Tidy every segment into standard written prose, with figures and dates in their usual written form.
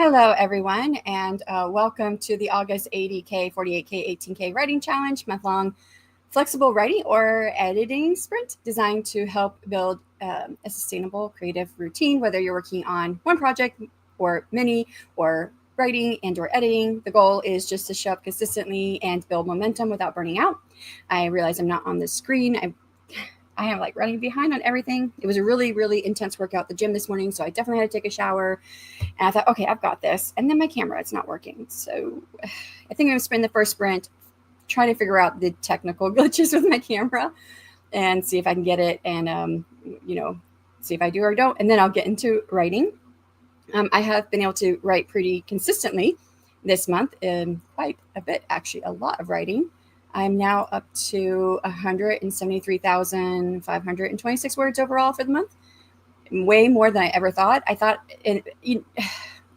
Hello, everyone, and welcome to the August80K-48K-18K Writing Challenge, month-long flexible writing or editing sprint designed to help build a sustainable creative routine, whether you're working on one project or many, or writing and or editing. The goal is just to show up consistently and build momentum without burning out. I realize I'm not on the screen. I am like running behind on everything. It was a really, really intense workout at the gym this morning, so I definitely had to take a shower. And I thought, okay, I've got this. And then my camera, it's not working. So I think I'm going to spend the first sprint trying to figure out the technical glitches with my camera and see if I can get it and, see if I do or don't. And then I'll get into writing. I have been able to write pretty consistently this month, quite a bit, actually, a lot of writing. I'm now up to 173,526 words overall for the month. Way more than I ever thought. I thought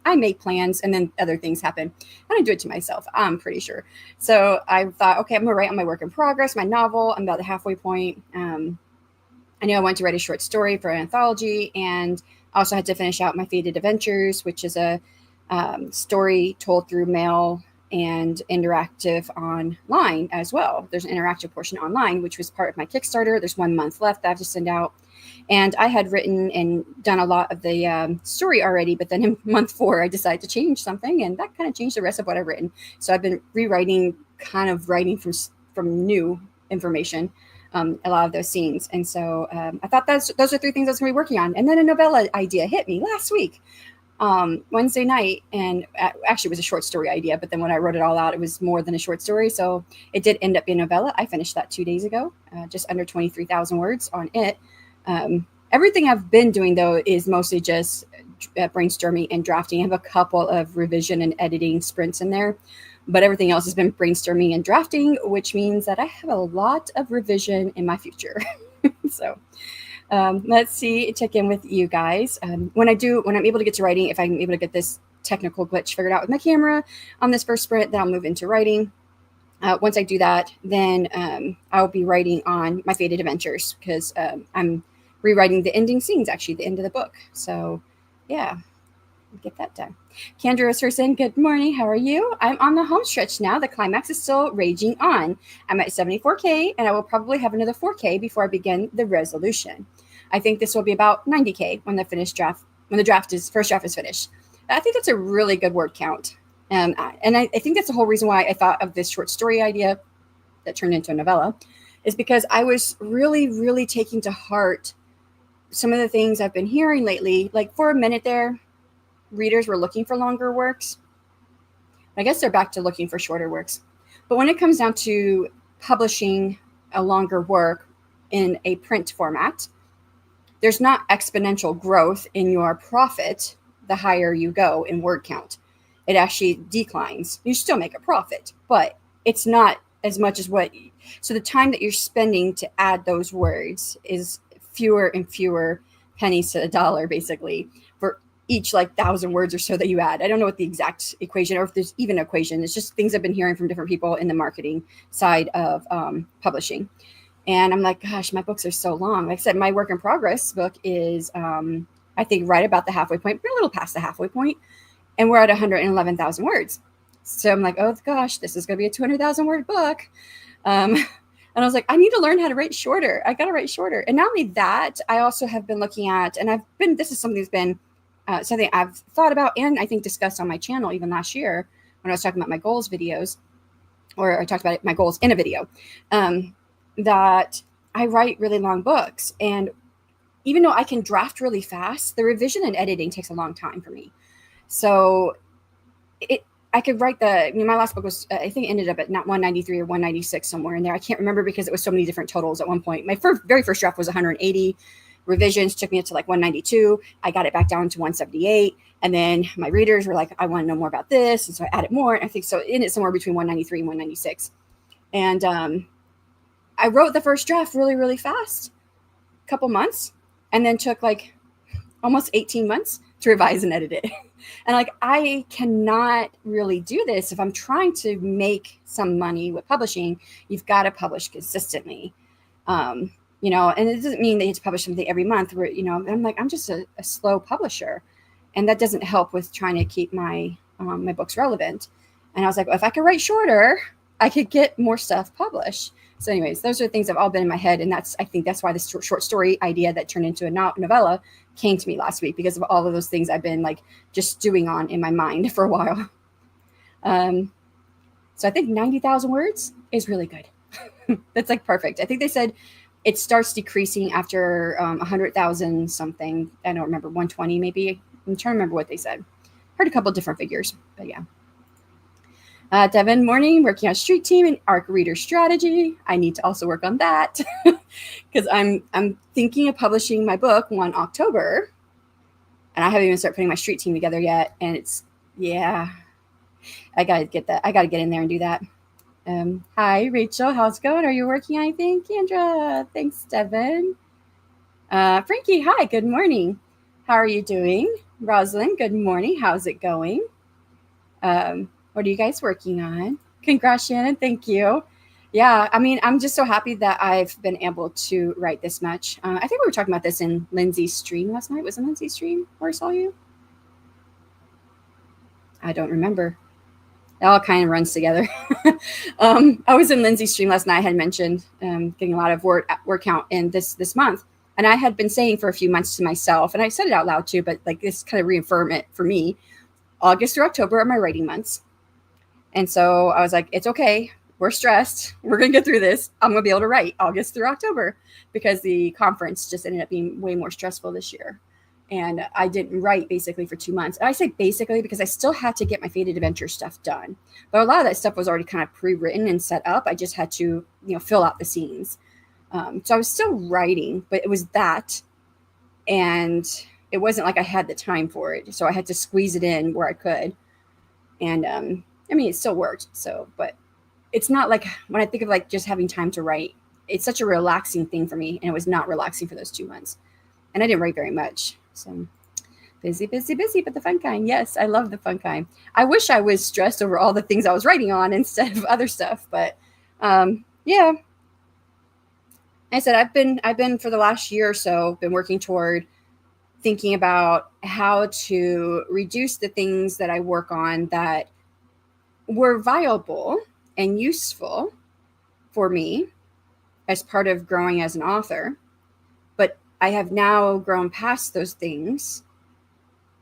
I make plans and then other things happen. I don't do it to myself, I'm pretty sure. So I thought, okay, I'm gonna write on my work in progress, my novel. I'm about the halfway point. I knew I wanted to write a short story for an anthology, and I also had to finish out my Faded Adventures, which is a story told through mail and interactive online as well. There's an interactive portion online, which was part of my Kickstarter. There's 1 month left that I have to send out. And I had written and done a lot of the story already, but then in month 4, I decided to change something, and that kind of changed the rest of what I've written. So I've been rewriting, kind of writing from new information, a lot of those scenes. And so I thought those are 3 things I was going to be working on. And then a novella idea hit me last week. Wednesday night, and actually it was a short story idea, but then when I wrote it all out, it was more than a short story. So it did end up being a novella. I finished that 2 days ago, just under 23,000 words on it. Everything I've been doing, though, is mostly just brainstorming and drafting. I have a couple of revision and editing sprints in there, but everything else has been brainstorming and drafting, which means that I have a lot of revision in my future. So let's check in with you guys. When I'm able to get to writing, if I'm able to get this technical glitch figured out with my camera on this first sprint, then I'll move into writing. Once I do that, then I'll be writing on my Faded Adventures, because I'm rewriting the ending scenes, actually, the end of the book. So yeah, get that done. Kendra Surson, good morning. How are you? I'm on the home stretch now. The climax is still raging on. I'm at 74K, and I will probably have another 4K before I begin the resolution. I think this will be about 90K when the first draft is finished. I think that's a really good word count. And I think that's the whole reason why I thought of this short story idea that turned into a novella, is because I was really, really taking to heart some of the things I've been hearing lately. Like, for a minute there, readers were looking for longer works. I guess they're back to looking for shorter works. But when it comes down to publishing a longer work in a print format, there's not exponential growth in your profit the higher you go in word count. It actually declines. You still make a profit, but it's not as much as so the time that you're spending to add those words is fewer and fewer pennies to the dollar, basically, for each 1,000 words or so that you add. I don't know what the exact equation, or if there's even an equation. It's just things I've been hearing from different people in the marketing side of publishing. And I'm like, gosh, my books are so long. Like I said, my work in progress book is, I think, right about the halfway point. We're a little past the halfway point, and we're at 111,000 words. So I'm like, oh gosh, this is going to be a 200,000 word book. And I was like, I need to learn how to write shorter. I got to write shorter. And not only that, I also have been looking at, and this is something that's been something I've thought about and I think discussed on my channel even last year when I was talking about my goals videos, or I talked about my goals in a video, that I write really long books. And even though I can draft really fast, the revision and editing takes a long time for me. So I could write my last book was, I think it ended up at not 193 or 196, somewhere in there. I can't remember because it was so many different totals at one point. My very first draft was 180. Revisions took me up to 192. I got it back down to 178. And then my readers were like, I want to know more about this. And so I added more. And I think so in it somewhere between 193 and 196. And I wrote the first draft really, really fast, a couple months, and then took almost 18 months to revise and edit it. And I cannot really do this. If I'm trying to make some money with publishing, you've got to publish consistently. And it doesn't mean that you have to publish something every month. I'm just a slow publisher. And that doesn't help with trying to keep my my books relevant. And I was like, well, if I could write shorter, I could get more stuff published. So anyways, those are things that have all been in my head. And I think that's why this short story idea that turned into a novella came to me last week, because of all of those things I've been like just stewing on in my mind for a while. So I think 90,000 words is really good. That's like perfect. I think they said it starts decreasing after 100,000 something. I don't remember, 120 maybe. I'm trying to remember what they said. Heard a couple different figures, but yeah. Devin, morning, working on Street Team and ARC Reader Strategy. I need to also work on that because I'm thinking of publishing my book 1 October, and I haven't even started putting my Street Team together yet. And it's, yeah, I got to get that. I got to get in there and do that. Hi, Rachel. How's it going? Are you working on anything? Kendra, thanks, Devin. Frankie, hi, good morning. How are you doing? Rosalind, good morning. How's it going? What are you guys working on? Congrats, Shannon. Thank you. Yeah, I mean, I'm just so happy that I've been able to write this much. I think we were talking about this in Lindsay's stream last night. Was it Lindsay's stream where I saw you? I don't remember. It all kind of runs together. I was in Lindsay's stream last night. I had mentioned getting a lot of word count in this month. And I had been saying for a few months to myself, and I said it out loud too, but like this kind of reaffirmed it for me. August through October are my writing months. And so I was like, it's okay. We're stressed. We're going to get through this. I'm going to be able to write August through October, because the conference just ended up being way more stressful this year. And I didn't write basically for 2 months. And I say basically because I still had to get my Fated Adventure stuff done. But a lot of that stuff was already kind of pre-written and set up. I just had to, fill out the scenes. So I was still writing, but it was that. And it wasn't like I had the time for it. So I had to squeeze it in where I could. And I mean, it still worked. So, but it's not like when I think of like just having time to write, it's such a relaxing thing for me. And it was not relaxing for those 2 months. And I didn't write very much. So busy, but the fun kind. Yes, I love the fun kind. I wish I was stressed over all the things I was writing on instead of other stuff. But yeah. I said, I've been for the last year or so, been working toward thinking about how to reduce the things that I work on that were viable and useful for me as part of growing as an author. But I have now grown past those things,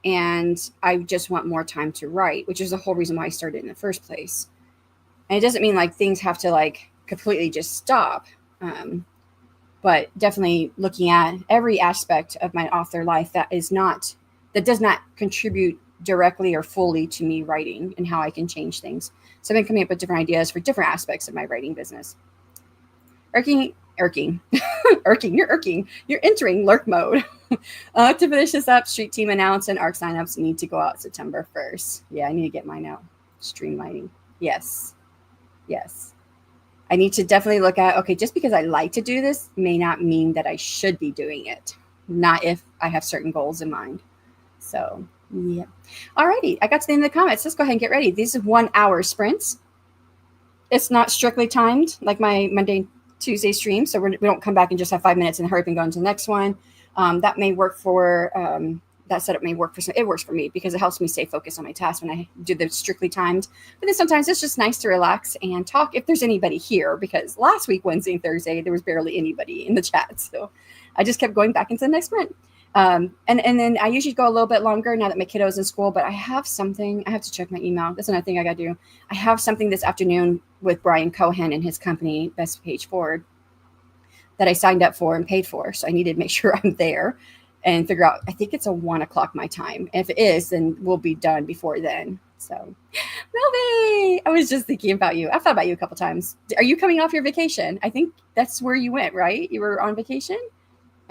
and I just want more time to write, which is the whole reason why I started in the first place. And it doesn't mean like things have to like completely just stop. But definitely looking at every aspect of my author life that does not contribute directly or fully to me writing, and how I can change things. So I've been coming up with different ideas for different aspects of my writing business. Irking. You're entering lurk mode. To finish this up, Street Team announce and ARC signups need to go out September 1st. Yeah, I need to get mine out. Streamlining. Yes. I need to definitely look at, okay, just because I like to do this may not mean that I should be doing it. Not if I have certain goals in mind. So, yeah. Alrighty, I got to the end of the comments. Let's go ahead and get ready. These are 1 hour sprints. It's not strictly timed like my Monday, Tuesday stream. So we don't come back and just have 5 minutes and hurry up and go into the next one. That may work for, that setup may work for some. It works for me because it helps me stay focused on my task when I do the strictly timed. But then sometimes it's just nice to relax and talk if there's anybody here, because last week, Wednesday and Thursday, there was barely anybody in the chat. So I just kept going back into the next sprint. And then I usually go a little bit longer now that my kiddo's in school, but I have something. I have to check my email. That's another thing I got to do. I have something this afternoon with Brian Cohen and his company, Best Page Forward, that I signed up for and paid for. So I need to make sure I'm there and figure out, I think it's a 1 o'clock my time. And if it is, then we'll be done before then. So, Melvie, I was just thinking about you. I've thought about you a couple times. Are you coming off your vacation? I think that's where you went, right? You were on vacation,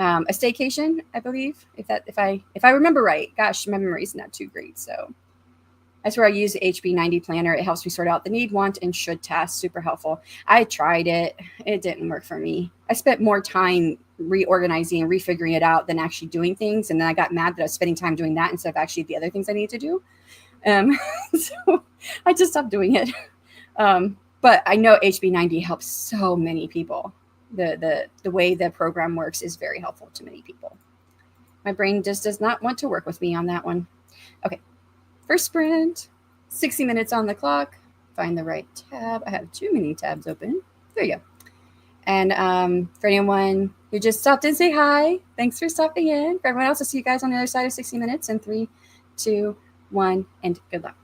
a staycation, I believe. If I remember right. Gosh, my memory's not too great. So that's where I use the HB90 planner. It helps me sort out the need, want, and should tasks. Super helpful. I tried it. It didn't work for me. I spent more time reorganizing and refiguring it out than actually doing things. And then I got mad that I was spending time doing that instead of actually the other things I need to do. So I just stopped doing it. But I know HB90 helps so many people. The way the program works is very helpful to many people. My brain just does not want to work with me on that one. Okay, first sprint, 60 minutes on the clock. Find the right tab. I have too many tabs open. There you go. And for anyone who just stopped in, say hi. Thanks for stopping in. For everyone else, I'll see you guys on the other side of 60 minutes in 3, 2, 1, and good luck.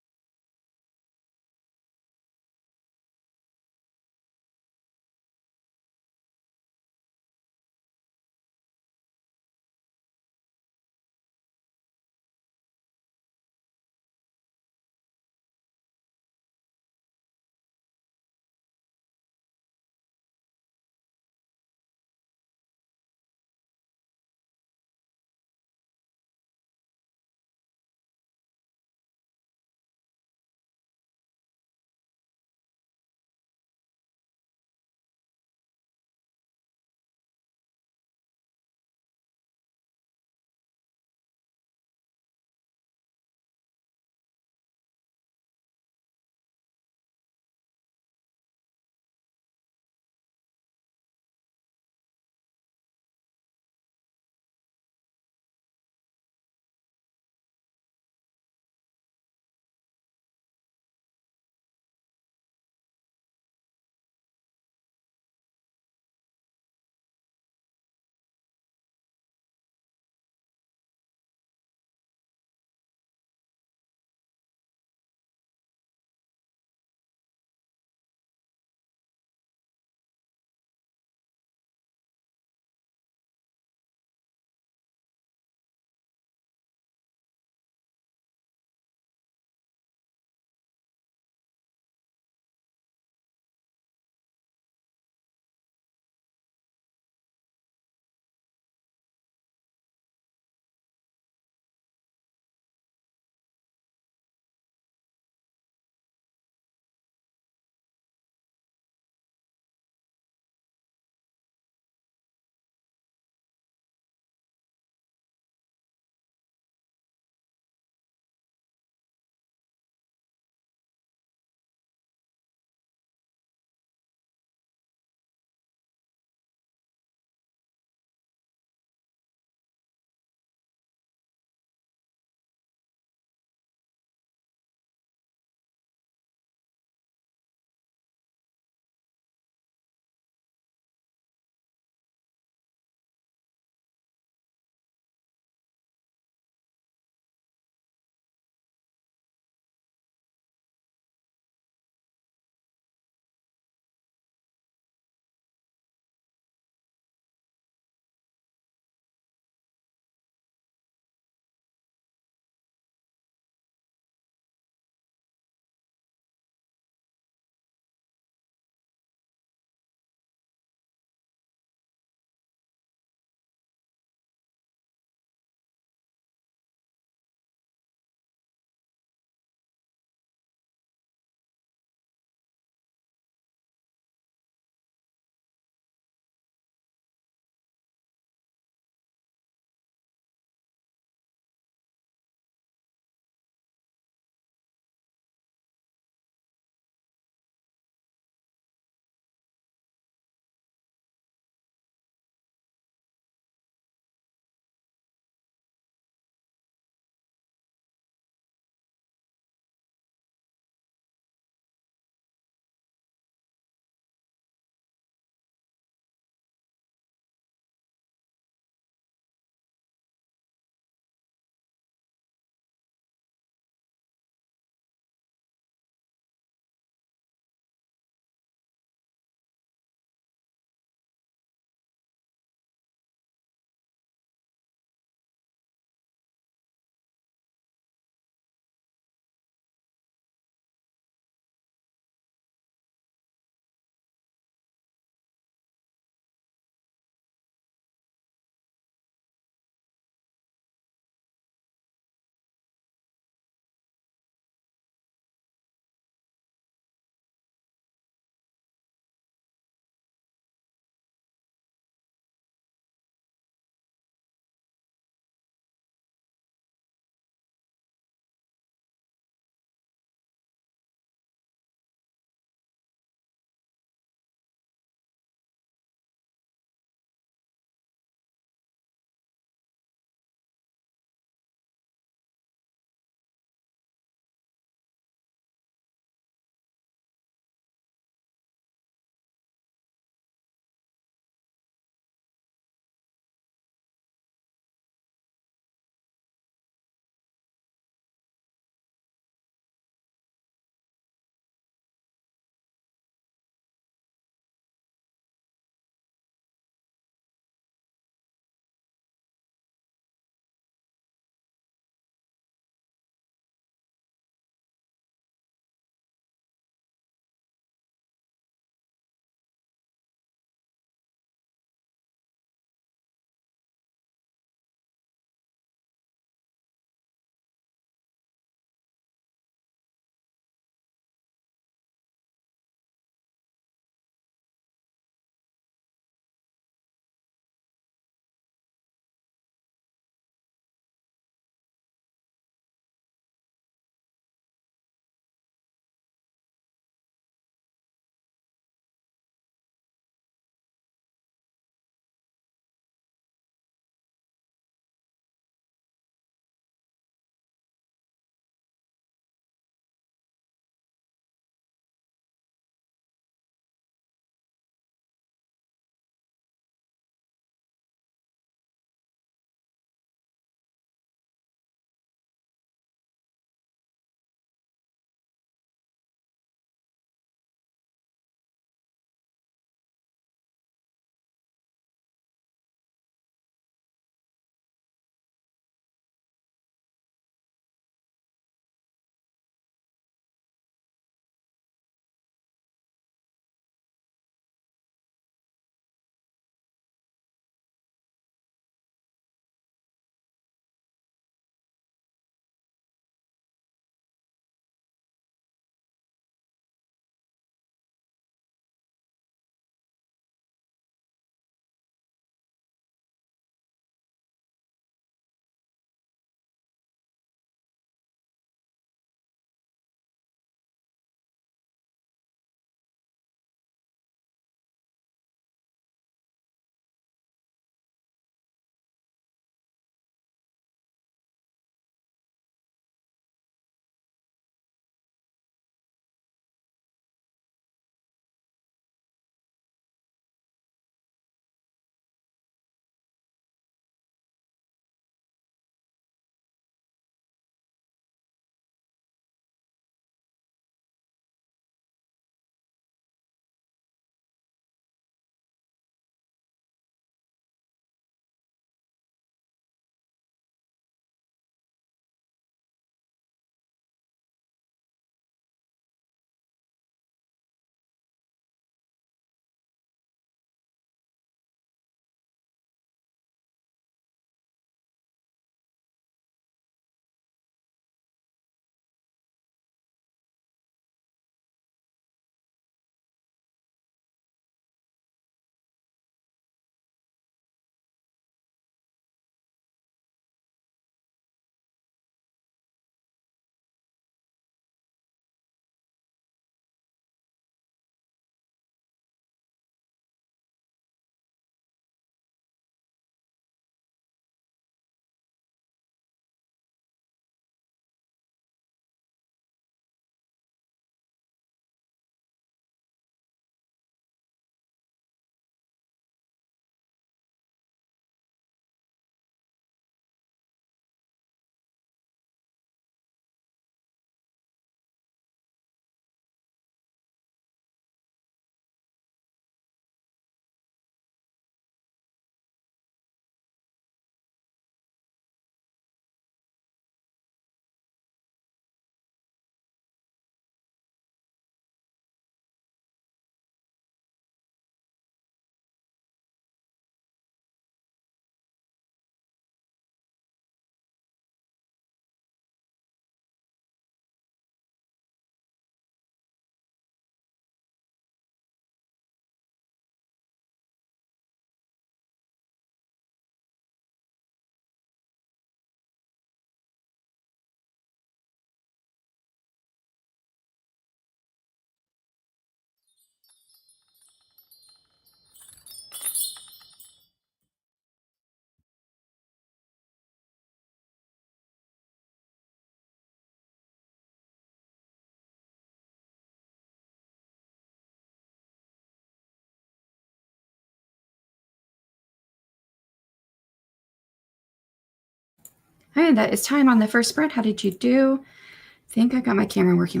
And that is time on the first sprint. How did you do? I think I got my camera working.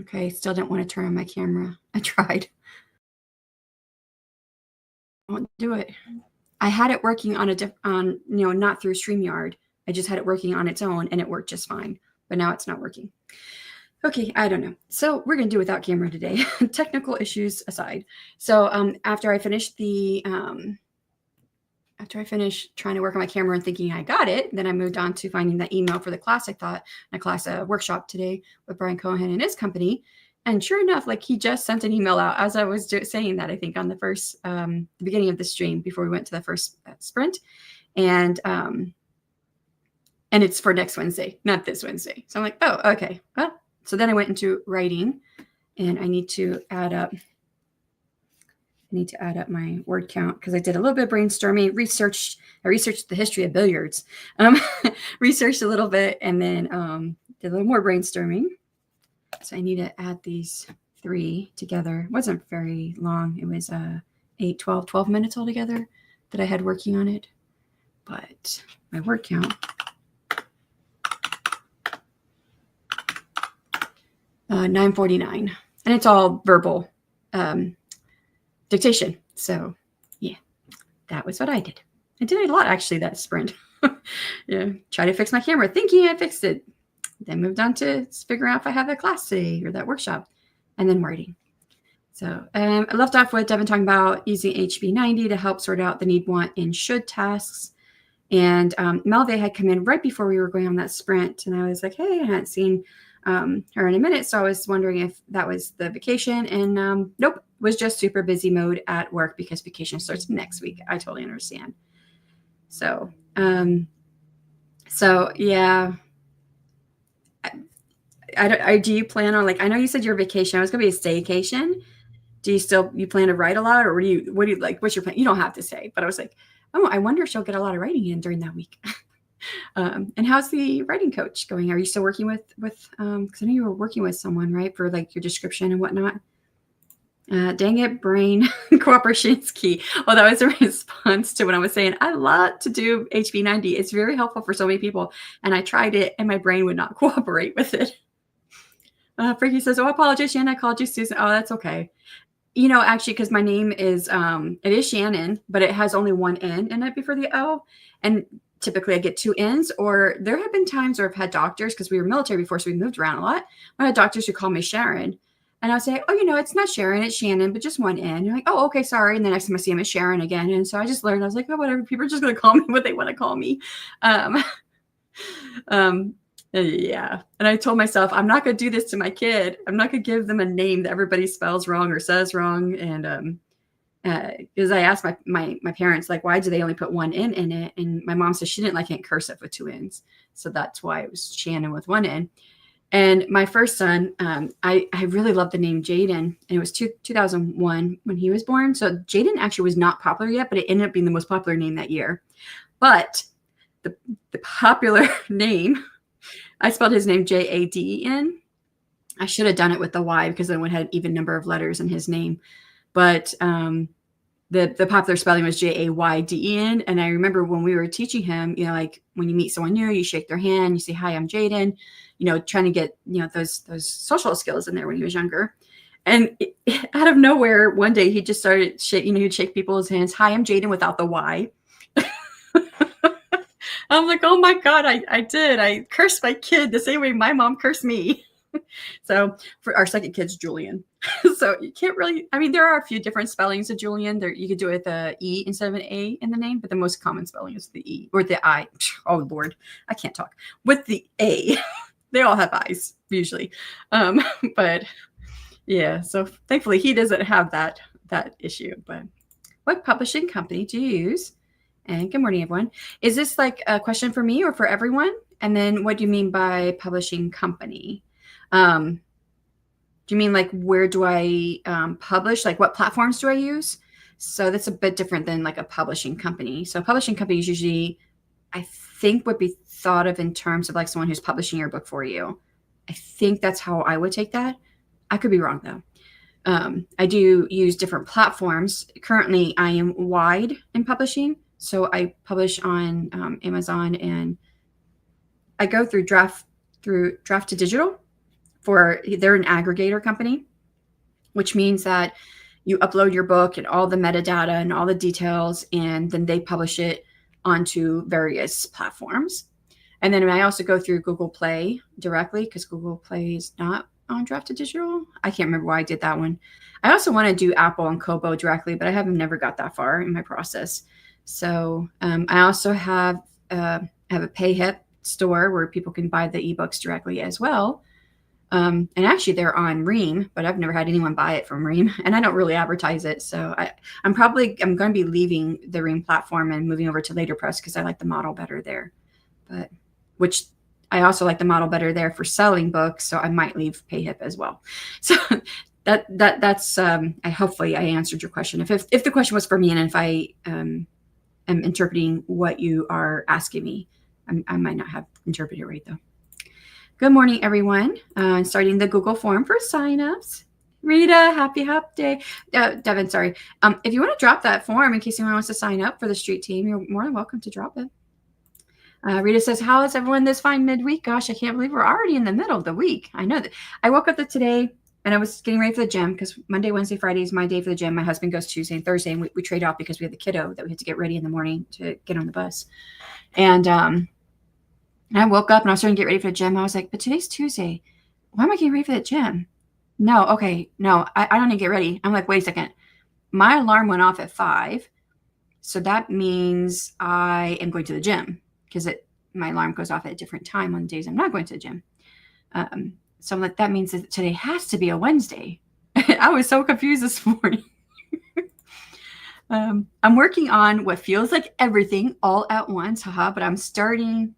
Okay, still didn't want to turn on my camera. I tried. I won't do it. I had it working on not through StreamYard. I just had it working on its own and it worked just fine. But now it's not working. Okay, I don't know. So we're going to do without camera today, technical issues aside. So after I finished trying to work on my camera and thinking I got it, then I moved on to finding that email for the class. I thought a class workshop today with Brian Cohen and his company. And sure enough, like he just sent an email out as I was saying that, I think on the first, the beginning of the stream before we went to the first sprint. And it's for next Wednesday, not this Wednesday. So I'm like, oh, okay. Well, so then I went into writing and I need to add up my word count because I did a little bit of brainstorming, I researched the history of billiards, researched a little bit, and then did a little more brainstorming. So I need to add these 3 together. It wasn't very long. It was 12 minutes altogether that I had working on it. But my word count, 949, and it's all verbal dictation. So yeah, that was what I did. I did a lot actually that sprint. Yeah, try to fix my camera, thinking I fixed it. Then moved on to figure out if I have that class today or that workshop, and then writing. So I left off with Devin talking about using HB90 to help sort out the need, want, and should tasks. And Melve had come in right before we were going on that sprint, and I was like, hey, I hadn't seen her in a minute, so I was wondering if that was the vacation, and nope, was just super busy mode at work because vacation starts next week. I totally understand. So yeah. Do you plan on, like, I know you said your vacation, I was gonna be a staycation. Do you plan to write a lot, or what do you like, what's your plan? You don't have to say, but I was like, oh, I wonder if she'll get a lot of writing in during that week. And how's the writing coach going? Are you still working with because I know you were working with someone, right, for like your description and whatnot? Dang it, brain. Cooperation is key. Well, that was a response to when I was saying I love to do HB90. It's very helpful for so many people, and I tried it and my brain would not cooperate with it. Frankie says, oh, I apologize, Shannon. I called you Susan. Oh, that's okay. You know, actually, because my name is, it is Shannon, but it has only one N in it before the O. And typically I get 2 N's, or there have been times where I've had doctors, because we were military before, so we moved around a lot. I had doctors who call me Sharon. And I'll say, oh, it's not Sharon, it's Shannon, but just 1 N. You're like, oh, okay, sorry. And the next time I see him, it's Sharon again. And so I just learned, I was like, oh, whatever. People are just going to call me what they want to call me. Yeah. And I told myself, I'm not going to do this to my kid. I'm not going to give them a name that everybody spells wrong or says wrong. And because I asked my parents, like, why do they only put 1 N in it? And my mom says she didn't like it in cursive with 2 N's. So that's why it was Shannon with 1 N. And my first son, I really loved the name Jaden. And it was 2001 when he was born. So Jaden actually was not popular yet, but it ended up being the most popular name that year. But the popular name, I spelled his name Jaden. I should have done it with the Y because then it would have an even number of letters in his name. But the popular spelling was Jayden. And I remember when we were teaching him, like when you meet someone new, you shake their hand, you say, hi, I'm Jaden, trying to get, those social skills in there when he was younger. And out of nowhere, one day he just started he'd shake people's hands. Hi, I'm Jaden without the Y. I'm like, oh my God, I did. I cursed my kid the same way my mom cursed me. So for our second kid's Julian. So you can't really, there are a few different spellings of Julian. There, you could do it with a E instead of an A in the name, but the most common spelling is the E or the I. Oh Lord, I can't talk. With the A. They all have I's usually. But yeah, so thankfully he doesn't have that issue. But what publishing company do you use? And good morning, everyone. Is this like a question for me or for everyone? And then what do you mean by publishing company? Do you mean like where do I publish? Like what platforms do I use? So that's a bit different than like a publishing company. So a publishing company is usually, I think, would be thought of in terms of like someone who's publishing your book for you. I think that's how I would take that. I could be wrong though. I do use different platforms. Currently, I am wide in publishing. So I publish on Amazon, and I go through draft to digital. They're an aggregator company, which means that you upload your book and all the metadata and all the details, and then they publish it onto various platforms. And then I also go through Google Play directly, because Google Play is not on draft to digital. I can't remember why I did that one. I also want to do Apple and Kobo directly, but I have never got that far in my process. So I also have a PayHip store where people can buy the ebooks directly as well. And actually they're on Ream, but I've never had anyone buy it from Ream, and I don't really advertise it. So I'm going to be leaving the Ream platform and moving over to Later Press, because I like the model better there. But which I also like the model better there for selling books. So I might leave PayHip as well. So that's hopefully I answered your question. If the question was for me, and if I am interpreting what you are asking me, I might not have interpreted it right though. Good morning, everyone. Starting the Google form for signups. Rita, happy Hump Day. Devin, sorry. If you want to drop that form in case anyone wants to sign up for the street team, you're more than welcome to drop it. Rita says, how is everyone this fine midweek? Gosh, I can't believe we're already in the middle of the week. I know that. I woke up today and I was getting ready for the gym, because Monday, Wednesday, Friday is my day for the gym. My husband goes Tuesday and Thursday, and we trade off because we have the kiddo that we had to get ready in the morning to get on the bus. And I woke up and I was starting to get ready for the gym. I was like, but today's Tuesday. Why am I getting ready for the gym? No, okay. No, I don't need to get ready. I'm like, wait a second. My alarm went off at 5. So that means I am going to the gym, because my alarm goes off at a different time on days I'm not going to the gym. So I'm like, that means that today has to be a Wednesday. I was so confused this morning. I'm working on what feels like everything all at once, but I'm starting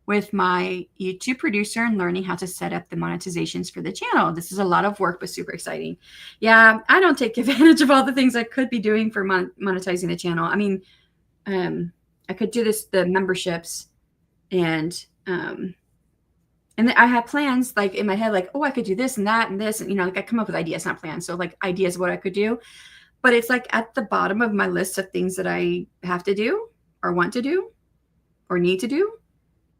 with my YouTube producer and learning how to set up the monetizations for the channel. This is a lot of work, but super exciting. Yeah, I don't take advantage of all the things I could be doing for monetizing the channel. I mean, I could do the memberships, and I have plans like in my head, like, oh, I could do this and that and this, and like I come up with ideas, not plans. So like ideas of what I could do, but it's like at the bottom of my list of things that I have to do or want to do or need to do.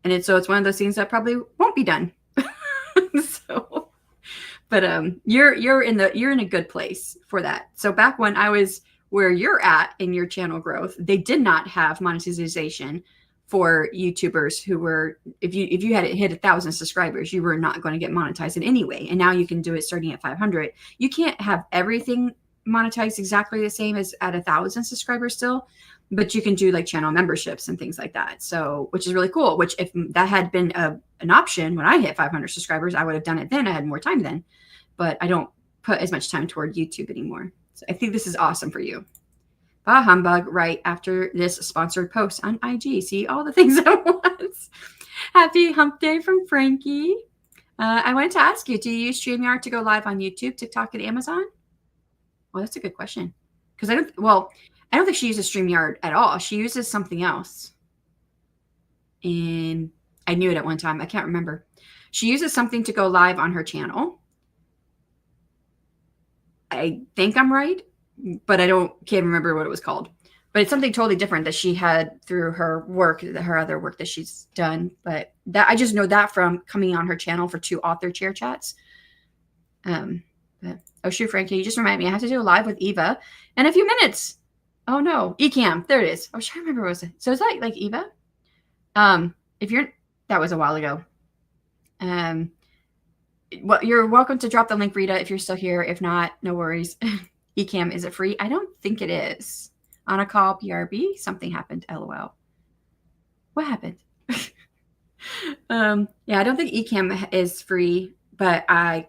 And it's one of those things that probably won't be done. So, but you're in a good place for that. So back when I was where you're at in your channel growth, they did not have monetization for YouTubers who were, if you had hit 1,000 subscribers, you were not going to get monetized in any way. And now you can do it starting at 500. You can't have everything monetized exactly the same as at 1,000 subscribers still, but you can do like channel memberships and things like that. So, which is really cool, which if that had been an option when I hit 500 subscribers, I would have done it then. I had more time then, but I don't put as much time toward YouTube anymore. So I think this is awesome for you. Bah humbug, right after this sponsored post on IG. See all the things at once. Happy Hump Day from Frankie. I wanted to ask you, do you use StreamYard to go live on YouTube, TikTok, and Amazon? Well, that's a good question. Because I don't think she uses StreamYard at all. She uses something else. And I knew it at one time. I can't remember. She uses something to go live on her channel. I think I'm right, but I can't remember what it was called. But it's something totally different that she had through her work, her other work that she's done. But that I just know that from coming on her channel for 2 author chair chats. Oh, shoot, Frankie, you just remind me. I have to do a live with Eva in a few minutes. Oh, no. Ecamm. There it is. I was trying to remember what it was. So is that like Eva? That was a while ago. Well, you're welcome to drop the link, Rita, if you're still here. If not, no worries. Ecamm, is it free? I don't think it is. On a call, BRB, something happened. LOL. What happened? Yeah, I don't think Ecamm is free, but I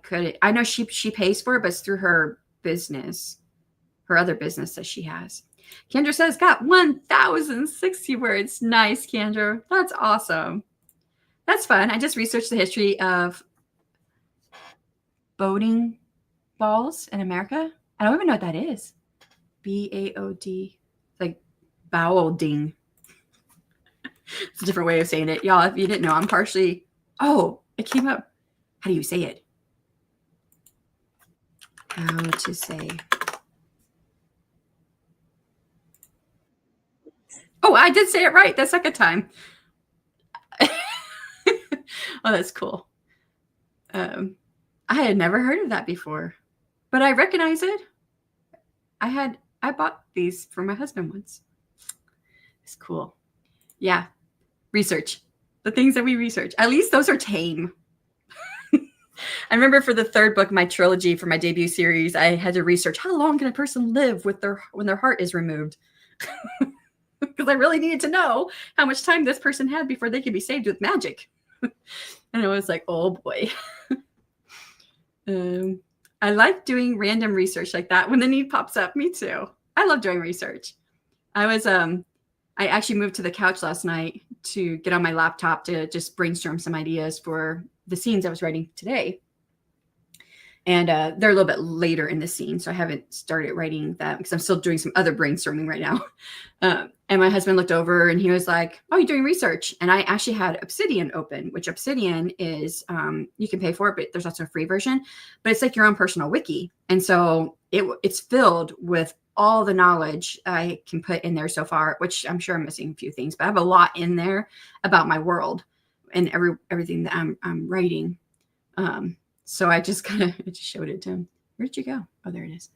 know she pays for it, but it's through her business, her other business that she has. Kendra says, got 1,060 words. Nice, Kendra. That's awesome. That's fun. I just researched the history of boating balls in America. I don't even know what that is. BAOD, like bowel-ding. It's a different way of saying it. Y'all, if you didn't know, I'm partially, it came up. How do you say it? how to say. Oh, I did say it right the second time. Oh, that's cool. I had never heard of that before, but I recognize it. I bought these for my husband once. It's cool. Yeah. Research. The things that we research. At least those are tame. I remember for the third book, my trilogy for my debut series, I had to research how long can a person live with when their heart is removed. Because I really needed to know how much time this person had before they could be saved with magic. And I was like, oh boy. I like doing random research like that when the need pops up. Me too. I love doing research. I actually moved to the couch last night to get on my laptop to just brainstorm some ideas for the scenes I was writing today. And they're a little bit later in the scene, so I haven't started writing that because I'm still doing some other brainstorming right now. And my husband looked over and he was like, oh, you're doing research. And I actually had Obsidian open, which Obsidian is, you can pay for it, but there's also a free version. But it's like your own personal wiki. And so it's filled with all the knowledge I can put in there so far, which I'm sure I'm missing a few things, but I have a lot in there about my world and everything that I'm writing. So I just just showed it to him. Where did you go? Oh, there it is.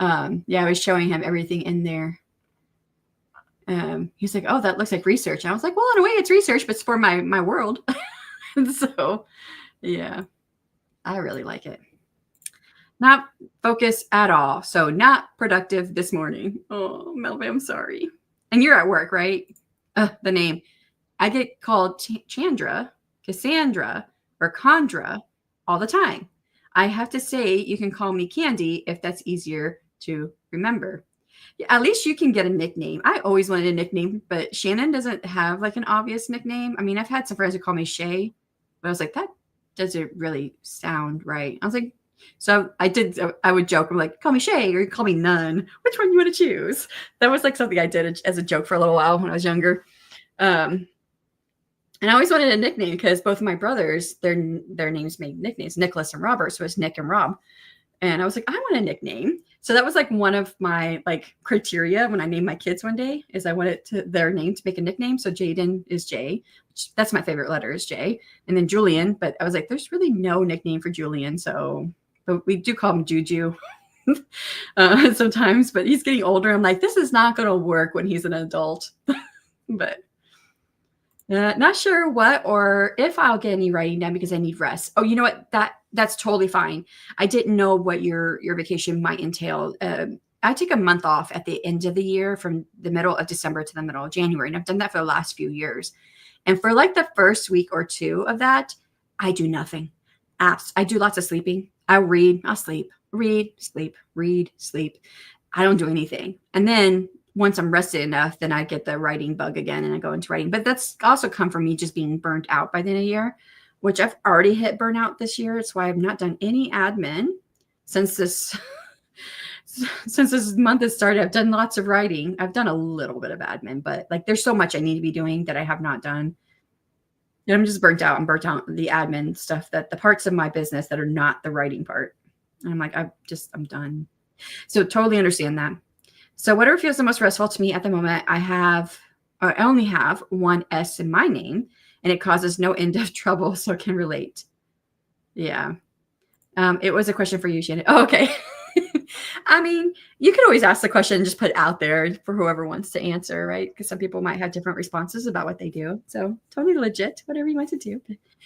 Yeah, I was showing him everything in there. He's like, oh, that looks like research. And I was like, well, in a way it's research, but it's for my world. So yeah, I really like it. Not focus at all. So not productive this morning. Oh, Melvin, I'm sorry. And you're at work, right? The name. I get called Chandra, Cassandra, or Condra all the time. I have to say you can call me Candy if that's easier to remember. Yeah, at least you can get a nickname. I always wanted a nickname, but Shannon doesn't have like an obvious nickname. I mean, I've had some friends who call me Shay, but I was like, that doesn't really sound right. I was like, so I would joke. I'm like, call me Shay or call me None. Which one you want to choose? That was like something I did as a joke for a little while when I was younger. And I always wanted a nickname because both of my brothers, their names made nicknames, Nicholas and Robert. So it's Nick and Rob. And I was like, I want a nickname. So that was like one of my like criteria when I named my kids one day is I wanted their name to make a nickname. So Jaden is J, which that's my favorite letter is J. And then Julian. But I was like, there's really no nickname for Julian. So but we do call him Juju sometimes. But he's getting older. I'm like, this is not going to work when he's an adult. But not sure what or if I'll get any writing done because I need rest. Oh, you know what? That's totally fine. I didn't know what your vacation might entail. I take a month off at the end of the year from the middle of December to the middle of January. And I've done that for the last few years. And for like the first week or two of that, I do nothing. I do lots of sleeping. I'll read, I'll sleep, read, sleep, read, sleep. I don't do anything. And then once I'm rested enough, then I get the writing bug again and I go into writing. But that's also come from me just being burnt out by the end of the year, which I've already hit burnout this year. It's why I've not done any admin since this month has started. I've done lots of writing. I've done a little bit of admin, but like there's so much I need to be doing that I have not done. And I'm just burnt out. I'm burnt out the admin stuff, that the parts of my business that are not the writing part. And I'm like, I'm done. So totally understand that. So whatever feels the most restful to me at the moment, I only have one S in my name and it causes no end of trouble. So I can relate. Yeah. It was a question for you, Shannon. Oh, okay. I mean, you could always ask the question and just put it out there for whoever wants to answer, right? Because some people might have different responses about what they do. So totally legit, whatever you want to do.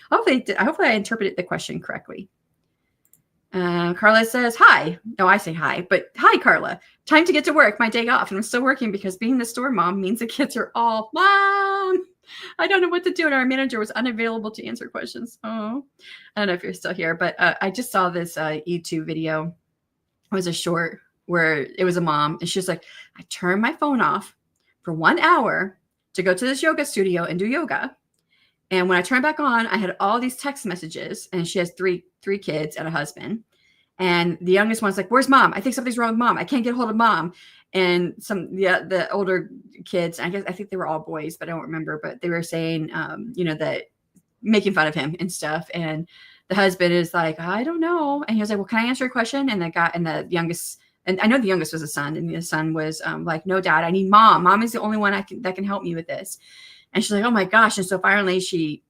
Hopefully I interpreted the question correctly. Carla says, hi. No, I say hi, but hi, Carla. Time to get to work, my day off. And I'm still working because being the store mom means the kids are all, Mom, I don't know what to do. And our manager was unavailable to answer questions. Oh, I don't know if you're still here, but I just saw this YouTube video. It was a short where it was a mom. And she was like, I turned my phone off for 1 hour to go to this yoga studio and do yoga. And when I turned back on, I had all these text messages, and she has three kids and a husband. And the youngest one's like, where's Mom? I think something's wrong with Mom. I can't get a hold of Mom. And the older kids, I think they were all boys, but I don't remember, but they were saying, that making fun of him and stuff. And the husband is like, I don't know. And he was like, well, can I answer a question? And the youngest, and I know the youngest was a son, and the son was like, no, dad, I need mom. Mom is the only one that can help me with this. And she's like, oh my gosh. And so finally she,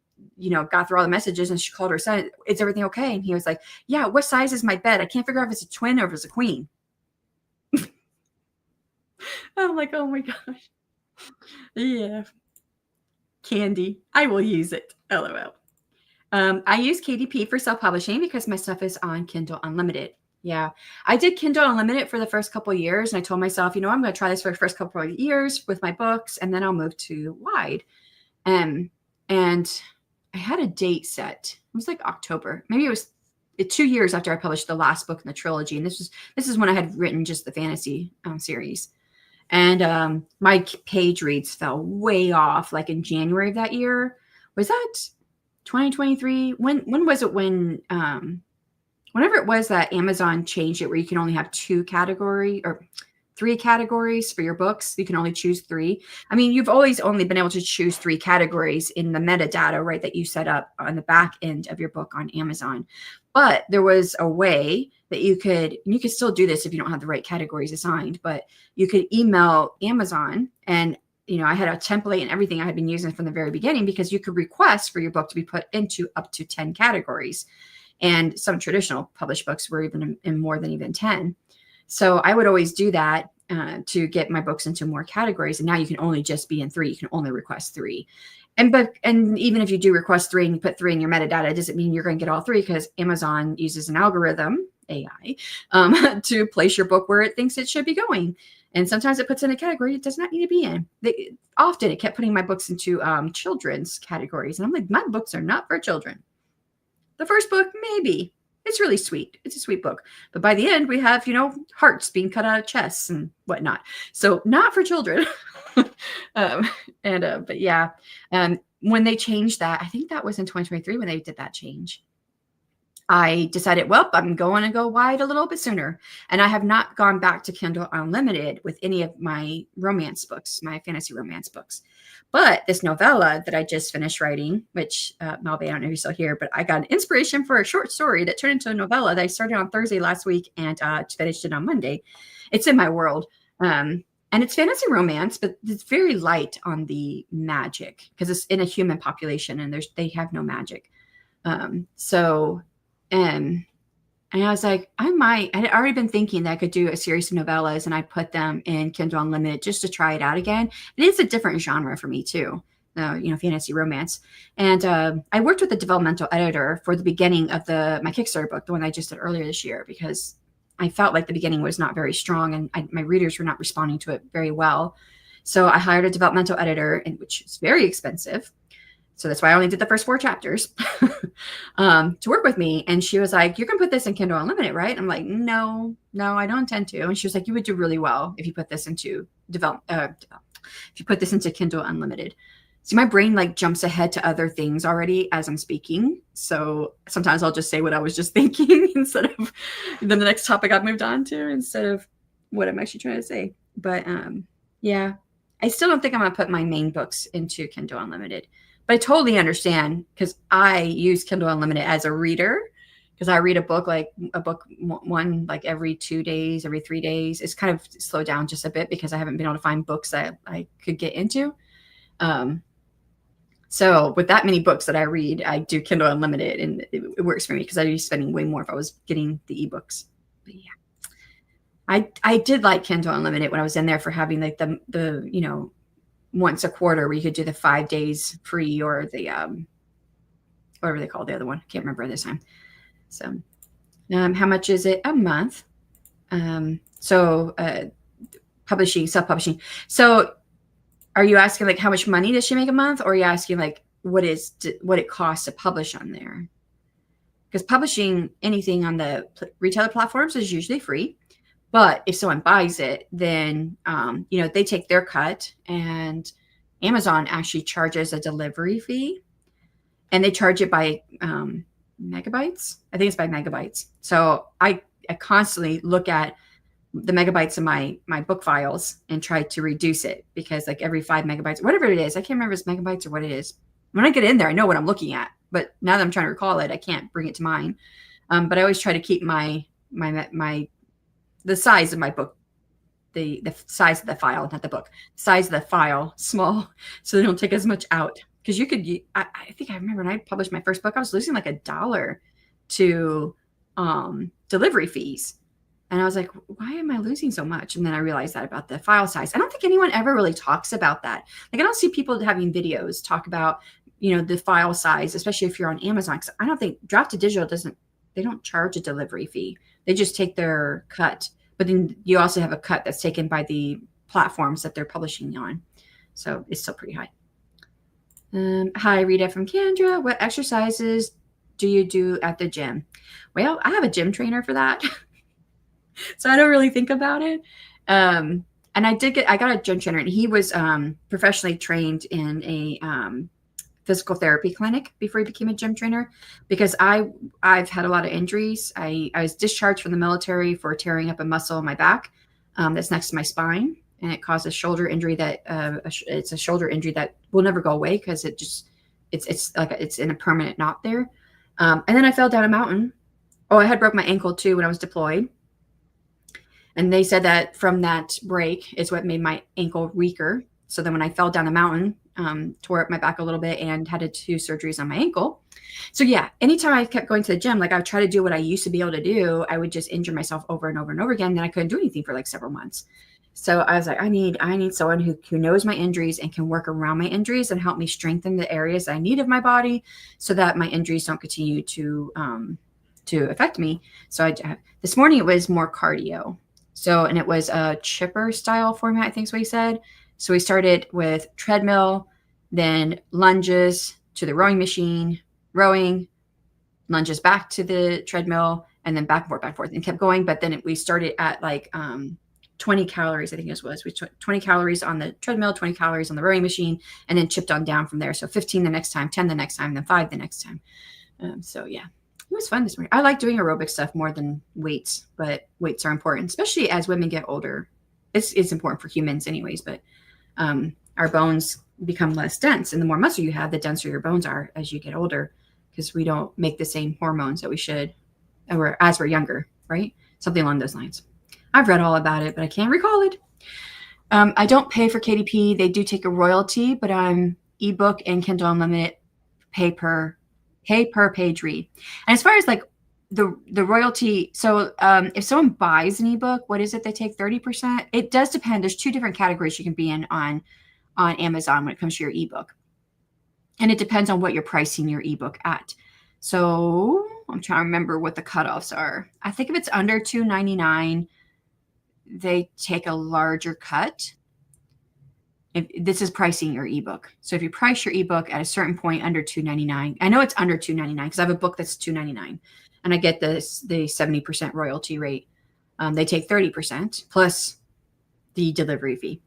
got through all the messages, and she called her son. Is everything okay? And he was like, yeah, what size is my bed? I can't figure out if it's a twin or if it's a queen. I'm like, oh my gosh. Yeah. Candy. I will use it. LOL. I use KDP for self-publishing because my stuff is on Kindle Unlimited. Yeah. I did Kindle Unlimited for the first couple of years, and I told myself, I'm going to try this for the first couple of years with my books, and then I'll move to Wide. And I had a date set. It was like October. Maybe it was 2 years after I published the last book in the trilogy. And this is when I had written just the fantasy series. And my page reads fell way off, like in January of that year. Was that 2023? When was it when whenever it was that Amazon changed it where you can only have 2 category or 3 categories for your books? You can only choose 3. I mean, you've always only been able to choose 3 categories in the metadata, right, that you set up on the back end of your book on Amazon. But there was a way that you could still do this if you don't have the right categories assigned, but you could email Amazon, and I had a template and everything I had been using from the very beginning, because you could request for your book to be put into up to 10 categories. And some traditional published books were even in more than even 10. So I would always do that to get my books into more categories. And now you can only just be in 3. You can only request 3. And even if you do request 3 and you put 3 in your metadata, it doesn't mean you're going to get all 3, because Amazon uses an algorithm, AI, to place your book where it thinks it should be going. And sometimes it puts in a category it does not need to be in. Often it kept putting my books into children's categories. And I'm like, my books are not for children. The first book, maybe. It's really sweet. It's a sweet book. But by the end, we have, hearts being cut out of chests and whatnot. So not for children. But yeah, when they changed that, I think that was in 2023 when they did that change. I decided, well, I'm going to go wide a little bit sooner. And I have not gone back to Kindle Unlimited with any of my romance books, my fantasy romance books. But this novella that I just finished writing, which, Malby, I don't know if you're still here, but I got an inspiration for a short story that turned into a novella that I started on Thursday last week and finished it on Monday. It's in my world. And it's fantasy romance, but it's very light on the magic because it's in a human population and they have no magic. And I was like, I had already been thinking that I could do a series of novellas and I put them in Kindle Unlimited just to try it out again. It is a different genre for me too, fantasy romance. And I worked with a developmental editor for the beginning of my Kickstarter book, the one I just did earlier this year, because I felt like the beginning was not very strong and my readers were not responding to it very well. So I hired a developmental editor, which is very expensive. So that's why I only did the first 4 chapters to work with me. And she was like, you're going to put this in Kindle Unlimited, right? I'm like, no, I don't intend to. And she was like, you would do really well if you put this into Kindle Unlimited. See, my brain like jumps ahead to other things already as I'm speaking. So sometimes I'll just say what I was just thinking instead of the next topic I've moved on to instead of what I'm actually trying to say. But yeah, I still don't think I'm going to put my main books into Kindle Unlimited. But I totally understand because I use Kindle Unlimited as a reader because I read a book one like every 2 days, every 3 days. It's kind of slowed down just a bit because I haven't been able to find books that I could get into. So with that many books that I read, I do Kindle Unlimited and it works for me because I'd be spending way more if I was getting the ebooks. But yeah, I did like Kindle Unlimited when I was in there for having like the once a quarter where you could do the 5 days free or the whatever they call the other one. I can't remember this time. So how much is it a month? Publishing, self-publishing. So are you asking like how much money does she make a month, or are you asking like what it costs to publish on there? Because publishing anything on the retailer platforms is usually free. But if someone buys it, then, they take their cut, and Amazon actually charges a delivery fee, and they charge it by megabytes. I think it's by megabytes. So I constantly look at the megabytes of my book files and try to reduce it because like every 5 megabytes, whatever it is, I can't remember if it's megabytes or what it is. When I get in there, I know what I'm looking at, but now that I'm trying to recall it, I can't bring it to mind. But I always try to keep the size of my book, the size of the file, not the book, size of the file small, so they don't take as much out. Because you could, I think I remember when I published my first book, I was losing like $1 to delivery fees. And I was like, why am I losing so much? And then I realized that about the file size. I don't think anyone ever really talks about that. Like, I don't see people having videos talk about, the file size, especially if you're on Amazon. Because I don't think Draft to Digital they don't charge a delivery fee. They just take their cut. But then you also have a cut that's taken by the platforms that they're publishing on. So it's still pretty high. Hi, Rita from Kendra. What exercises do you do at the gym? Well, I have a gym trainer for that. So I don't really think about it. And I got a gym trainer, and he was professionally trained in a physical therapy clinic before he became a gym trainer, because I've had a lot of injuries. I was discharged from the military for tearing up a muscle in my back that's next to my spine, and it caused a shoulder injury it's a shoulder injury that will never go away because it's in a permanent knot there. And then I fell down a mountain. Oh, I had broke my ankle too when I was deployed. And they said that from that break is what made my ankle weaker. So then when I fell down the mountain, tore up my back a little bit and had to do surgeries on my ankle. So yeah, anytime I kept going to the gym, like I would try to do what I used to be able to do, I would just injure myself over and over and over again. Then I couldn't do anything for like several months. So I was like, I need someone who knows my injuries and can work around my injuries and help me strengthen the areas I need of my body so that my injuries don't continue to affect me. So this morning it was more cardio. So, and it was a chipper style format, I think is what he said. So we started with treadmill, then lunges to the rowing machine, rowing, lunges back to the treadmill, and then back and forth, and kept going. But then we started at like 20 calories, I think it was. We took 20 calories on the treadmill, 20 calories on the rowing machine, and then chipped on down from there. So 15 the next time, 10 the next time, then 5 the next time. So yeah. It was fun this morning. I like doing aerobic stuff more than weights, but weights are important, especially as women get older. It's important for humans anyways, but our bones become less dense, and the more muscle you have, the denser your bones are as you get older, because we don't make the same hormones that we should as we're younger, right? Something along those lines. I've read all about it, but I can't recall it. I don't pay for KDP. They do take a royalty, but I'm ebook and Kindle Unlimited pay per page read. And as far as like the royalty, so if someone buys an ebook, what is it? They take 30%. It does depend. There's 2 different categories you can be in on Amazon when it comes to your ebook, and it depends on what you're pricing your ebook at. So I'm trying to remember what the cutoffs are. I think if it's under $2.99, they take a larger cut. If this is pricing your ebook. So if you price your ebook at a certain point under $2.99, I know it's under $2.99 because I have a book that's $2.99, and I get the 70% royalty rate. They take 30% plus the delivery fee.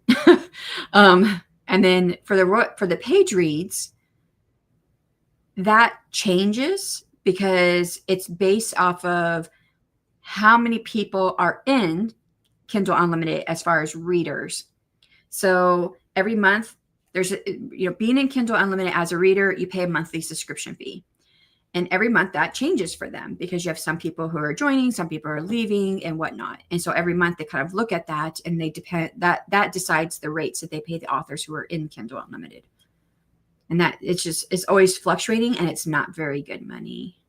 And then for the page reads, that changes because it's based off of how many people are in Kindle Unlimited as far as readers. So every month there's, being in Kindle Unlimited as a reader, you pay a monthly subscription fee. And every month that changes for them because you have some people who are joining, some people are leaving and whatnot. And so every month they kind of look at that, and that decides the rates that they pay the authors who are in Kindle Unlimited. And that it's always fluctuating, and it's not very good money.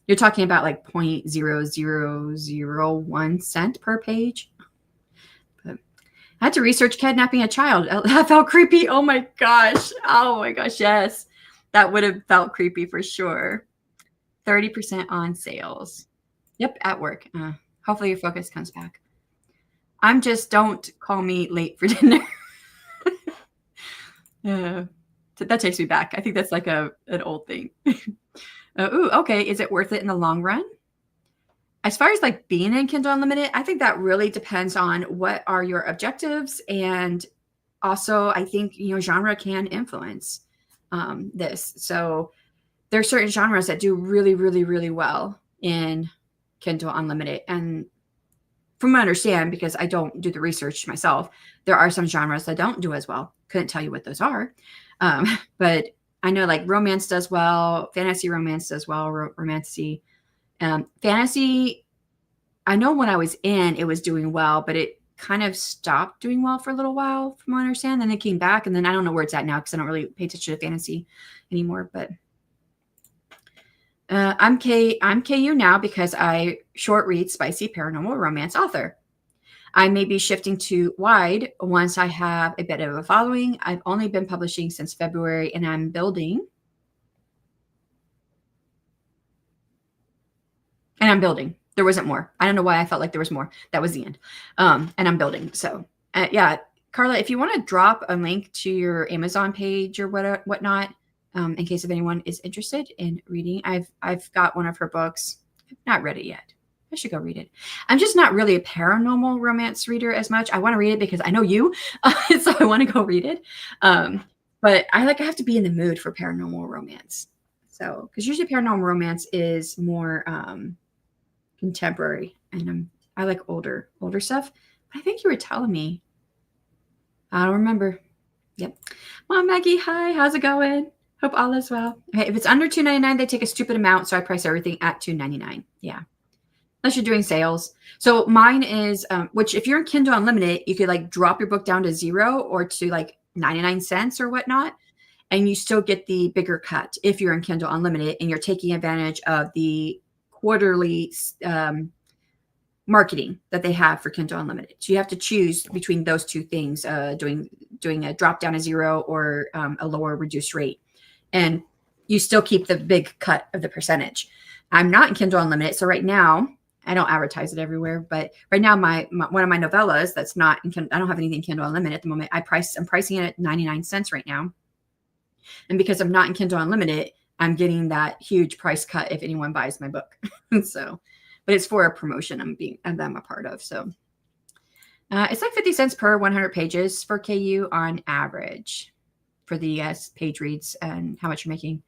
You're talking about like 0.0001 cent per page. But I had to research kidnapping a child. That felt creepy. Oh my gosh. Yes. That would have felt creepy for sure. 30% on sales. Yep, at work. Hopefully your focus comes back. Don't call me late for dinner. That takes me back. I think that's like an old thing. Okay. Is it worth it in the long run? As far as like being in Kindle Unlimited, I think that really depends on what are your objectives. And also I think, genre can influence this. So there are certain genres that do really, really, really well in Kindle Unlimited. And from what I understand, because I don't do the research myself, there are some genres that don't do as well. Couldn't tell you what those are. But I know like romance does well, fantasy romance does well, romancy. Fantasy, I know when I was in, it was doing well, but it kind of stopped doing well for a little while, from what I understand. Then it came back, and then I don't know where it's at now because I don't really pay attention to fantasy anymore. But I'm KU now because I short read spicy paranormal romance author. I may be shifting to wide once I have a bit of a following. I've only been publishing since February, and I'm building. And I'm building. There wasn't more. I don't know why I felt like there was more. That was the end. And I'm building. So yeah, Carla, if you want to drop a link to your Amazon page or whatnot, in case if anyone is interested in reading, I've got one of her books. I've not read it yet. I should go read it. I'm just not really a paranormal romance reader as much. I want to read it because I know you, so I want to go read it. But I have to be in the mood for paranormal romance. So, because usually paranormal romance is more contemporary, and I like older stuff. But I think you were telling me. I don't remember. Yep. Mom Maggie, hi. How's it going? Hope all is well. Okay, if it's under $2.99, they take a stupid amount, so I price everything at $2.99. Yeah. Unless you're doing sales. So mine is, which if you're in Kindle Unlimited, you could like drop your book down to 0 or to like 99 cents or whatnot, and you still get the bigger cut if you're in Kindle Unlimited and you're taking advantage of the quarterly marketing that they have for Kindle Unlimited. So you have to choose between those two things, doing a drop down to 0 or a lower reduced rate, and you still keep the big cut of the percentage. I'm not in Kindle Unlimited, so right now I don't advertise it everywhere, but right now my one of my novellas that's not in Kindle, I don't have anything Kindle Unlimited at the moment. I'm pricing it at 99 cents right now, and because I'm not in Kindle Unlimited, I'm getting that huge price cut if anyone buys my book. So, but it's for a promotion I'm a part of. So it's like 50 cents per 100 pages for KU on average for the page reads and how much you're making.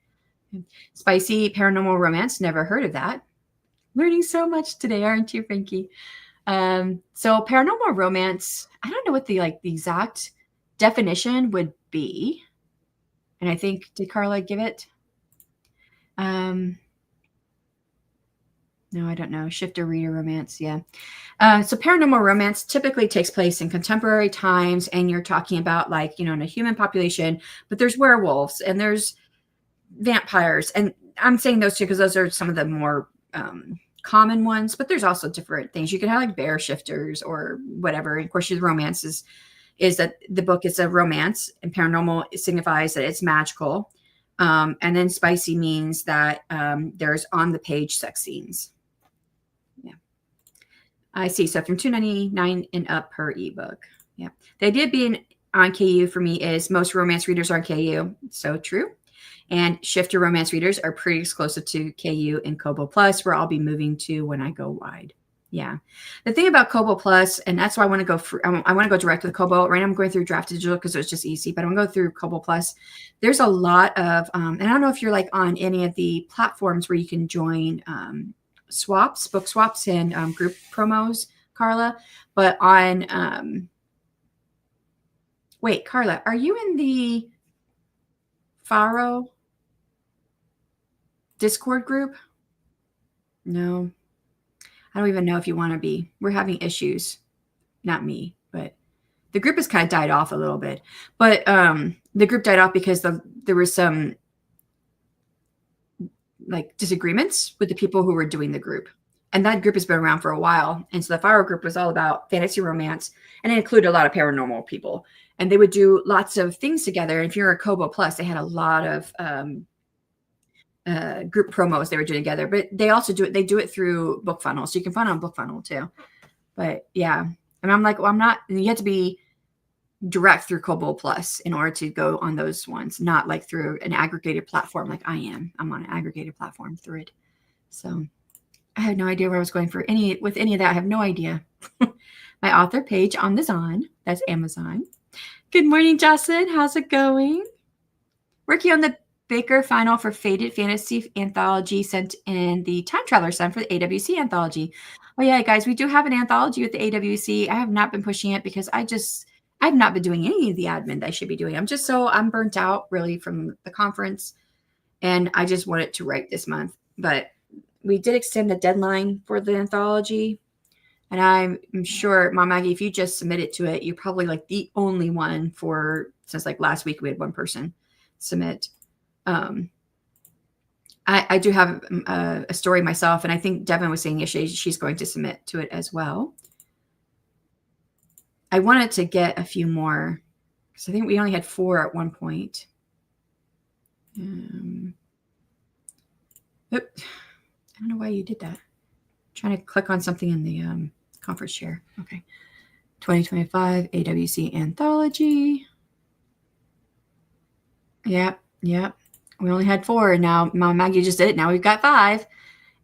Spicy paranormal romance. Never heard of that. Learning so much today, aren't you, Frankie? So paranormal romance, I don't know what the exact definition would be. And I think, did Carla give it? No, I don't know. Shifter reader romance. Yeah. So paranormal romance typically takes place in contemporary times, and you're talking about in a human population, but there's werewolves and there's vampires. And I'm saying those two because those are some of the more common ones, but there's also different things. You can have like bear shifters or whatever. Of course, the romance is that the book is a romance, and paranormal signifies that it's magical. And then spicy means that there's on the page sex scenes. Yeah, I see. So from $2.99 and up per ebook. Yeah, the idea of being on KU for me is most romance readers are KU. So true. And shifter romance readers are pretty exclusive to KU and Kobo Plus, where I'll be moving to when I go wide. Yeah. The thing about Kobo Plus, and that's why I want to go I want to go direct with Kobo. Right now I'm going through Draft Digital because it was just easy, but I'm going to go through Kobo Plus. There's a lot of, and I don't know if you're on any of the platforms where you can join book swaps and group promos, Carla, but on, wait, Carla, are you in the Faro Discord group? No. I don't even know if you want to be. We're having issues. Not me, but the group has kind of died off a little bit. But the group died off because there was some disagreements with the people who were doing the group. And that group has been around for a while. And so the Fire group was all about fantasy romance, and it included a lot of paranormal people. And they would do lots of things together. And if you're a Kobo Plus, they had a lot of group promos they were doing together, but they also do it through BookFunnel. So you can find it on BookFunnel too. But yeah, and I'm like, well, I'm not, you have to be direct through Kobo Plus in order to go on those ones, not through an aggregated platform like I am. I'm on an aggregated platform through it. So I had no idea where I was going with any of that. I have no idea. My author page on the Zon, that's Amazon. Good morning, Jocelyn. How's it going? Working on the Baker final for Faded Fantasy Anthology, sent in the Time Traveler Son for the AWC Anthology. Oh yeah, guys, we do have an anthology with the AWC. I have not been pushing it because I've not been doing any of the admin that I should be doing. I'm burnt out really from the conference, and I just wanted to write this month. But we did extend the deadline for the anthology. And I'm sure, Mom Maggie, if you just submitted to it, you're probably like the only one since like last week we had one person submit. I do have a story myself, and I think Devin was saying yesterday she's going to submit to it as well. I wanted to get a few more because I think we only had 4 at one point. I don't know why you did that. I'm trying to click on something in the conference share. Okay. 2025 AWC Anthology. Yep. We only had 4, and now Mom Maggie just did it. Now we've got 5.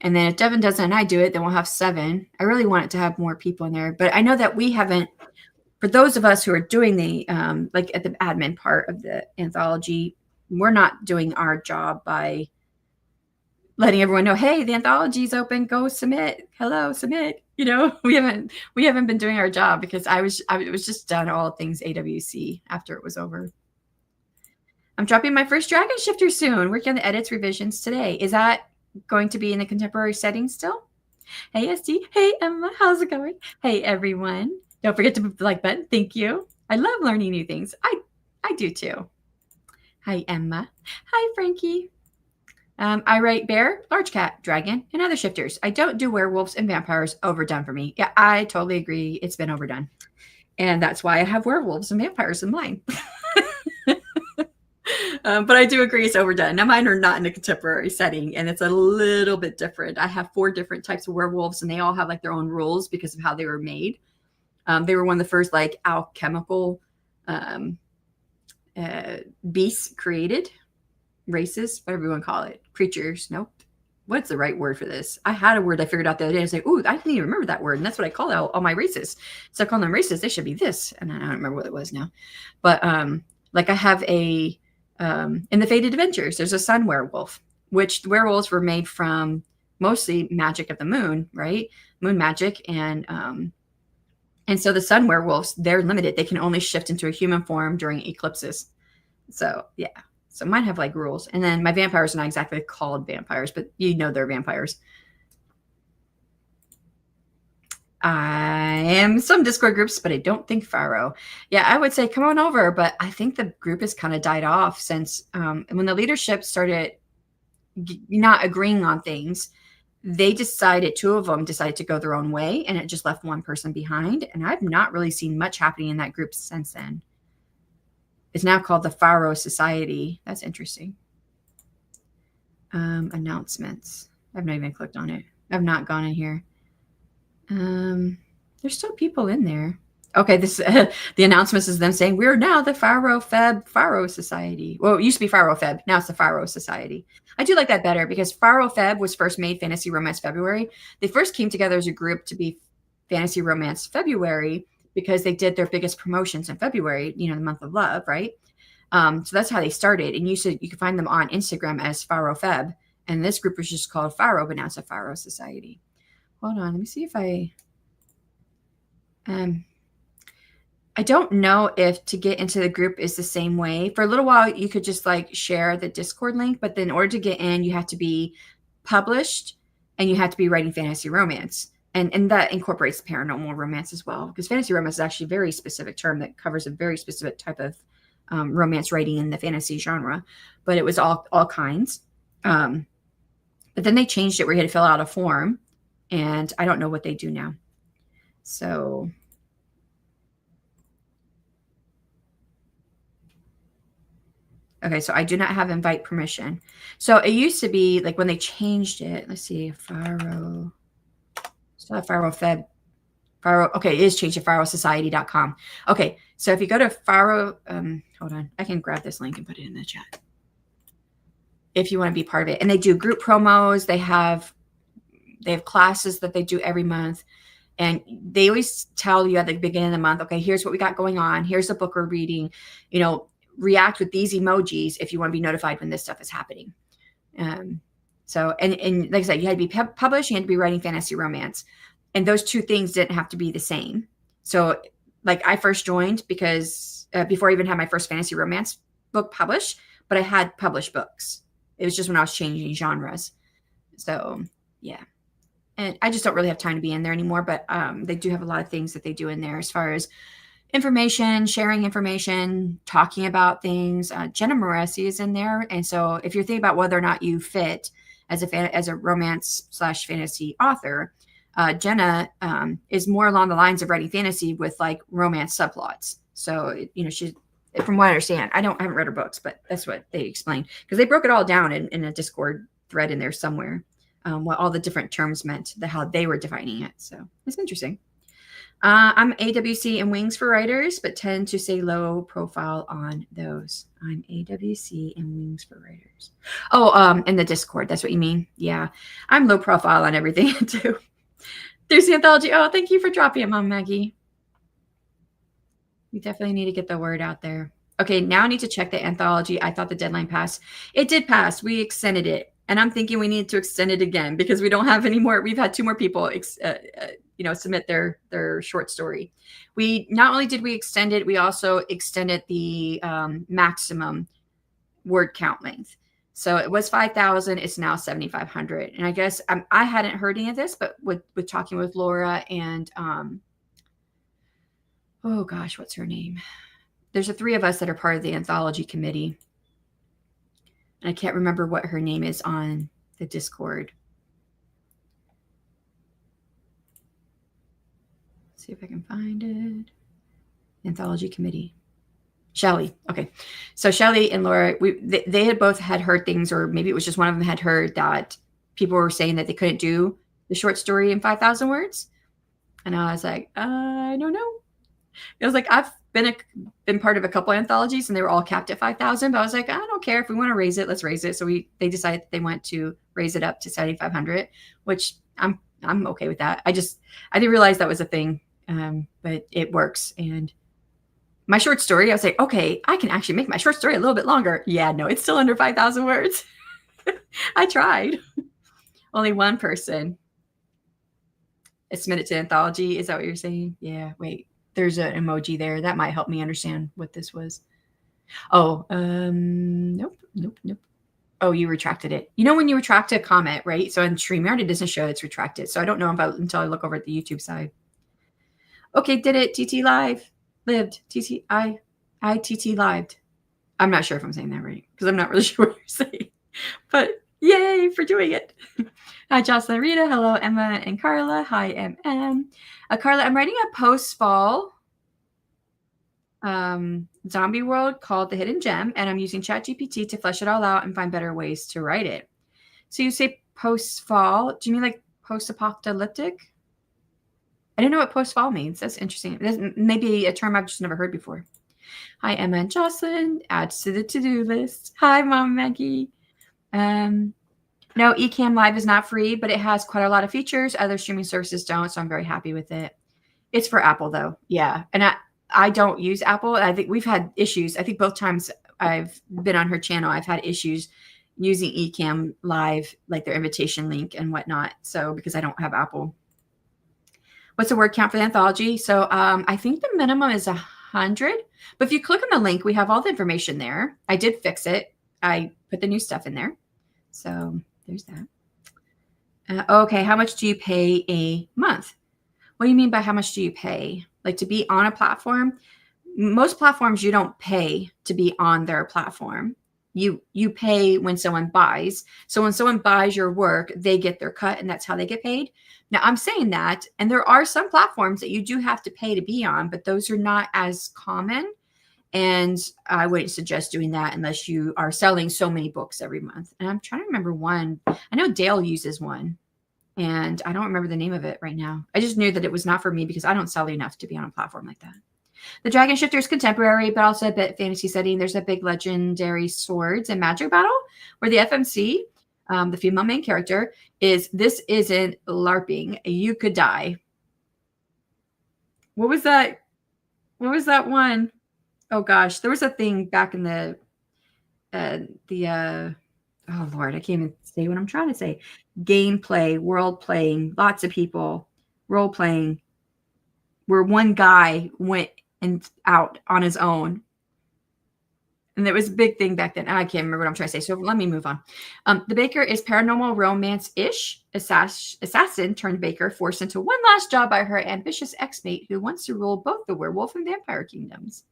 And then if Devin does it and I do it, then we'll have 7. I really want it to have more people in there. But I know that we haven't, for those of us who are doing the, like at the admin part of the anthology, we're not doing our job by letting everyone know, hey, the anthology's open, go submit. Hello, submit. We haven't been doing our job because it was just done all things AWC after it was over. I'm dropping my first Dragon Shifter soon. Working on the edits revisions today. Is that going to be in the contemporary setting still? Hey, SD. Hey, Emma. How's it going? Hey, everyone. Don't forget to hit the like button. Thank you. I love learning new things. I do too. Hi, Emma. Hi, Frankie. I write bear, large cat, dragon, and other shifters. I don't do werewolves and vampires. Overdone for me. Yeah, I totally agree. It's been overdone. And that's why I have werewolves and vampires in mine. But I do agree it's overdone. Now mine are not in a contemporary setting, and it's a little bit different. I have 4 different types of werewolves, and they all have like their own rules because of how they were made. They were one of the first like alchemical beasts created, races, whatever you want to call it, creatures. Nope. What's the right word for this? I had a word I figured out the other day. I was like, ooh, I didn't even remember that word. And that's what I call all my races. So I call them races. They should be this. And I don't remember what it was now. But like I have in the Fated Adventures, there's a sun werewolf, which the werewolves were made from mostly magic of the moon, right? Moon magic. And so the sun werewolves, they're limited. They can only shift into a human form during eclipses. So yeah. So mine have like rules. And then my vampires are not exactly called vampires, but they're vampires. I am some Discord groups, but I don't think Pharaoh. Yeah, I would say come on over, but I think the group has kind of died off since when the leadership started not agreeing on things, 2 of them decided to go their own way, and it just left one person behind. And I've not really seen much happening in that group since then. It's now called the Pharaoh Society. That's interesting. Announcements. I've not even clicked on it. I've not gone in here. There's still people in there. Okay, this the announcements is them saying we're now the Pharaoh Society. Well, it used to be Pharaoh Feb. Now it's the Pharaoh Society. I do like that better because Pharaoh Feb was first made Fantasy Romance February. They first came together as a group to be Fantasy Romance February because they did their biggest promotions in February, the month of love, right? So that's how they started. And you can find them on Instagram as Pharaoh Feb. And this group was just called Pharaoh, but now it's a Pharaoh Society. Hold on, let me see if I don't know if to get into the group is the same way. For a little while, you could just like share the Discord link, but then in order to get in, you have to be published and you have to be writing fantasy romance. And that incorporates paranormal romance as well, because fantasy romance is actually a very specific term that covers a very specific type of romance writing in the fantasy genre. But it was all kinds. But then they changed it where you had to fill out a form, and I don't know what they do now. So okay, so I do not have invite permission. So it used to be like when they changed it. Let's see, Pharaoh. Still have Pharaoh Feb. Pharaoh. Okay, it is changed to pharaohsociety.com. Okay, so if you go to Pharaoh, hold on, I can grab this link and put it in the chat. If you want to be part of it, and they do group promos. They have classes that they do every month, and they always tell you at the beginning of the month, okay, here's what we got going on. Here's the book we're reading. React with these emojis if you want to be notified when this stuff is happening. So, and like I said, you had to be published, you had to be writing fantasy romance. And those 2 things didn't have to be the same. So like I first joined because before I even had my first fantasy romance book published, but I had published books. It was just when I was changing genres. So yeah. And I just don't really have time to be in there anymore, but they do have a lot of things that they do in there as far as information, sharing information, talking about things. Jenna Moresi is in there. And so if you're thinking about whether or not you fit as a romance / fantasy author, Jenna is more along the lines of writing fantasy with like romance subplots. So, she, from what I understand, I haven't read her books, but that's what they explained, because they broke it all down in a Discord thread in there somewhere, what all the different terms meant, how they were defining it. So it's interesting. I'm AWC and Wings for writers, but tend to stay low profile on those. I'm AWC and Wings for writers. Oh, in the Discord. That's what you mean? Yeah. I'm low profile on everything too. There's the anthology. Oh, thank you for dropping it, Mom Maggie. We definitely need to get the word out there. Okay, now I need to check the anthology. I thought the deadline passed. It did pass. We extended it. And I'm thinking we need to extend it again because we don't have any more. We've had 2 more people submit their short story. We not only did we extend it, we also extended the maximum word count length. So it was 5,000. It's now 7,500. And I guess I hadn't heard any of this, but with talking with Laura and oh gosh, what's her name? There's the 3 of us that are part of the anthology committee. And I can't remember what her name is on the Discord. Let's see if I can find it. Anthology committee. Shelly. Okay. So Shelly and Laura, they had both had heard things, or maybe it was just one of them had heard that people were saying that they couldn't do the short story in 5,000 words. And I was like, I don't know. It was like, I've been part of a couple anthologies and they were all capped at 5,000, but I was like, I don't care. If we want to raise it, let's raise it. So they decided they want to raise it up to 7,500, which I'm okay with that. I didn't realize that was a thing, but it works. And my short story, I was like, okay, I can actually make my short story a little bit longer. Yeah, no, it's still under 5,000 words. I tried. Only one person submitted to anthology. Is that what you're saying? Yeah, wait. There's an emoji there. That might help me understand what this was. Oh, nope. Oh, you retracted it. You know when you retract a comment, right? So in StreamYard, it doesn't show it's retracted. So I don't know about until I look over at the YouTube side. Okay, did it. TT live. Lived. TT lived. I'm not sure if I'm saying that right, because I'm not really sure what you're saying. But yay for doing it. Hi, Jocelyn, Rita. Hello, Emma and Carla. Hi, MM. Carla, I'm writing a post-fall zombie world called The Hidden Gem, and I'm using ChatGPT to flesh it all out and find better ways to write it. So you say post-fall. Do you mean like post-apocalyptic? I don't know what post-fall means. That's interesting. That's maybe a term I've just never heard before. Hi, Emma and Jocelyn. Adds to the to-do list. Hi, Mom Maggie. No, Ecamm Live is not free, but it has quite a lot of features. Other streaming services don't, so I'm very happy with it. It's for Apple, though. Yeah, and I don't use Apple. I think we've had issues. I think both times I've been on her channel, I've had issues using Ecamm Live, like their invitation link and whatnot. So because I don't have Apple. What's the word count for the anthology? So I think the minimum is 100. But if you click on the link, we have all the information there. I did fix it. I put the new stuff in there. So there's that. Okay, how much do you pay a month? What do you mean by how much do you pay? Like to be on a platform? Most platforms you don't pay to be on their platform. You pay when someone buys. So when someone buys your work, they get their cut, and that's how they get paid. Now I'm saying that, and there are some platforms that you do have to pay to be on, but those are not as common. And I wouldn't suggest doing that unless you are selling so many books every month. And I'm trying to remember one. I know Dale uses one, and I don't remember the name of it right now. I just knew that it was not for me because I don't sell enough to be on a platform like that. The Dragon Shifter is contemporary, but also a bit fantasy setting. There's a big legendary swords and magic battle where the FMC, the female main character, is this isn't LARPing. You could die. What was that? What was that one? Oh gosh, there was a thing back in the oh Lord, I can't even say what I'm trying to say. Gameplay, world playing, lots of people, role playing. where one guy went and out on his own. And there was a big thing back then. I can't remember what I'm trying to say. So let me move on. The baker is paranormal romance-ish assassin turned baker, forced into one last job by her ambitious ex-mate who wants to rule both the werewolf and vampire kingdoms.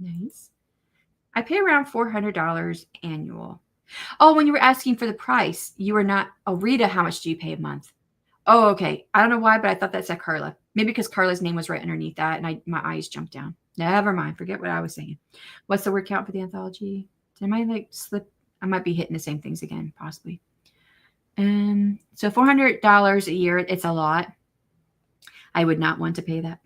Nice. I pay around $400 annual. Oh, when you were asking for the price, you were not. Oh, Rita, how much do you pay a month? Oh, okay. I don't know why, but I thought that said Carla. Maybe because Carla's name was right underneath that, and my eyes jumped down. Never mind. Forget what I was saying. What's the word count for the anthology? Did I like slip? I might be hitting the same things again, possibly. So $400 a year. It's a lot. I would not want to pay that.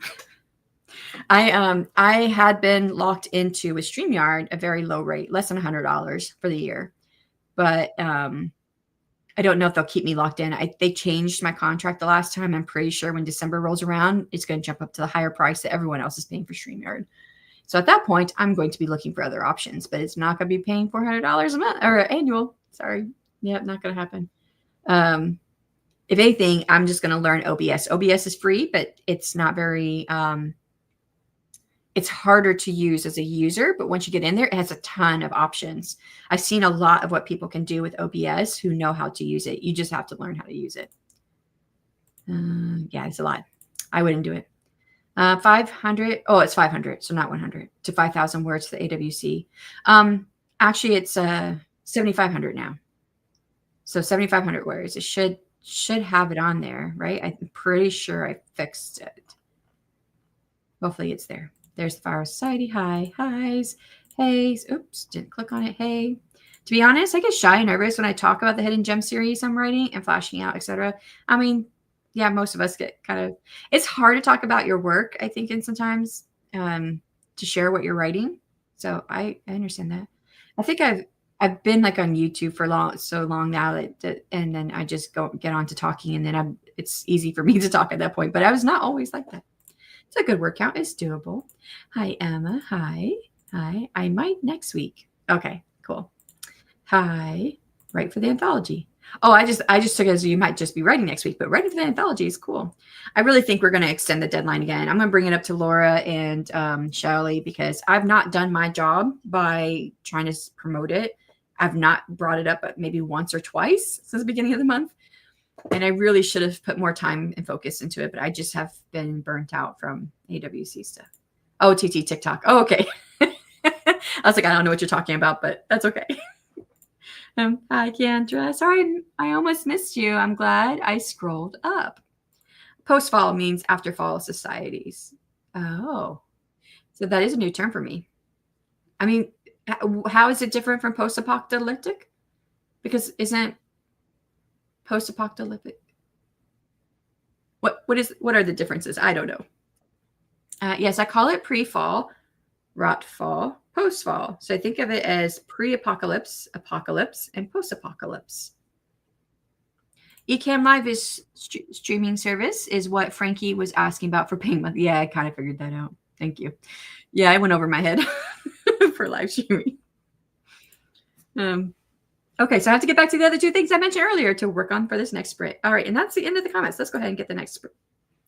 I had been locked into with StreamYard a very low rate, less than $100 for the year, but I don't know if they'll keep me locked in. They changed my contract the last time. I'm pretty sure when December rolls around, it's going to jump up to the higher price that everyone else is paying for StreamYard. So at that point, I'm going to be looking for other options, but it's not going to be paying $400 a month or annual. Sorry. Yep, not going to happen. If anything, I'm just going to learn OBS. OBS is free, but it's not very, it's harder to use as a user, but once you get in there, it has a ton of options. I've seen a lot of what people can do with OBS who know how to use it. You just have to learn how to use it. Yeah, it's a lot. I wouldn't do it. 500. Oh, it's 500. So not 100 to 5,000 words for the AWC. Actually, it's 7,500 now. So 7,500 words. It should have it on there, right? I'm pretty sure I fixed it. Hopefully it's there. There's the Fire Society. Hi, highs, heys. Oops, didn't click on it. Hey. To be honest, I get shy and nervous when I talk about the Hidden Gem series I'm writing and flashing out, etc. I mean, yeah, most of us get kind of, it's hard to talk about your work, I think, and sometimes to share what you're writing. So I understand that. I think I've been like on YouTube for so long now that and then I just get on to talking, and then it's easy for me to talk at that point. But I was not always like that. It's a good workout. It's doable. Hi, Emma. Hi. Hi. I might next week. Okay, cool. Hi. Write for the anthology. Oh, I just took it as you might just be writing next week, but writing for the anthology is cool. I really think we're going to extend the deadline again. I'm going to bring it up to Laura and Shelley because I've not done my job by trying to promote it. I've not brought it up maybe once or twice since the beginning of the month. And I really should have put more time and focus into it, but I just have been burnt out from AWC stuff. Oh, TT TikTok. Oh, okay. I was like, I don't know what you're talking about, but that's okay. Hi, Kendra. Sorry, I almost missed you. I'm glad I scrolled up. Post-fall means after-fall societies. Oh, so that is a new term for me. I mean, how is it different from post-apocalyptic? Because isn't post-apocalyptic? What are the differences? I don't know. Yes, I call it pre-fall, rot fall, post-fall. So I think of it as pre-apocalypse, apocalypse, and post-apocalypse. Ecamm Live is streaming service is what Frankie was asking about for paying month. Yeah, I kind of figured that out. Thank you. Yeah, I went over my head for live streaming. Okay, so I have to get back to the other two things I mentioned earlier to work on for this next sprint. All right, and that's the end of the comments. Let's go ahead and get the next sprint.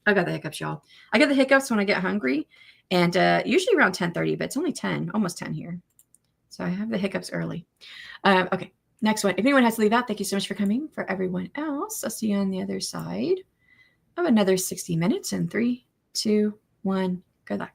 I got the hiccups, y'all. I get the hiccups when I get hungry, and usually around 10:30, but it's only 10, almost 10 here. So I have the hiccups early. Okay, next one. If anyone has to leave out, thank you so much for coming. For everyone else, I'll see you on the other side of another 60 minutes in 3, 2, 1. Good luck.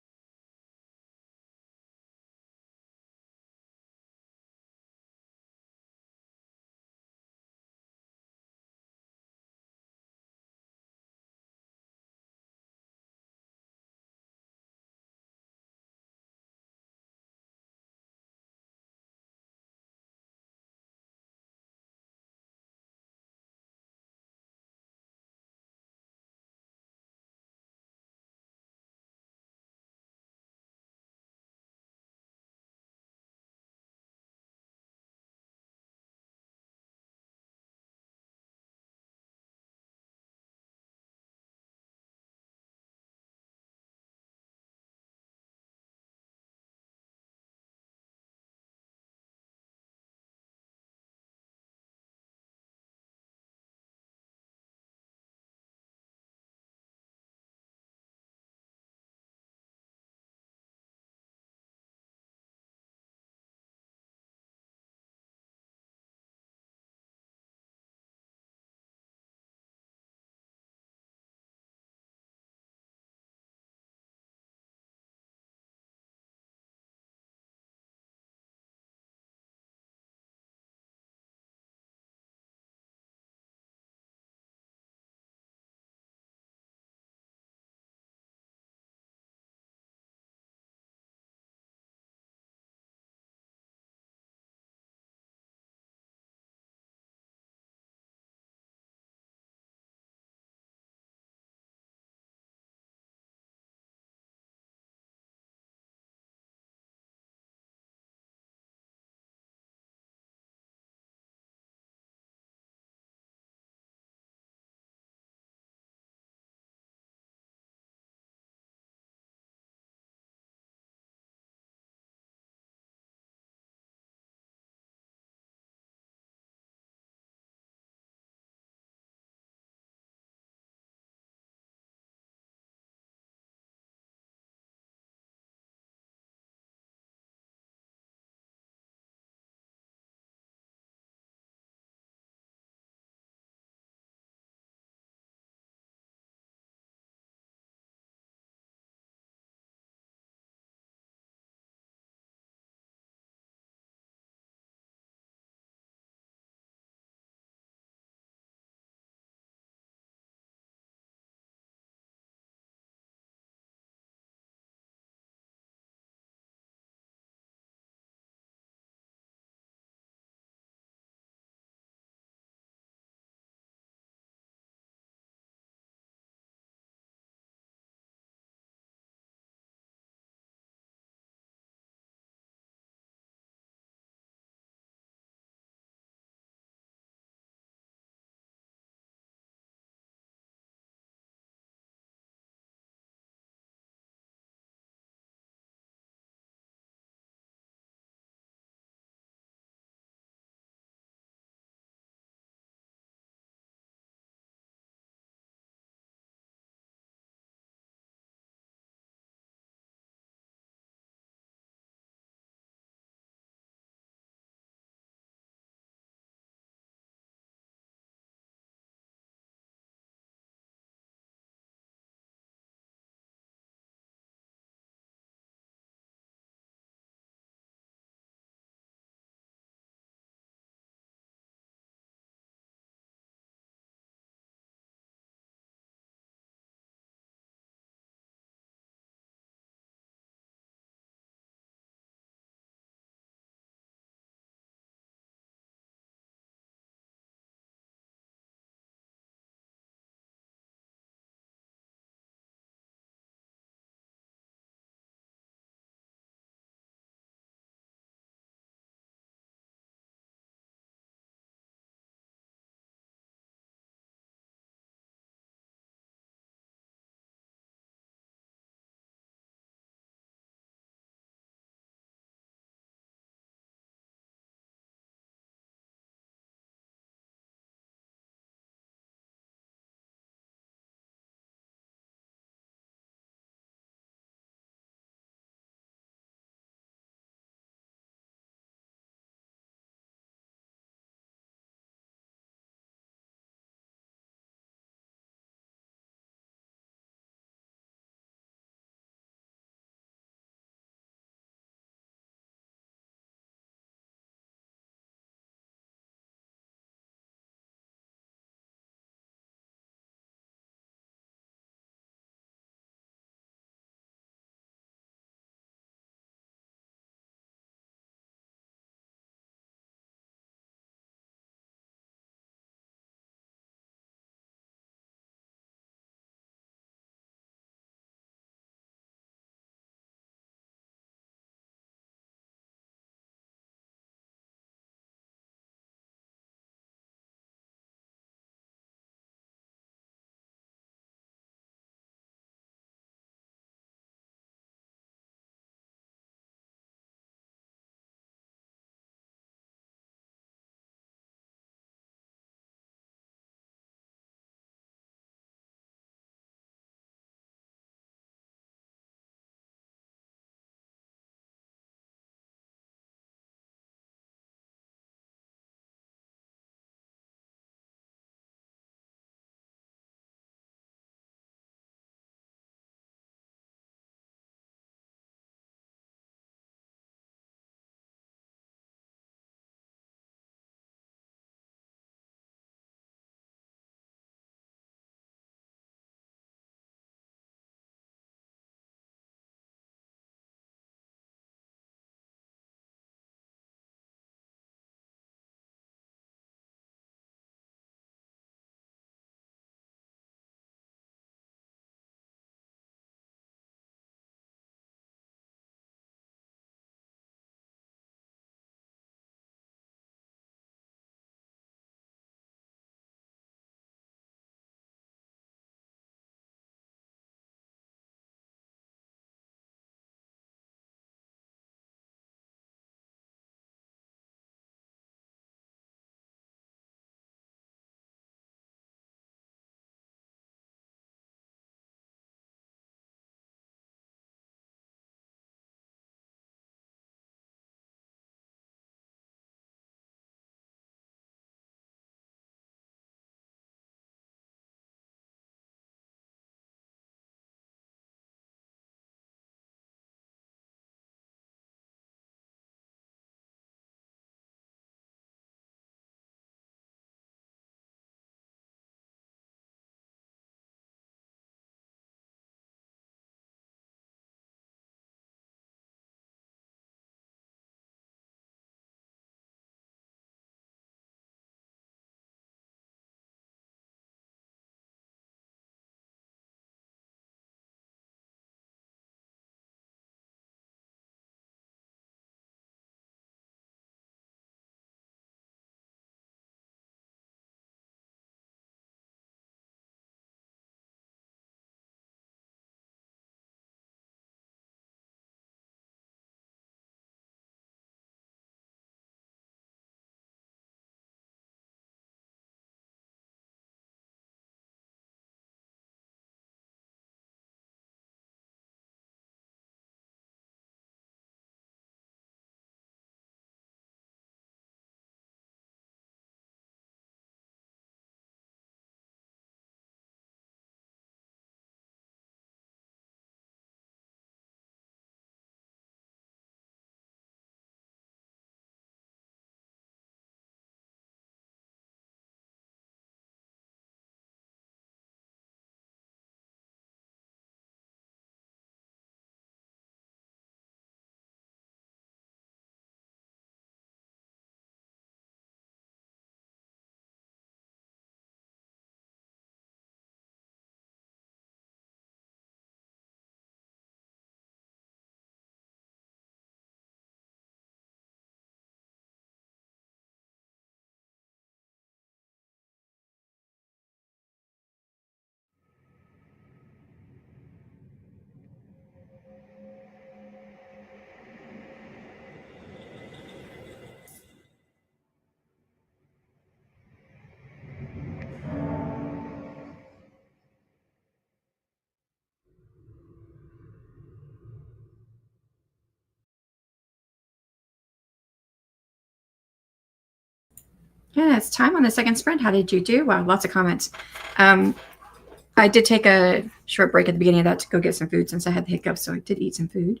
Yeah, it's time on the second sprint. How did you do? Wow, lots of comments. I did take a short break at the beginning of that to go get some food since I had the hiccups, so I did eat some food.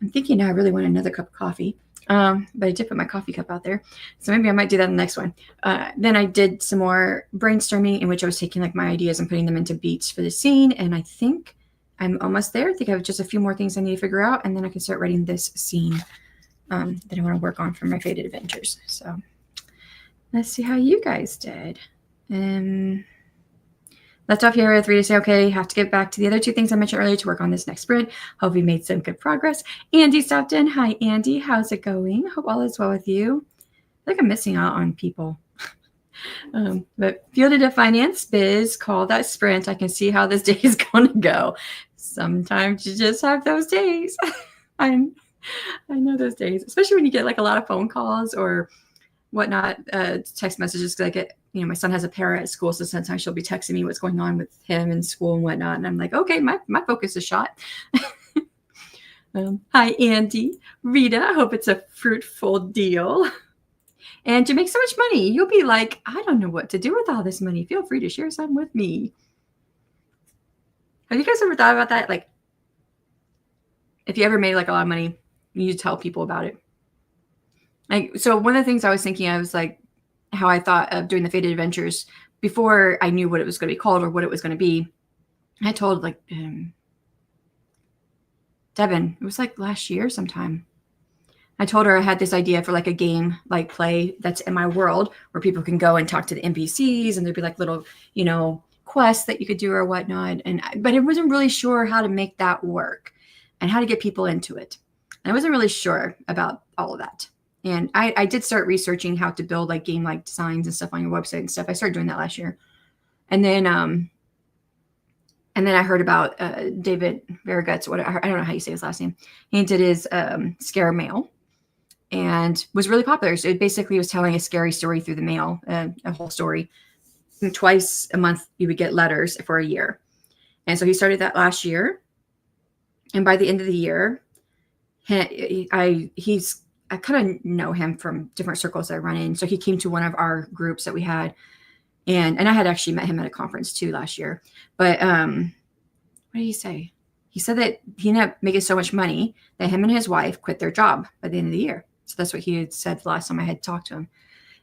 I'm thinking now I really want another cup of coffee. But I did put my coffee cup out there. So maybe I might do that in the next one. Then I did some more brainstorming in which I was taking like my ideas and putting them into beats for the scene. And I think I'm almost there. I think I have just a few more things I need to figure out. And then I can start writing this scene that I want to work on for my Faded Adventures. So let's see how you guys did. Left off here with Rita say, okay, have to get back to the other two things I mentioned earlier to work on this next sprint. Hope we made some good progress. Andy stopped in. Hi, Andy. How's it going? Hope all is well with you. I think I'm missing out on people. But fielded a finance biz, call that sprint. I can see how this day is going to go. Sometimes you just have those days. I know those days, especially when you get like a lot of phone calls or whatnot, text messages. Because I get, my son has a para at school, so sometimes she'll be texting me what's going on with him in school and whatnot. And I'm like, okay, my focus is shot. Hi, Andy. Rita, I hope it's a fruitful deal. And you make so much money, you'll be like, I don't know what to do with all this money. Feel free to share some with me. Have you guys ever thought about that? Like, if you ever made like a lot of money, you tell people about it. Like, so one of the things I was thinking, I was like, how I thought of doing the Faded Adventures before I knew what it was going to be called or what it was going to be. I told like Devin, it was like last year sometime. I told her I had this idea for like a game, like play that's in my world where people can go and talk to the NPCs and there'd be like little, quests that you could do or whatnot. But I wasn't really sure how to make that work and how to get people into it. And I wasn't really sure about all of that. And I did start researching how to build like game-like designs and stuff on your website and stuff. I started doing that last year. And then I heard about David Variguts, I don't know how you say his last name. He did his scare mail and was really popular. So it basically was telling a scary story through the mail, a whole story. And twice a month, you would get letters for a year. And so he started that last year. And by the end of the year, I kind of know him from different circles that I run in. So he came to one of our groups that we had. And I had actually met him at a conference too last year. But what did he say? He said that he ended up making so much money that him and his wife quit their job by the end of the year. So that's what he had said the last time I had talked to him.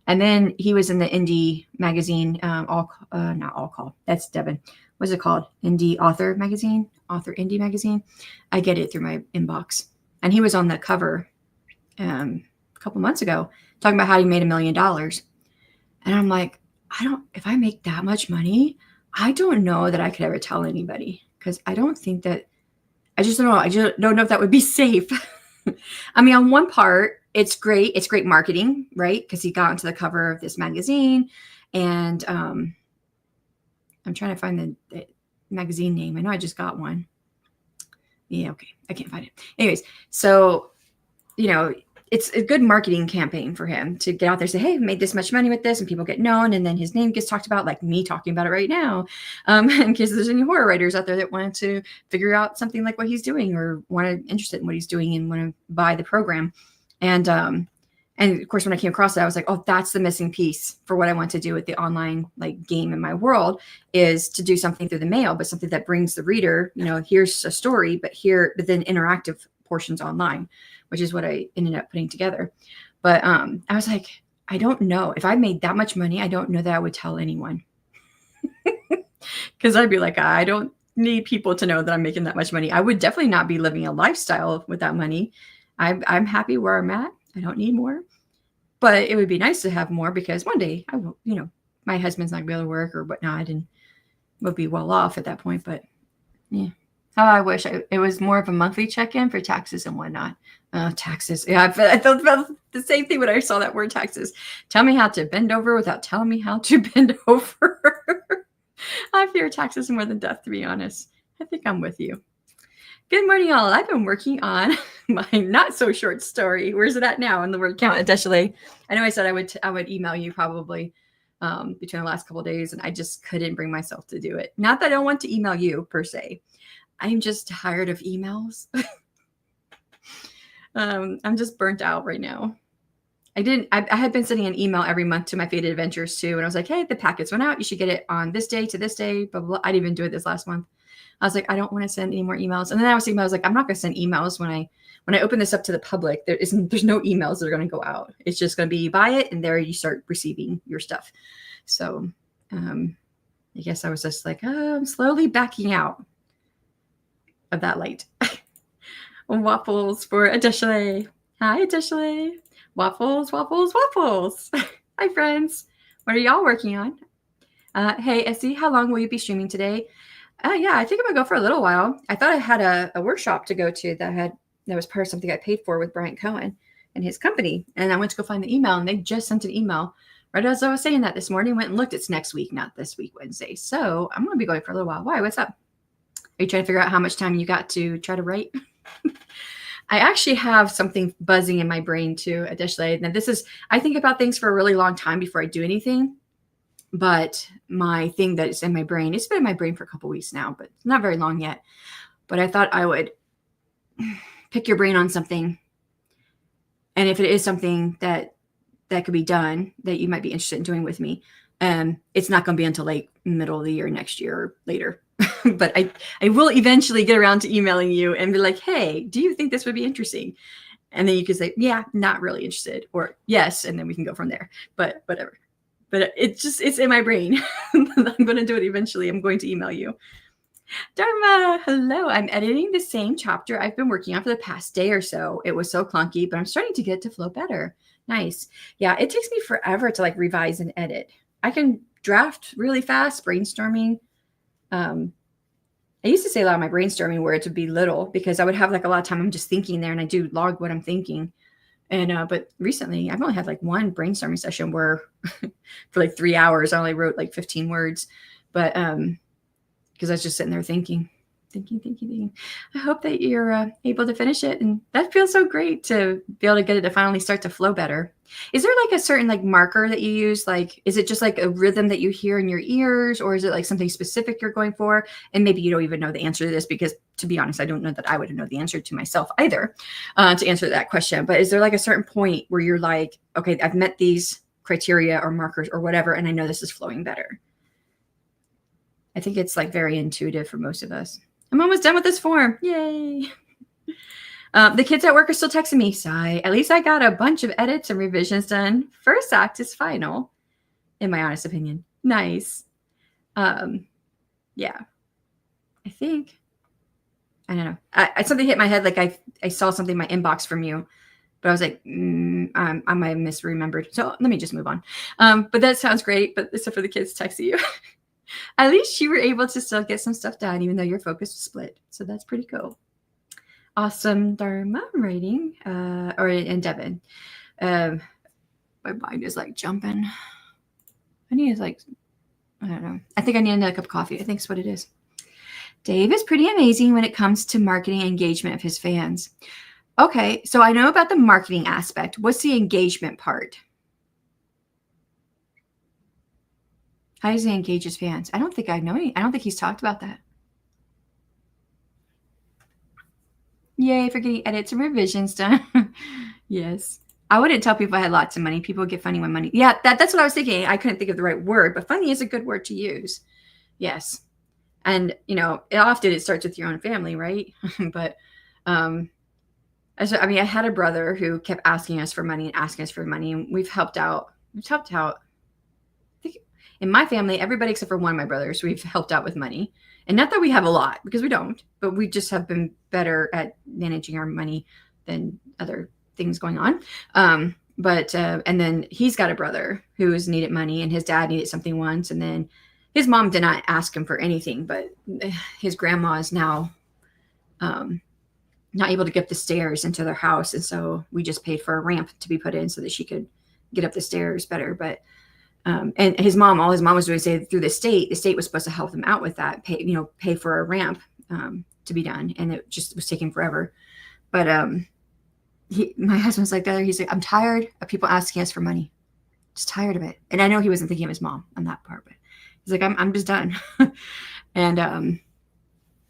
And then he was in the indie magazine, not All Call. That's Devin. What's it called? Indie Author Magazine? Author Indie Magazine. I get it through my inbox. And he was on the cover a couple months ago talking about how he made $1 million. And I'm like, if I make that much money, I don't know that I could ever tell anybody because I don't think that, I just don't know. I just don't know if that would be safe. I mean, on one part, it's great. It's great marketing, right? Because he got onto the cover of this magazine and I'm trying to find the magazine name. I know I just got one. Yeah, okay. I can't find it. Anyways, so, it's a good marketing campaign for him to get out there and say, hey, I made this much money with this, and people get known, and then his name gets talked about, like me talking about it right now. In case there's any horror writers out there that want to figure out something like what he's doing or interested in what he's doing and want to buy the program. And of course, when I came across it, I was like, oh, that's the missing piece for what I want to do with the online like game in my world is to do something through the mail, but something that brings the reader, here's a story, but then interactive portions online, which is what I ended up putting together. But I was like, I don't know if I made that much money. I don't know that I would tell anyone because I'd be like, I don't need people to know that I'm making that much money. I would definitely not be living a lifestyle with that money. I'm happy where I'm at. I don't need more, but it would be nice to have more because one day I will, my husband's not going to be able to work or whatnot and we'll be well off at that point. But yeah. Oh, I wish it was more of a monthly check-in for taxes and whatnot. Taxes. Yeah, I felt the same thing when I saw that word taxes. Tell me how to bend over without telling me how to bend over. I fear taxes more than death, to be honest. I think I'm with you. Good morning, all. I've been working on my not so short story. Where's it at now in the word count at Deshalais? I know I said I would email you probably between the last couple of days, and I just couldn't bring myself to do it. Not that I don't want to email you per se. I'm just tired of emails. I'm just burnt out right now. I had been sending an email every month to my Faded Adventures too. And I was like, hey, the packets went out. You should get it on this day to this day. Blah, blah, blah. I didn't even do it this last month. I was like, I don't want to send any more emails. And then I was thinking, I was like, I'm not going to send emails when I open this up to the public. There's no emails that are going to go out. It's just going to be you buy it and there you start receiving your stuff. So I guess I was just like, oh, I'm slowly backing out of that light. Waffles for Adeshale. Hi, Adeshale. Waffles, waffles, waffles. Hi, friends. What are y'all working on? Hey, Essie, how long will you be streaming today? Yeah, I think I'm going to go for a little while. I thought I had a workshop to go to that was part of something I paid for with Brian Cohen and his company. And I went to go find the email, and they just sent an email right as I was saying that this morning. Went and looked. It's next week, not this week, Wednesday. So I'm going to be going for a little while. Why? What's up? Are you trying to figure out how much time you got to try to write? I actually have something buzzing in my brain too, Adeshale. Now I think about things for a really long time before I do anything. But my thing that is in my brain, it's been in my brain for a couple weeks now, but not very long yet. But I thought I would pick your brain on something. And if it is something that could be done, that you might be interested in doing with me, it's not going to be until like middle of the year next year or later. But I will eventually get around to emailing you and be like, hey, do you think this would be interesting? And then you could say, yeah, not really interested, or yes. And then we can go from there, but whatever. But it's in my brain. I'm going to do it eventually. I'm going to email you. Dharma, hello. I'm editing the same chapter I've been working on for the past day or so. It was so clunky, but I'm starting to get it to flow better. Nice. Yeah, it takes me forever to like revise and edit. I can draft really fast, brainstorming. I used to say a lot of my brainstorming words would be little because I would have like a lot of time I'm just thinking there, and I do log what I'm thinking. And but recently I've only had like one brainstorming session where for like 3 hours I only wrote like 15 words, but because I was just sitting there thinking. I hope that you're able to finish it, and that feels so great to be able to get it to finally start to flow better. Is there like a certain like marker that you use? Like, is it just like a rhythm that you hear in your ears, or is it like something specific you're going for? And maybe you don't even know the answer to this, because to be honest, I don't know that I would know the answer to myself either to answer that question. But is there like a certain point where you're like, okay, I've met these criteria or markers or whatever, and I know this is flowing better? I think it's like very intuitive for most of us. I'm almost done with this form. Yay. The kids at work are still texting me. Sigh. At least I got a bunch of edits and revisions done. First act is final, in my honest opinion. Nice. Yeah. I think, I don't know. Something hit my head. Like I saw something in my inbox from you, but I was like, I might have misremembered. So let me just move on. But that sounds great. But except for the kids texting you. At least you were able to still get some stuff done, even though your focus was split. So that's pretty cool. Awesome, Dharma writing, and Devin. My mind is like jumping. I need I don't know. I think I need another cup of coffee. I think that's what it is. Dave is pretty amazing when it comes to marketing and engagement of his fans. Okay, so I know about the marketing aspect. What's the engagement part? How does he engage his fans? I don't think I know I don't think he's talked about that. Yay for getting edits and revisions done. Yes. I wouldn't tell people I had lots of money. People get funny when money. Yeah, that's what I was thinking. I couldn't think of the right word, but funny is a good word to use. Yes. And, often it starts with your own family, right? But I had a brother who kept asking us for money, and we've helped out. In my family, everybody except for one of my brothers, we've helped out with money. And not that we have a lot, because we don't, but we just have been better at managing our money than other things going on. And then he's got a brother who has needed money, and his dad needed something once. And then his mom did not ask him for anything, but his grandma is now not able to get up the stairs into their house. And so we just paid for a ramp to be put in so that she could get up the stairs better. But and all his mom was doing, say, through the state was supposed to help them out with that, pay for a ramp to be done. And it just was taking forever. But my husband's like that. He's like, I'm tired of people asking us for money. Just tired of it. And I know he wasn't thinking of his mom on that part, but he's like, I'm just done.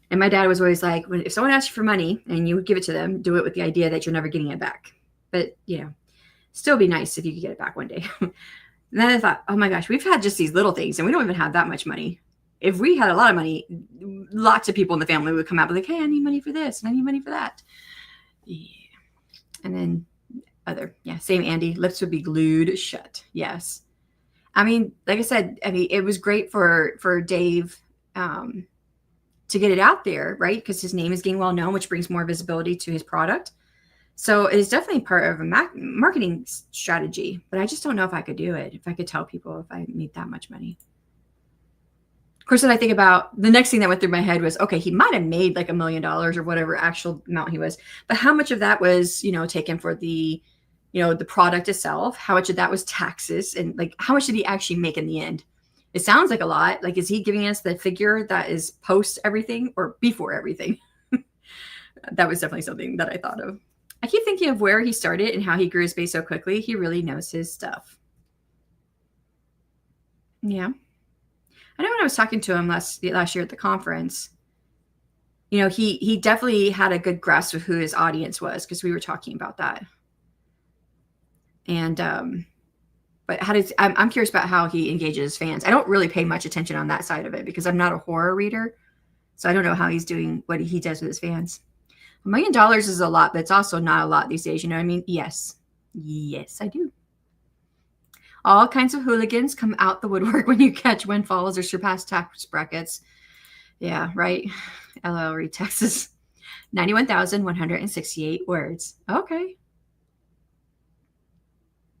And my dad was always like, if someone asks you for money and you give it to them, do it with the idea that you're never getting it back. But, Still be nice if you could get it back one day. And then I thought, oh my gosh, we've had just these little things and we don't even have that much money. If we had a lot of money, lots of people in the family would come out and be like, hey, I need money for this and I need money for that. Yeah. And then same Andy, lips would be glued shut. Yes. I mean, like I said, it was great for Dave to get it out there, right? Because his name is getting well known, which brings more visibility to his product. So it is definitely part of a marketing strategy, but I just don't know if I could do it, if I could tell people if I made that much money. Of course, when I think about the next thing that went through my head was, okay, he might have made like $1 million or whatever actual amount he was, but how much of that was, taken for the, the product itself? How much of that was taxes? And like, how much did he actually make in the end? It sounds like a lot. Like, is he giving us the figure that is post everything or before everything? That was definitely something that I thought of. I keep thinking of where he started and how he grew his base so quickly. He really knows his stuff. Yeah. I know when I was talking to him last year at the conference, he definitely had a good grasp of who his audience was because we were talking about that. And, but I'm curious about how he engages his fans. I don't really pay much attention on that side of it because I'm not a horror reader. So I don't know how he's doing what he does with his fans. $1 million is a lot, but it's also not a lot these days. You know what I mean? Yes, I do. All kinds of hooligans come out the woodwork when you catch windfalls or surpass tax brackets. Yeah, right. LL read Texas. 91,168 words. Okay.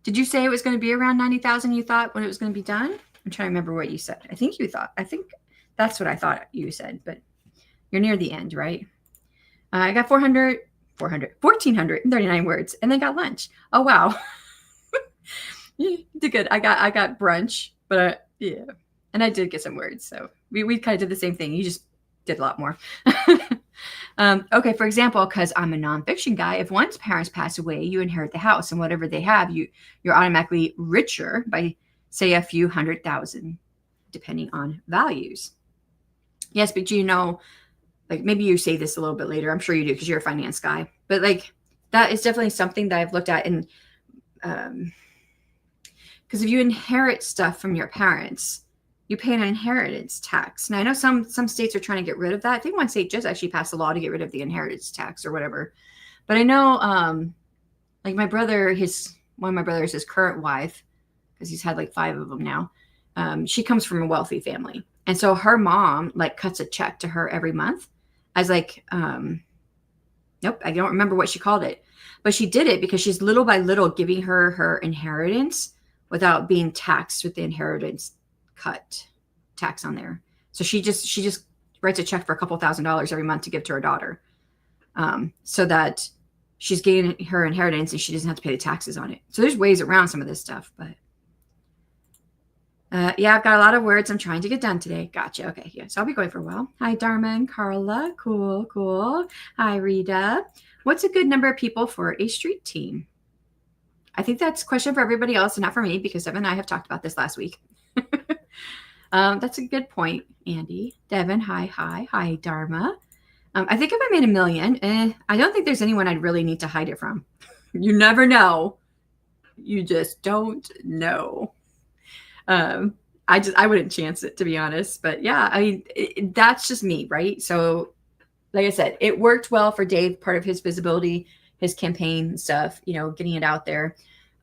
Did you say it was going to be around 90,000 you thought when it was going to be done? I'm trying to remember what you said. I think that's what I thought you said, but you're near the end, right? I got 1,439 words and then got lunch. Oh, wow. You did good. I got brunch, but yeah. And I did get some words. So we kind of did the same thing. You just did a lot more. Okay, for example, because I'm a nonfiction guy, if one's parents pass away, you inherit the house and whatever they have, you're automatically richer by, say, a few 100,000, depending on values. Yes, but like maybe you say this a little bit later. I'm sure you do because you're a finance guy. But like that is definitely something that I've looked at. And because if you inherit stuff from your parents, you pay an inheritance tax. Now, I know some states are trying to get rid of that. I think one state just actually passed a law to get rid of the inheritance tax or whatever. But I know, like my brother, one of my brothers, his current wife, because he's had like 5 of them now, she comes from a wealthy family. And so her mom like cuts a check to her every month as like, nope, I don't remember what she called it. But she did it because she's little by little giving her inheritance without being taxed with the inheritance cut tax on there. So she just writes a check for a couple $1,000s every month to give to her daughter, so that she's getting her inheritance and she doesn't have to pay the taxes on it. So there's ways around some of this stuff, but yeah, I've got a lot of words I'm trying to get done today. Gotcha. Okay, yeah, so I'll be going for a while. Hi, Dharma and Carla. Cool. Hi, Rita. What's a good number of people for a street team? I think that's a question for everybody else and not for me because Devin and I have talked about this last week. That's a good point, Andy. Devin, hi, Dharma. I think if I made $1 million, I don't think there's anyone I'd really need to hide it from. You never know. You just don't know. I wouldn't chance it, to be honest. But yeah, I mean, that's just me, right? So like I said, it worked well for Dave, part of his visibility, his campaign stuff, getting it out there.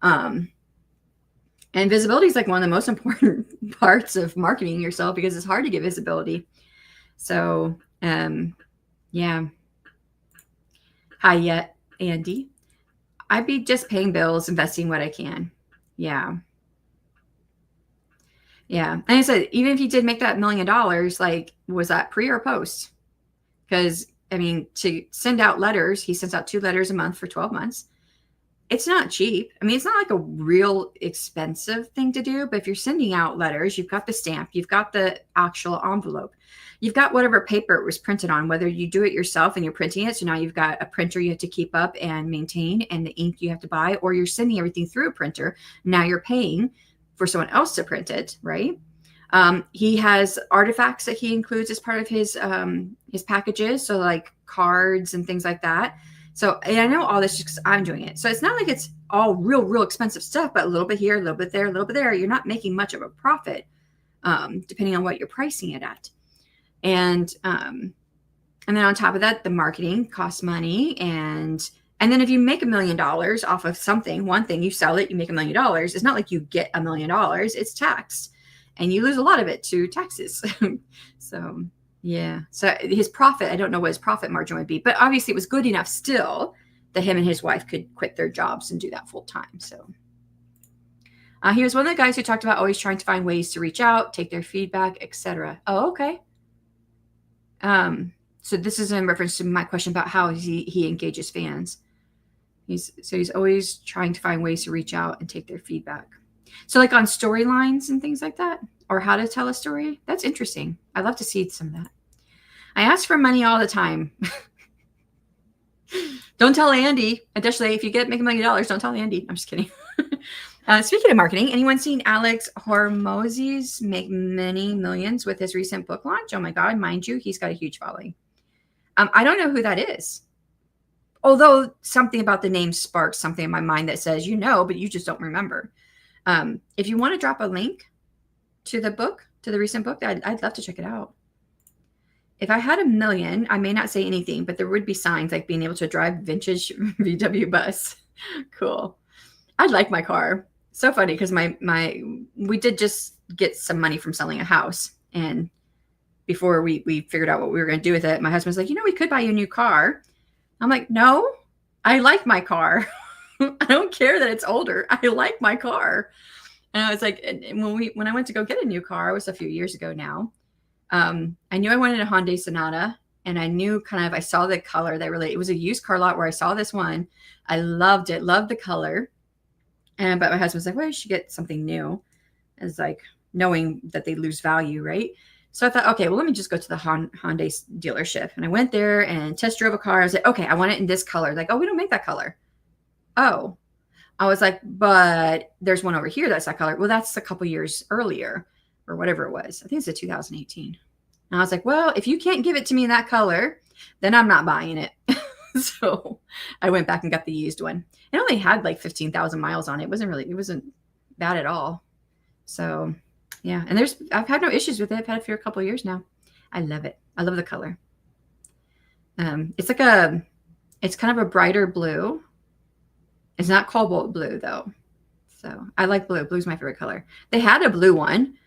And visibility is like one of the most important parts of marketing yourself because it's hard to get visibility. So, yeah. Hi yet, Andy. I'd be just paying bills, investing what I can. Yeah. And I said, even if you did make that $1 million, like, was that pre or post? Because, I mean, to send out letters, he sends out 2 letters a month for 12 months. It's not cheap. I mean, it's not like a real expensive thing to do, but if you're sending out letters, you've got the stamp, you've got the actual envelope, you've got whatever paper it was printed on, whether you do it yourself and you're printing it. So now you've got a printer you have to keep up and maintain and the ink you have to buy, or you're sending everything through a printer. Now you're paying for someone else to print it, right? He has artifacts that he includes as part of his packages. So like cards and things like that. So, and I know all this just because I'm doing it. So it's not like it's all real expensive stuff, but a little bit here, a little bit there, a little bit there. You're not making much of a profit, depending on what you're pricing it at. And then on top of that, the marketing costs money. And then if you make $1 million off of something, one thing, you sell it, you make $1 million. It's not like you get $1 million. It's taxed, and you lose a lot of it to taxes. So yeah. So his profit, I don't know what his profit margin would be, but obviously it was good enough still that him and his wife could quit their jobs and do that full time. So he was one of the guys who talked about always trying to find ways to reach out, take their feedback, etc. Oh, okay. So this is in reference to my question about how he engages fans. He's always trying to find ways to reach out and take their feedback. So like on storylines and things like that, or how to tell a story. That's interesting. I'd love to see some of that. I ask for money all the time. Don't tell Andy. Additionally, if you make $1 million, don't tell Andy. I'm just kidding. Speaking of marketing, anyone seen Alex Hormozzi's make many millions with his recent book launch? Oh my God, mind you, he's got a huge following. I don't know who that is. Although something about the name sparks something in my mind that says, but you just don't remember. If you want to drop a link to the book, to the recent book, I'd love to check it out. If I had $1 million, I may not say anything, but there would be signs like being able to drive vintage VW bus. Cool. I'd like my car. So funny because we did just get some money from selling a house. And before we figured out what we were going to do with it, my husband's like, we could buy you a new car. I'm like, no, I like my car. I don't care that it's older. I like my car. And I was like, when I went to go get a new car, it was a few years ago now. I knew I wanted a Hyundai Sonata, and I knew I saw the color that it was a used car lot where I saw this one. I loved it, loved the color. But my husband's like, well, you should get something new. It's like knowing that they lose value, right? So I thought, okay, well, let me just go to the Hyundai dealership. And I went there and test drove a car. I was like, okay, I want it in this color. Like, oh, we don't make that color. Oh, I was like, but there's one over here that's that color. Well, that's a couple years earlier or whatever it was. I think it's a 2018. And I was like, well, if you can't give it to me in that color, then I'm not buying it. So I went back and got the used one. It only had like 15,000 miles on it. It wasn't bad at all. So yeah. And I've had no issues with it. I've had it for a couple of years now. I love it. I love the color. It's kind of a brighter blue. It's not cobalt blue though. So I like blue. Blue's my favorite color. They had a blue one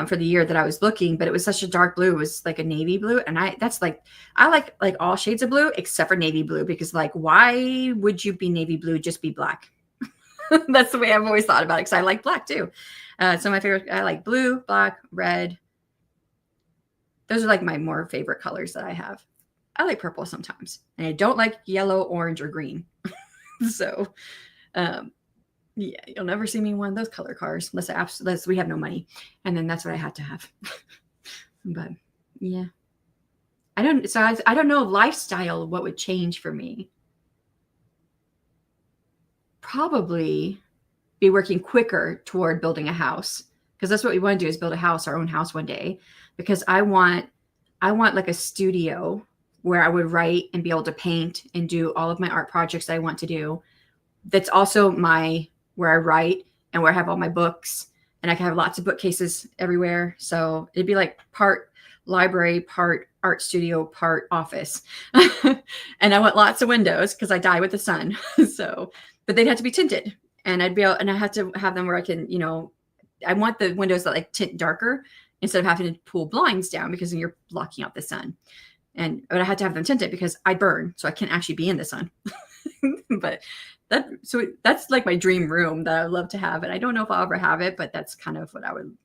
for the year that I was looking, but it was such a dark blue. It was like a navy blue. And I like all shades of blue except for navy blue, because why would you be navy blue? Just be black. That's the way I've always thought about it, because I like black too. So my favorite, I like blue, black, red. Those are like my more favorite colors that I have. I like purple sometimes, and I don't like yellow, orange, or green. So, yeah, you'll never see me in one of those color cars unless we have no money. And then that's what I had to have. But yeah, I don't know lifestyle, what would change for me. Probably be working quicker toward building a house, because that's what we want to do, is build our own house one day, because I want like a studio where I would write and be able to paint and do all of my art projects that I want to do. That's also where I write and where I have all my books, and I can have lots of bookcases everywhere. So it'd be like part library, part art studio, part office. And I want lots of windows because I die with the sun. So, but they'd have to be tinted, and I had to have them where I can, I want the windows that like tint darker instead of having to pull blinds down, because then you're blocking out the sun. But I had to have them tinted because I burn, so I can't actually be in the sun. But that's like my dream room that I would love to have. And I don't know if I'll ever have it, but that's kind of what I would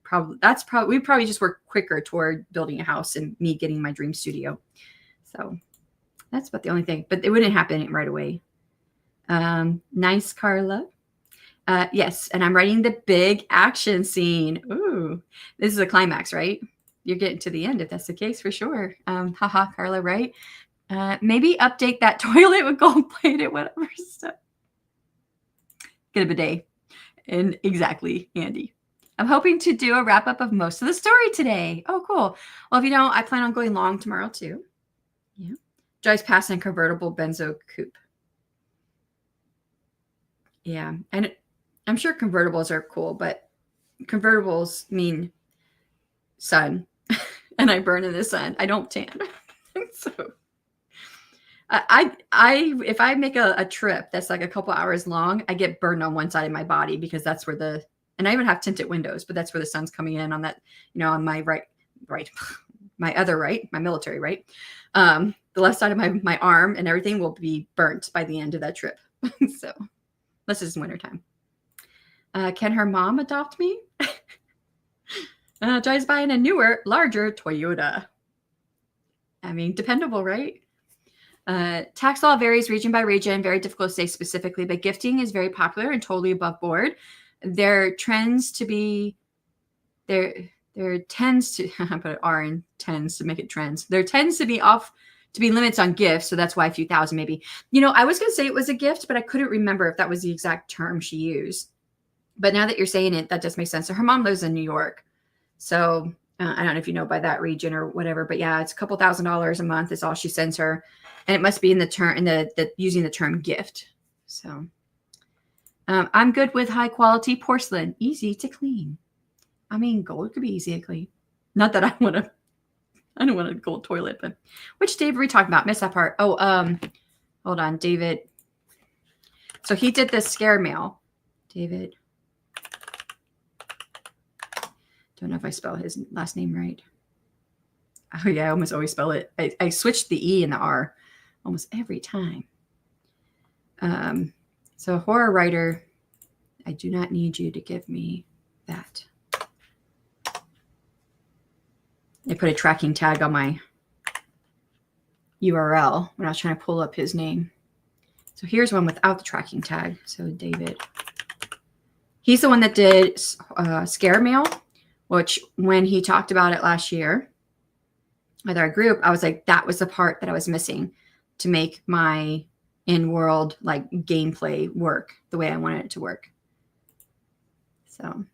we'd probably just work quicker toward building a house and me getting my dream studio. So that's about the only thing, but it wouldn't happen right away. Nice, Carla. Yes. And I'm writing the big action scene. Ooh, this is a climax, right? You're getting to the end if that's the case, for sure. Haha, Carla, right? Maybe update that toilet with gold-plated, whatever stuff. Get a bidet. And exactly, Andy. I'm hoping to do a wrap-up of most of the story today. Oh, cool. Well, if you don't, I plan on going long tomorrow, too. Yeah. Drives past in a convertible benzo coupe. Yeah. And I'm sure convertibles are cool, but convertibles mean sun. And I burn in the sun. I don't tan. So if I make a trip that's like a couple hours long, I get burned on one side of my body because that's where and I even have tinted windows, but that's where the sun's coming in on that, on my right, my other right, my military right. The left side of my arm and everything will be burnt by the end of that trip. So this is wintertime. Can her mom adopt me? Drives by in a newer, larger Toyota. I mean, dependable, right? Tax law varies region by region, very difficult to say specifically, but gifting is very popular and totally above board. There tends to be, there tends to, I put an R in tends to make it trends. There tends to be limits on gifts. So that's why a few thousand maybe. I was going to say it was a gift, but I couldn't remember if that was the exact term she used. But now that you're saying it, that does make sense. So her mom lives in New York. So I don't know if you know by that region or whatever, but yeah, it's a couple $1,000s a month is all she sends her. And it must be in the term, using the term gift. So I'm good with high quality porcelain, easy to clean. I mean, gold could be easy to clean. Not that I don't want a gold toilet, but which David we talked about? Missed that part. Oh, hold on, David. So he did this scare mail. David. Don't know if I spell his last name right. Oh yeah, I almost always spell it. I switched the E and the R almost every time. So horror writer, I do not need you to give me that. I put a tracking tag on my URL when I was trying to pull up his name. So here's one without the tracking tag. So David, he's the one that did scare mail, which when he talked about it last year with our group, I was like, that was the part that I was missing to make my in-world like gameplay work the way I wanted it to work. So,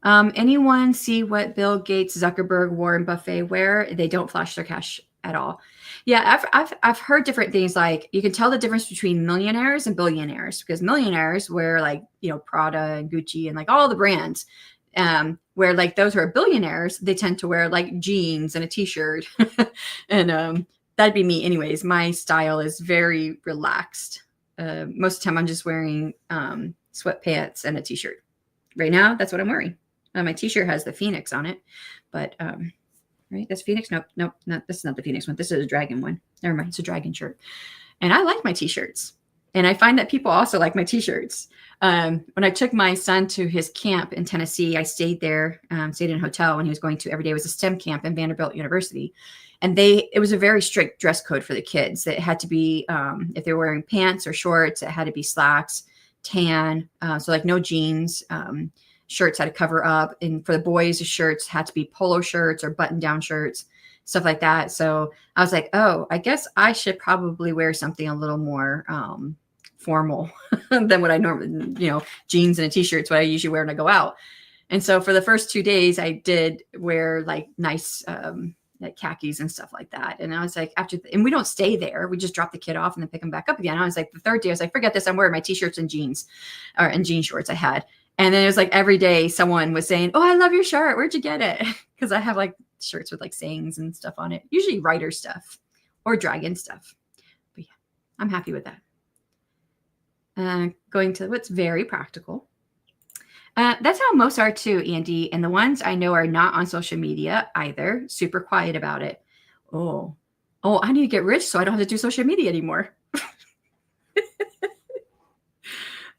anyone see what Bill Gates, Zuckerberg, Warren Buffett wear? They don't flash their cash at all. Yeah, I've heard different things. Like you can tell the difference between millionaires and billionaires, because millionaires wear like, Prada and Gucci and like all the brands. Where like those who are billionaires, they tend to wear like jeans and a t-shirt. And that'd be me anyways. My style is very relaxed. Most of the time I'm just wearing sweatpants and a t-shirt. Right now, that's what I'm wearing. My t-shirt has the Phoenix on it, but right, that's Phoenix. Nope, this is not the Phoenix one. This is a dragon one. Never mind, it's a dragon shirt. And I like my t-shirts. And I find that people also like my t-shirts. When I took my son to his camp in Tennessee, I stayed there, stayed in a hotel when he was going to every day. It was a STEM camp in Vanderbilt University. And it was a very strict dress code for the kids. It had to be, if they were wearing pants or shorts, it had to be slacks, tan. So like no jeans, shirts had to cover up. And for the boys, the shirts had to be polo shirts or button down shirts, stuff like that. So I was like, oh, I guess I should probably wear something a little more formal than what I normally, jeans and a t-shirt is what I usually wear when I go out. And so for the first 2 days, I did wear like nice like khakis and stuff like that. And I was like, and we don't stay there. We just drop the kid off and then pick him back up again. I was like, the third day, I was like, forget this. I'm wearing my t-shirts and jeans and jean shorts I had. And then it was like every day someone was saying, oh, I love your shirt. Where'd you get it? Because I have like shirts with like sayings and stuff on it, usually writer stuff or dragon stuff. But yeah, I'm happy with that. Going to what's very practical. That's how most are too, Andy. And the ones I know are not on social media either. Super quiet about it. Oh, I need to get rich so I don't have to do social media anymore.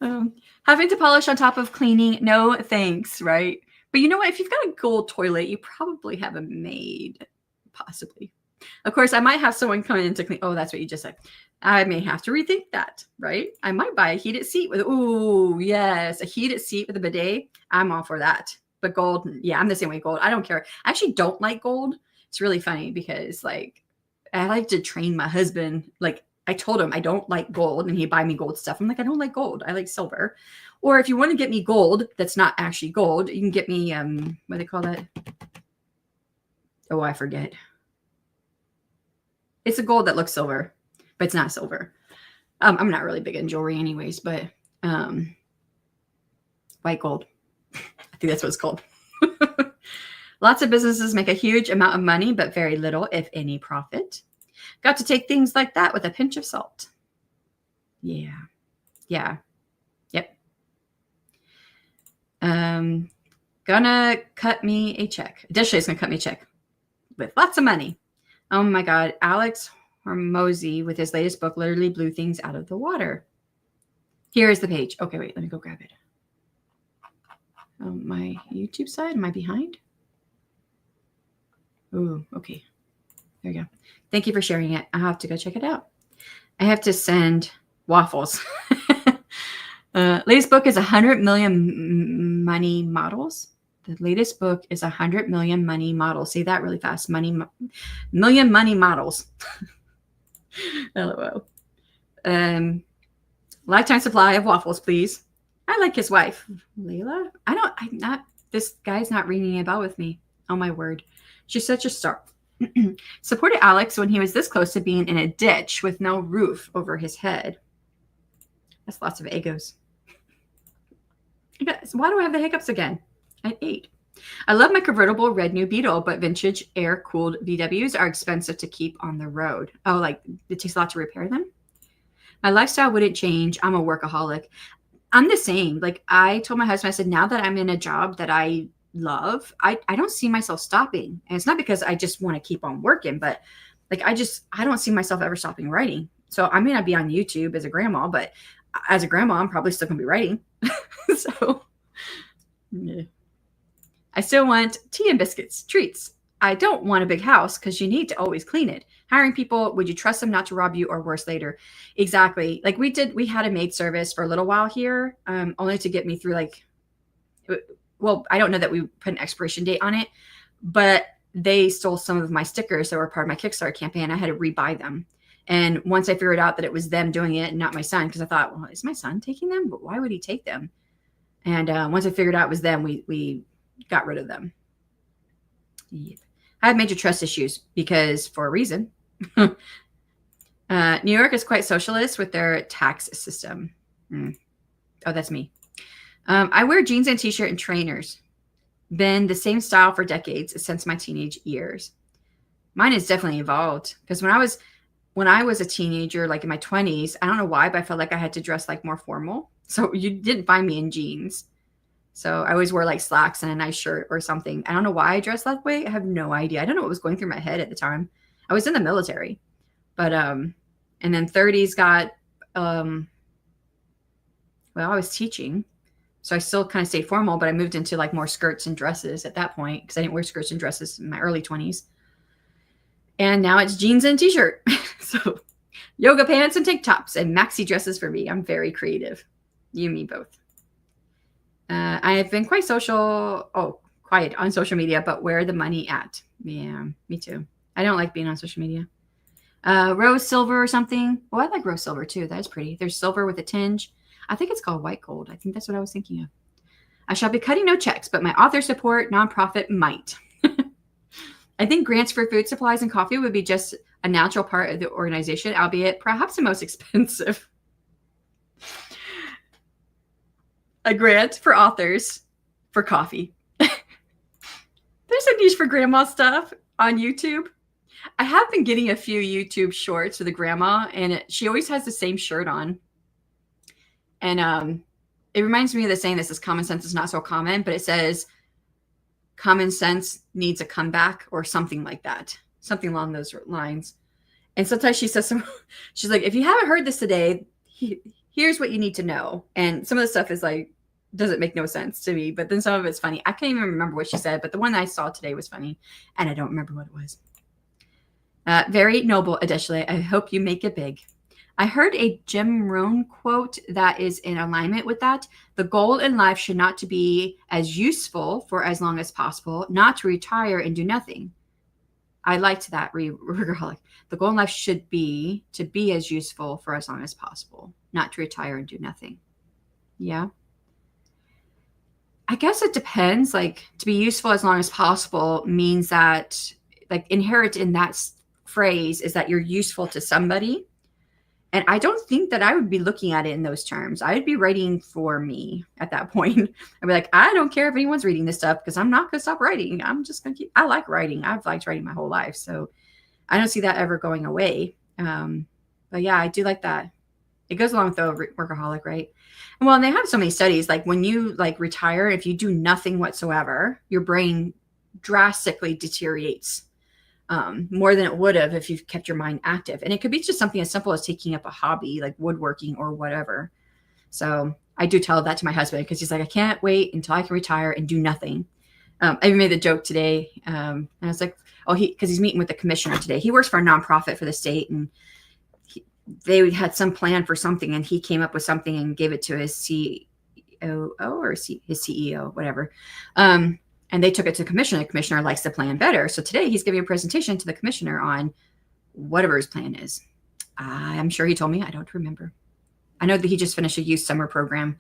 Having to polish on top of cleaning, no thanks, right? But you know what? If you've got a gold toilet, you probably have a maid, possibly. Of course, I might have someone come in to clean. Oh, that's what you just said. I may have to rethink that, right? I might buy a heated seat with, ooh, yes, a heated seat with a bidet. I'm all for that. But gold, yeah, I'm the same way. Gold, I don't care. I actually don't like gold. It's really funny because like I like to train my husband. Like I told him I don't like gold and he'd buy me gold stuff. I'm like, I don't like gold. I like silver. Or if you want to get me gold, that's not actually gold. You can get me, what do they call that? Oh, I forget. It's a gold that looks silver, but it's not silver. I'm not really big on jewelry anyways, but white gold. I think that's what it's called. Lots of businesses make a huge amount of money, but very little, if any, profit. Got to take things like that with a pinch of salt. Yeah. Yeah. Yep. Gonna cut me a check. Additionally, it's gonna cut me a check with lots of money. Oh my God. Alex Hormozy with his latest book literally blew things out of the water. Here is the page. Okay, wait, let me go grab it. Oh, my YouTube side, am I behind? Ooh, okay. There you go. Thank you for sharing it. I have to go check it out. I have to send waffles. Latest book is 100 million money models. The latest book is 100 million money models. Say that really fast. Million money models. LOL. Lifetime supply of waffles, please. I like his wife, Layla. This guy's not ringing a bell with me. Oh my word. She's such a star. Supported Alex when he was this close to being in a ditch with no roof over his head. That's lots of egos. Why do I have the hiccups again? I ate. I love my convertible red new Beetle, but vintage air-cooled VWs are expensive to keep on the road. Oh, like it takes a lot to repair them? My lifestyle wouldn't change. I'm a workaholic. I'm the same. Like I told my husband, I said, now that I'm in a job that I love, I don't see myself stopping. And it's not because I just want to keep on working, but like I don't see myself ever stopping writing. So I may not be on YouTube as a grandma, but as a grandma, I'm probably still gonna be writing. So yeah. I still want tea and biscuits, treats. I don't want a big house because you need to always clean it. Hiring people, would you trust them not to rob you or worse later? Exactly. Like we had a maid service for a little while here, only to get me through like, well, I don't know that we put an expiration date on it, but they stole some of my stickers that were part of my Kickstarter campaign. I had to rebuy them. And once I figured out that it was them doing it and not my son, because I thought, well, is my son taking them? But why would he take them? And once I figured out it was them, we got rid of them. Yep. I have major trust issues because for a reason. New York is quite socialist with their tax system. Oh, that's me. I wear jeans and t-shirt and trainers. Been the same style for decades since my teenage years. Mine has definitely evolved because when I was a teenager, like in my 20s, I don't know why, but I felt like I had to dress like more formal. So you didn't find me in jeans. So I always wore like slacks and a nice shirt or something. I don't know why I dressed that way. I have no idea. I don't know what was going through my head at the time. I was in the military, but, and then 30s got, well, I was teaching. So I still kind of stayed formal, but I moved into like more skirts and dresses at that point because I didn't wear skirts and dresses in my early 20s. And now it's jeans and t-shirt. So yoga pants and tank tops and maxi dresses for me. I'm very creative. You and me both. I have been quiet on social media, but where the money at? Yeah, me too. I don't like being on social media. Rose silver or something. Oh, I like rose silver too. That is pretty. There's silver with a tinge. I think it's called white gold. I think that's what I was thinking of. I shall be cutting no checks, but my author support nonprofit might. I think grants for food supplies and coffee would be just a natural part of the organization, albeit perhaps the most expensive. A grant for authors for coffee. There's a niche for grandma stuff on YouTube. I have been getting a few YouTube shorts with a grandma, and she always has the same shirt on. And it reminds me of the saying, this is common sense is not so common, but it says common sense needs a comeback or something like that, something along those lines. And sometimes she says, she's like, if you haven't heard this today, here's what you need to know. And some of the stuff is like, doesn't make no sense to me, but then some of it's funny. I can't even remember what she said, but the one that I saw today was funny, and I don't remember what it was. Very noble, Adeshile. I hope you make it big. I heard a Jim Rohn quote that is in alignment with that. The goal in life should not to be as useful for as long as possible, not to retire and do nothing. I liked that. The goal in life should be to be as useful for as long as possible, not to retire and do nothing. Yeah. I guess it depends. Like, to be useful as long as possible means that, like, inherent in that phrase is that you're useful to somebody. And I don't think that I would be looking at it in those terms. I would be writing for me at that point. I'd be like, I don't care if anyone's reading this stuff because I'm not going to stop writing. I'm just going to keep, I like writing. I've liked writing my whole life. So I don't see that ever going away. But yeah, I do like that. It goes along with the workaholic, right? Well, and they have so many studies. Like when you like retire, if you do nothing whatsoever, your brain drastically deteriorates more than it would have if you've kept your mind active. And it could be just something as simple as taking up a hobby like woodworking or whatever. So I do tell that to my husband because he's like, I can't wait until I can retire and do nothing. I even made the joke today. And I was like, oh, because he's meeting with the commissioner today. He works for a nonprofit for the state, and they had some plan for something, and he came up with something and gave it to his COO or his CEO, whatever. And they took it to the commissioner. The commissioner likes the plan better. So today he's giving a presentation to the commissioner on whatever his plan is. I'm sure he told me. I don't remember. I know that he just finished a youth summer program.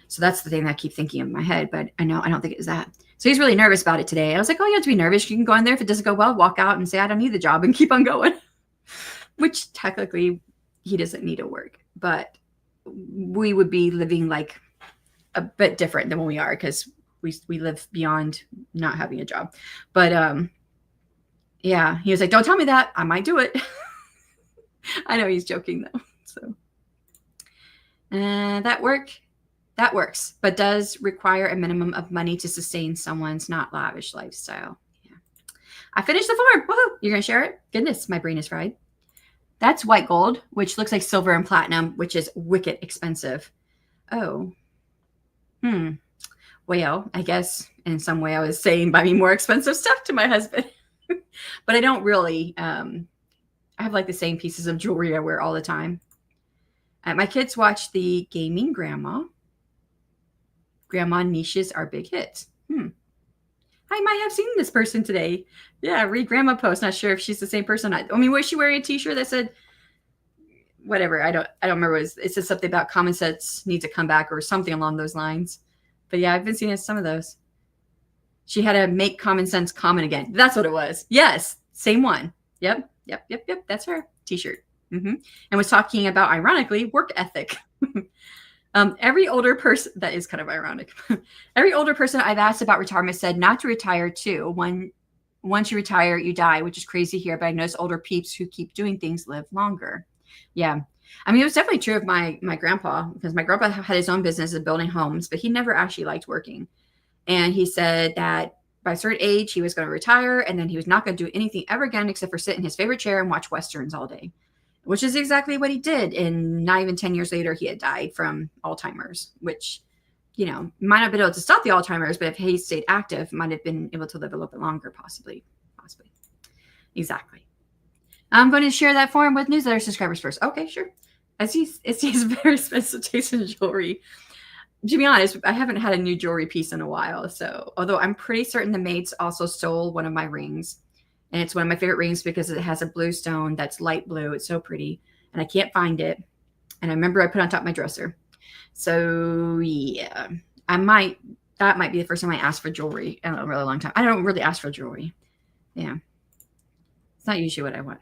So that's the thing that I keep thinking in my head, but I don't think it was that. So he's really nervous about it today. I was like, oh, you have to be nervous. You can go in there. If it doesn't go well, walk out and say, I don't need the job and keep on going, which technically he doesn't need to work, but we would be living like a bit different than when we are because we live beyond not having a job. But yeah, he was like, don't tell me that. I might do it. I know he's joking though. So that works, but does require a minimum of money to sustain someone's not lavish lifestyle. Yeah. I finished the form. Woohoo! You're going to share it? Goodness, my brain is fried. That's white gold, which looks like silver and platinum, which is wicked expensive. Oh. Well, I guess in some way I was saying buy me more expensive stuff to my husband. But I don't really. I have like the same pieces of jewelry I wear all the time. My kids watch the Gaming Grandma. Grandma niches are big hits. I might have seen this person today. Yeah, read Grandma post. Not sure if she's the same person. I mean, was she wearing a T-shirt that said whatever? I don't remember. It said something about common sense needs to come back or something along those lines. But yeah, I've been seeing some of those. She had to make common sense common again. That's what it was. Yes, same one. Yep. That's her T-shirt. And was talking about, ironically, work ethic. Every older person, that is kind of ironic. Every older person I've asked about retirement said not to retire too. Once you retire, you die, which is crazy here. But I noticed older peeps who keep doing things live longer. Yeah. I mean, it was definitely true of my grandpa, because my grandpa had his own business of building homes, but he never actually liked working. And he said that by a certain age, he was going to retire, and then he was not going to do anything ever again except for sit in his favorite chair and watch Westerns all day, which is exactly what he did. And not even 10 years later, he had died from Alzheimer's, which, might not have been able to stop the Alzheimer's, but if he stayed active, might have been able to live a little bit longer, possibly. Exactly. I'm going to share that form with newsletter subscribers first. Okay, sure. It's very expensive taste in jewelry. To be honest, I haven't had a new jewelry piece in a while. So, although I'm pretty certain the maids also stole one of my rings. And it's one of my favorite rings because it has a blue stone that's light blue. It's so pretty. And I can't find it. And I remember I put it on top of my dresser. So, yeah. That might be the first time I asked for jewelry in a really long time. I don't really ask for jewelry. Yeah. It's not usually what I want.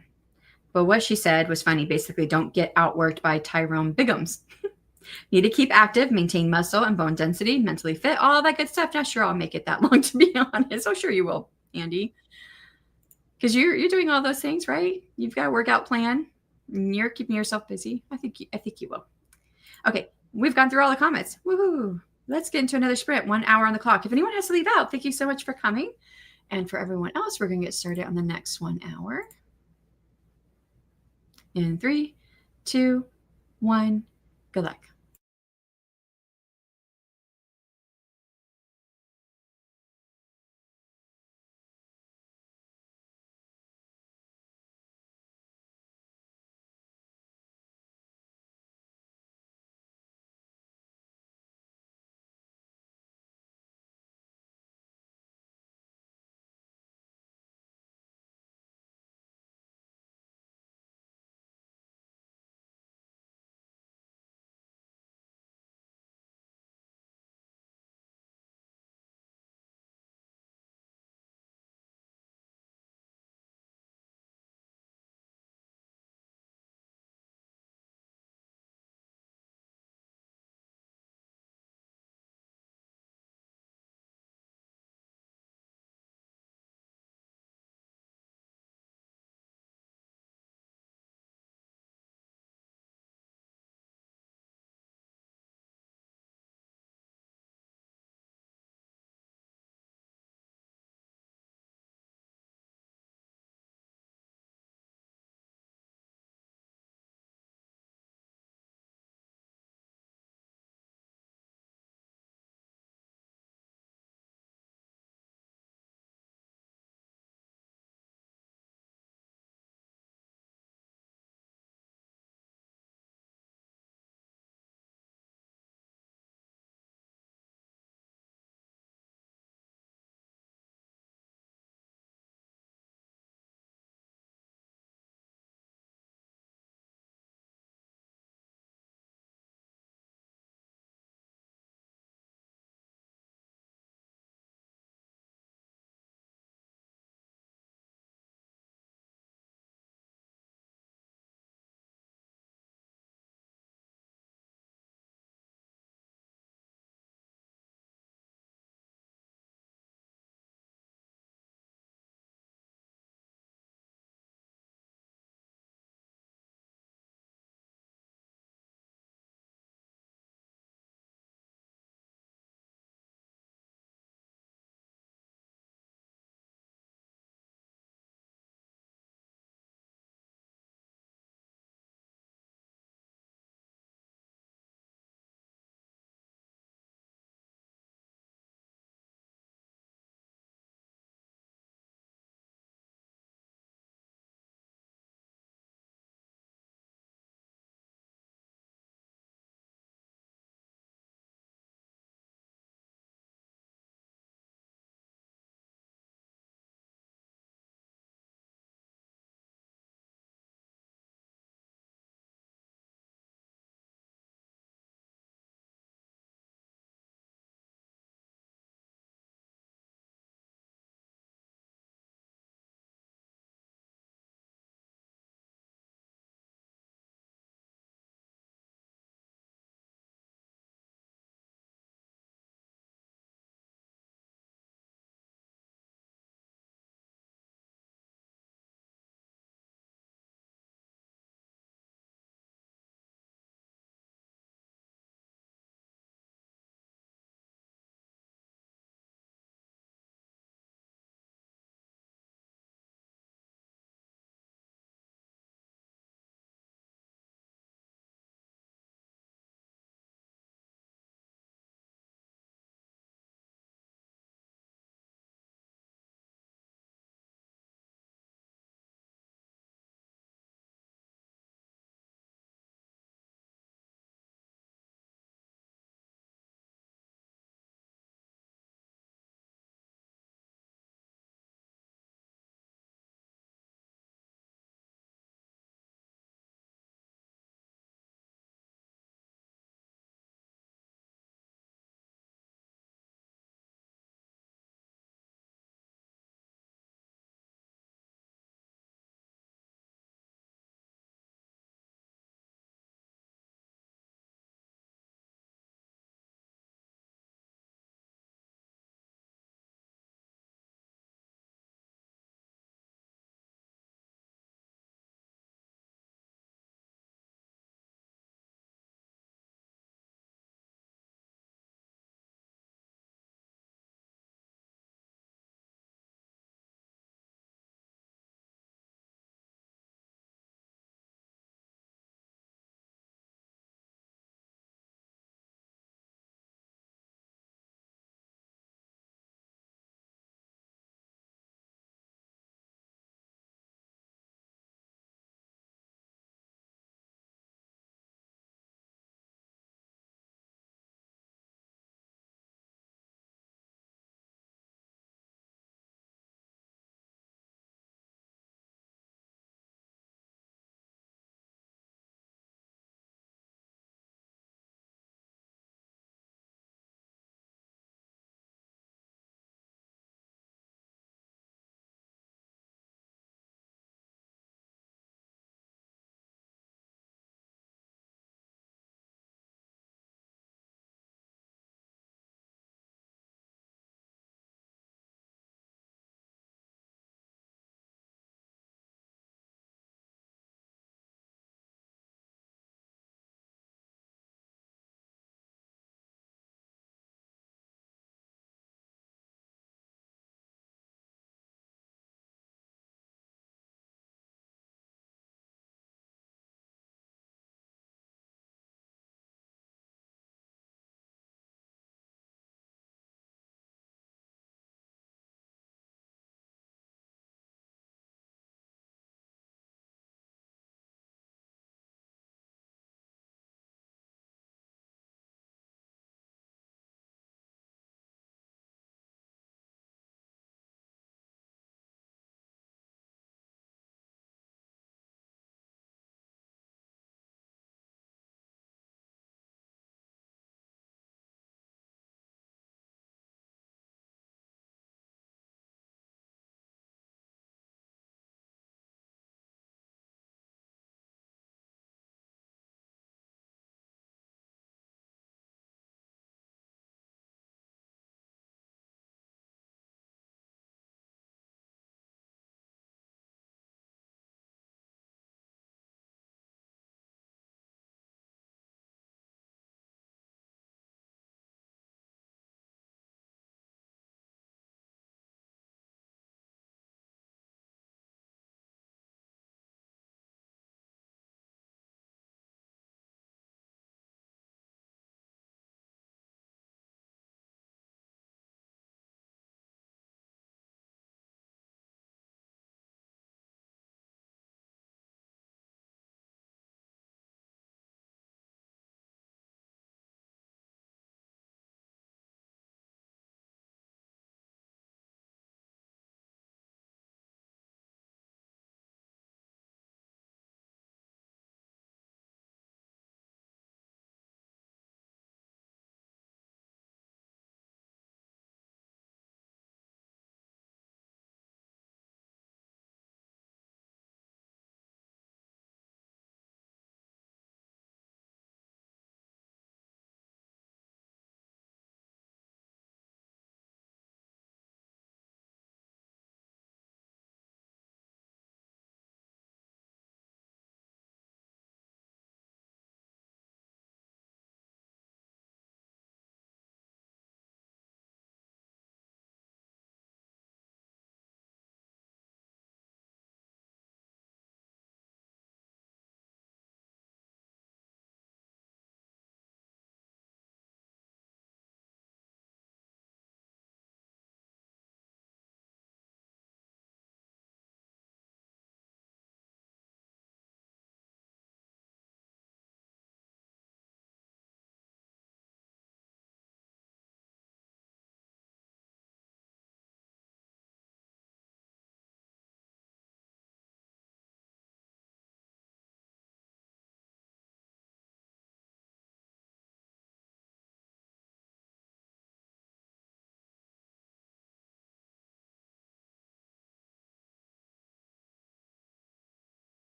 But what she said was funny. Basically, don't get outworked by Tyrone Biggums. Need to keep active, maintain muscle and bone density, mentally fit, all that good stuff. Not sure I'll make it that long, to be honest. Oh, sure you will, Andy. Because you're doing all those things, right? You've got a workout plan. And you're keeping yourself busy. I think you will. Okay, we've gone through all the comments. Woohoo! Let's get into another sprint. 1 hour on the clock. If anyone has to leave out, thank you so much for coming. And for everyone else, we're going to get started on the next 1 hour. In 3, 2, 1, good luck.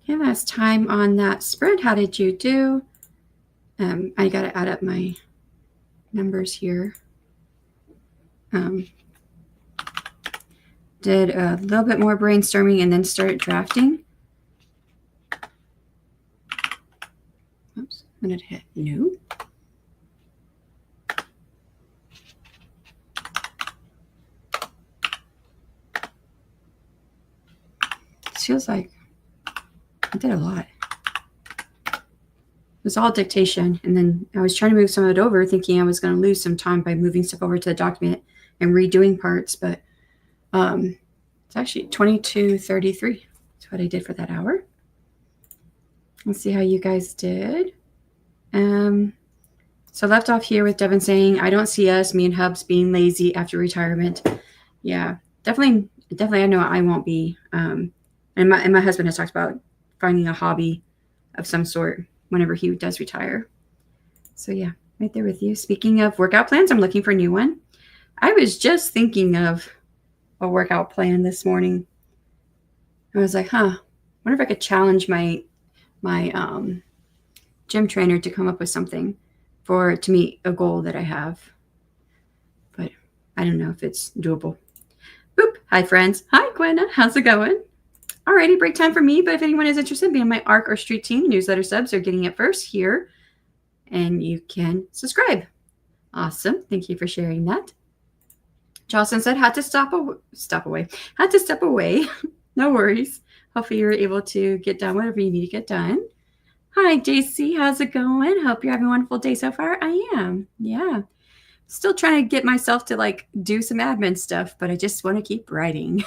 Okay, last time on that spread, how did you do? I got to add up my numbers here. Did a little bit more brainstorming and then started drafting. Oops, I'm going to hit no. This feels like I did a lot. It was all dictation, and then I was trying to move some of it over, thinking I was going to lose some time by moving stuff over to the document and redoing parts, but it's actually 22:33. That's what I did for that hour. Let's see how you guys did. So left off here with Devin saying, I don't see us, me and Hubs, being lazy after retirement. Yeah, definitely I know I won't be. And my husband has talked about finding a hobby of some sort whenever he does retire. So yeah, right there with you. Speaking of workout plans, I'm looking for a new one. I was just thinking of a workout plan this morning. I was like, wonder if I could challenge my gym trainer to come up with something to meet a goal that I have. But I don't know if it's doable. Boop. Hi, friends. Hi, Gwenna. How's it going? Alrighty, break time for me. But if anyone is interested in being on my ARC or Street Team, newsletter subs are getting it first here. And you can subscribe. Awesome. Thank you for sharing that. Jocelyn said, had to step away. No worries. Hopefully you're able to get done whatever you need to get done. Hi, JC. How's it going? Hope you're having a wonderful day so far. I am. Yeah. Still trying to get myself to do some admin stuff, but I just want to keep writing.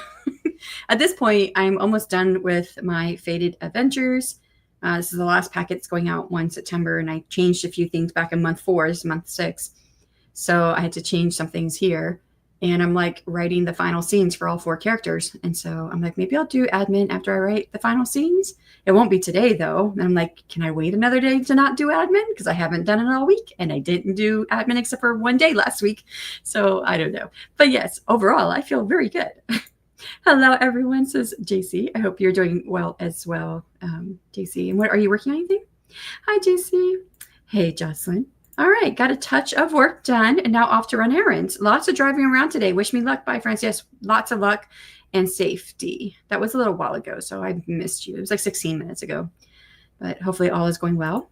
At this point, I'm almost done with my Faded Adventures. This is the last packet that's going out 1 September, and I changed a few things back in month 4. This is month 6. So I had to change some things here. And I'm writing the final scenes for all 4 characters. And so I'm maybe I'll do admin after I write the final scenes. It won't be today though. And I'm can I wait another day to not do admin? Because I haven't done it all week and I didn't do admin except for 1 day last week. So I don't know. But yes, overall, I feel very good. Hello, everyone, says JC. I hope you're doing well as well, JC. And what are you working on anything? Hi, JC. Hey, Jocelyn. All right, got a touch of work done and now off to run errands. Lots of driving around today. Wish me luck. Bye, friends. Yes, lots of luck and safety. That was a little while ago, so I missed you. It was 16 minutes ago, but hopefully all is going well.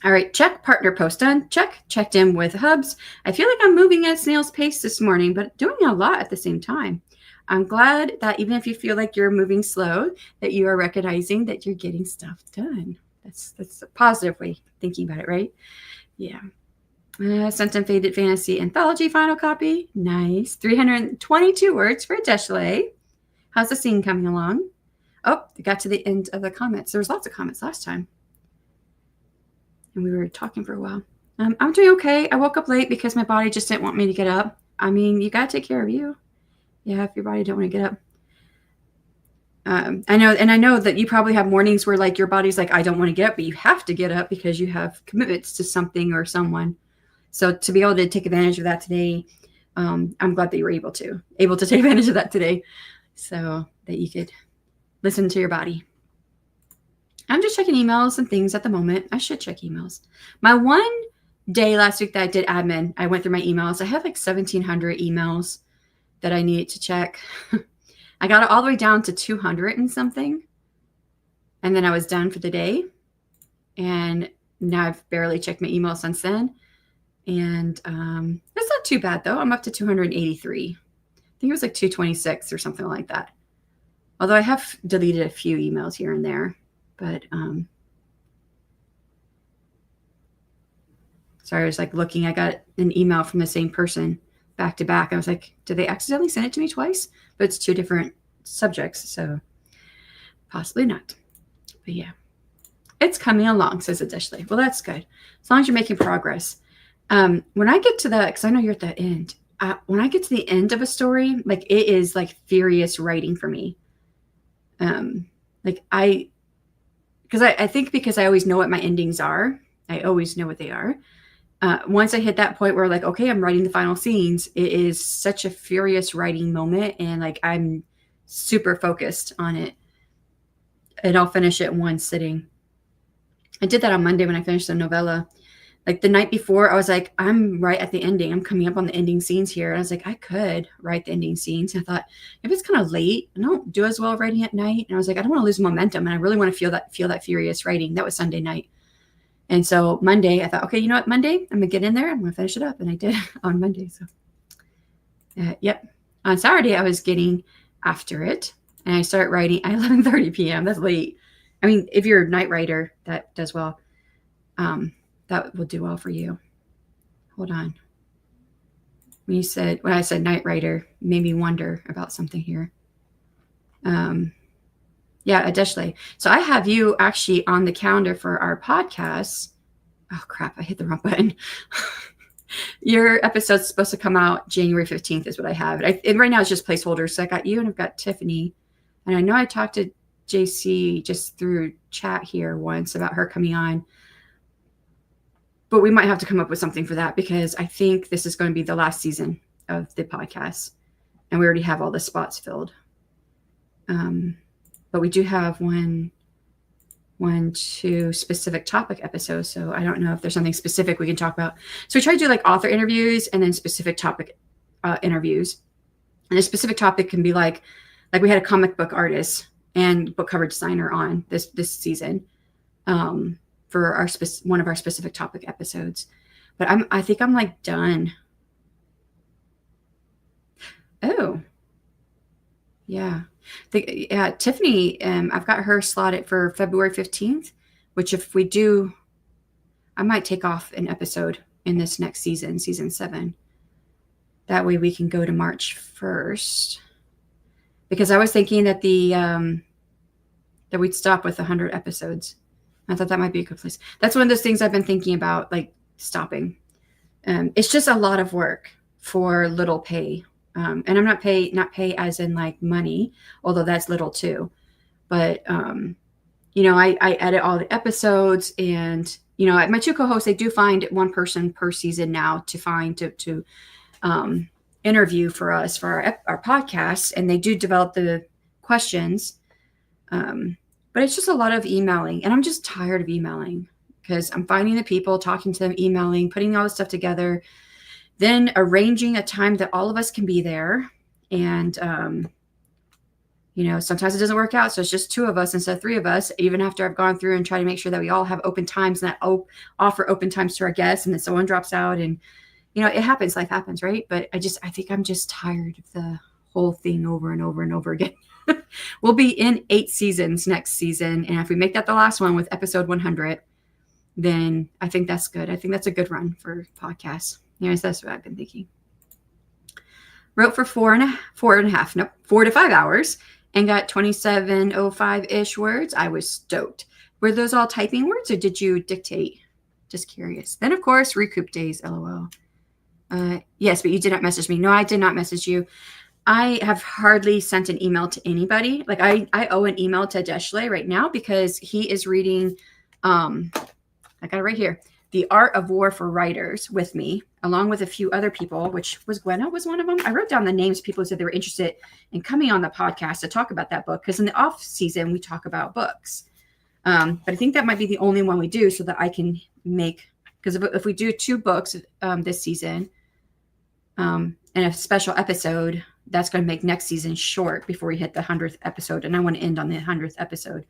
All right, check. Partner post done. Check. Checked in with Hubs. I feel like I'm moving at a snail's pace this morning, but doing a lot at the same time. I'm glad that even if you feel like you're moving slow, that you are recognizing that you're getting stuff done. That's a positive way of thinking about it, right? Yeah. Sent in Faded Fantasy Anthology final copy. Nice. 322 words for Deshley. How's the scene coming along? Oh, it got to the end of the comments. There was lots of comments last time. And we were talking for a while. I'm doing okay. I woke up late because my body just didn't want me to get up. I mean, you got to take care of you. Yeah, if your body don't want to get up. I know that you probably have mornings where your body's I don't want to get up, but you have to get up because you have commitments to something or someone. So to be able to take advantage of that today, I'm glad that you were able to take advantage of that today so that you could listen to your body. I'm just checking emails and things at the moment. I should check emails. My one day last week that I did admin, I went through my emails. I have 1,700 emails that I needed to check. I got it all the way down to 200 and something. And then I was done for the day. And now I've barely checked my email since then. And it's not too bad, though. I'm up to 283. I think it was 226 or something like that. Although I have deleted a few emails here and there. But sorry, I was looking. I got an email from the same person back to back. I was did they accidentally send it to me twice? But it's 2 different subjects, so possibly not. But yeah, it's coming along, says Adeshley. Well, that's good. As long as you're making progress. When I get to because I know you're at the end. When I get to the end of a story, it is furious writing for me. I think because I always know what my endings are. I always know what they are. Once I hit that point where okay, I'm writing the final scenes, it is such a furious writing moment. And I'm super focused on it. and I'll finish it in one sitting. I did that on Monday when I finished the novella. Like the night before, I was like, I'm right at the ending. I'm coming up on the ending scenes here. And I was like, I could write the ending scenes. And I thought, if it's kind of late, I don't do as well writing at night. And I was like, I don't want to lose momentum. And I really want to feel that furious writing. That was Sunday night. And so Monday, I thought, okay, you know what? Monday, I'm going to get in there. I'm going to finish it up. And I did on Monday. So, yep. On Saturday, I was getting after it. And I started writing at 11:30 p.m. That's late. I mean, if you're a night writer, that does well. That will do well for you. Hold on. When I said night writer, made me wonder about something here. Yeah, Adeshle. So I have you actually on the calendar for our podcast. Oh crap, I hit the wrong button. Your episode's supposed to come out January 15th is what I have. And right now it's just placeholders. So I got you and I've got Tiffany. And I know I talked to JC just through chat here once about her coming on. But we might have to come up with something for that because I think this is going to be the last season of the podcast. And we already have all the spots filled. But we do have two specific topic episodes. So I don't know if there's something specific we can talk about. So we try to do like author interviews and then specific topic interviews. And the specific topic can be like we had a comic book artist and book cover designer on this season. For one of our specific topic episodes, but I think I'm like done. Oh, yeah. Tiffany, I've got her slotted for February 15th, which if we do, I might take off an episode in this next season, season 7. That way we can go to March 1st, because I was thinking that that we'd stop with 100 episodes. I thought that might be a good place. That's one of those things I've been thinking about, like stopping. It's just a lot of work for little pay. And I'm not pay as in like money, although that's little too. But, I edit all the episodes and, my 2 co-hosts, they do find one person per season now to interview for us for our podcast. And they do develop the questions. But it's just a lot of emailing, and I'm just tired of emailing because I'm finding the people, talking to them, emailing, putting all this stuff together, then arranging a time that all of us can be there. And, sometimes it doesn't work out. So it's just 2 of us instead of 3 of us, even after I've gone through and tried to make sure that we all have open times and that offer open times to our guests, and then someone drops out and, it happens, life happens, right? But I think I'm just tired of the whole thing over and over and over again. We'll be in 8 seasons next season. And if we make that the last one with episode 100, then I think that's good. I think that's a good run for podcasts. Yes, that's what I've been thinking. Wrote for 4 to 5 hours and got 2705-ish words. I was stoked. Were those all typing words or did you dictate? Just curious. Then, of course, recoup days, LOL. Yes, but you did not message me. No, I did not message you. I have hardly sent an email to anybody. Like I owe an email to Adeshle right now because he is reading, I got it right here, The Art of War for Writers with me, along with a few other people, which was Gwenna was one of them. I wrote down the names of people who said they were interested in coming on the podcast to talk about that book. Because in the off season, we talk about books. But I think that might be the only one we do so that I can make, because if we do 2 books this season and a special episode, that's going to make next season short before we hit the 100th episode. And I want to end on the 100th episode.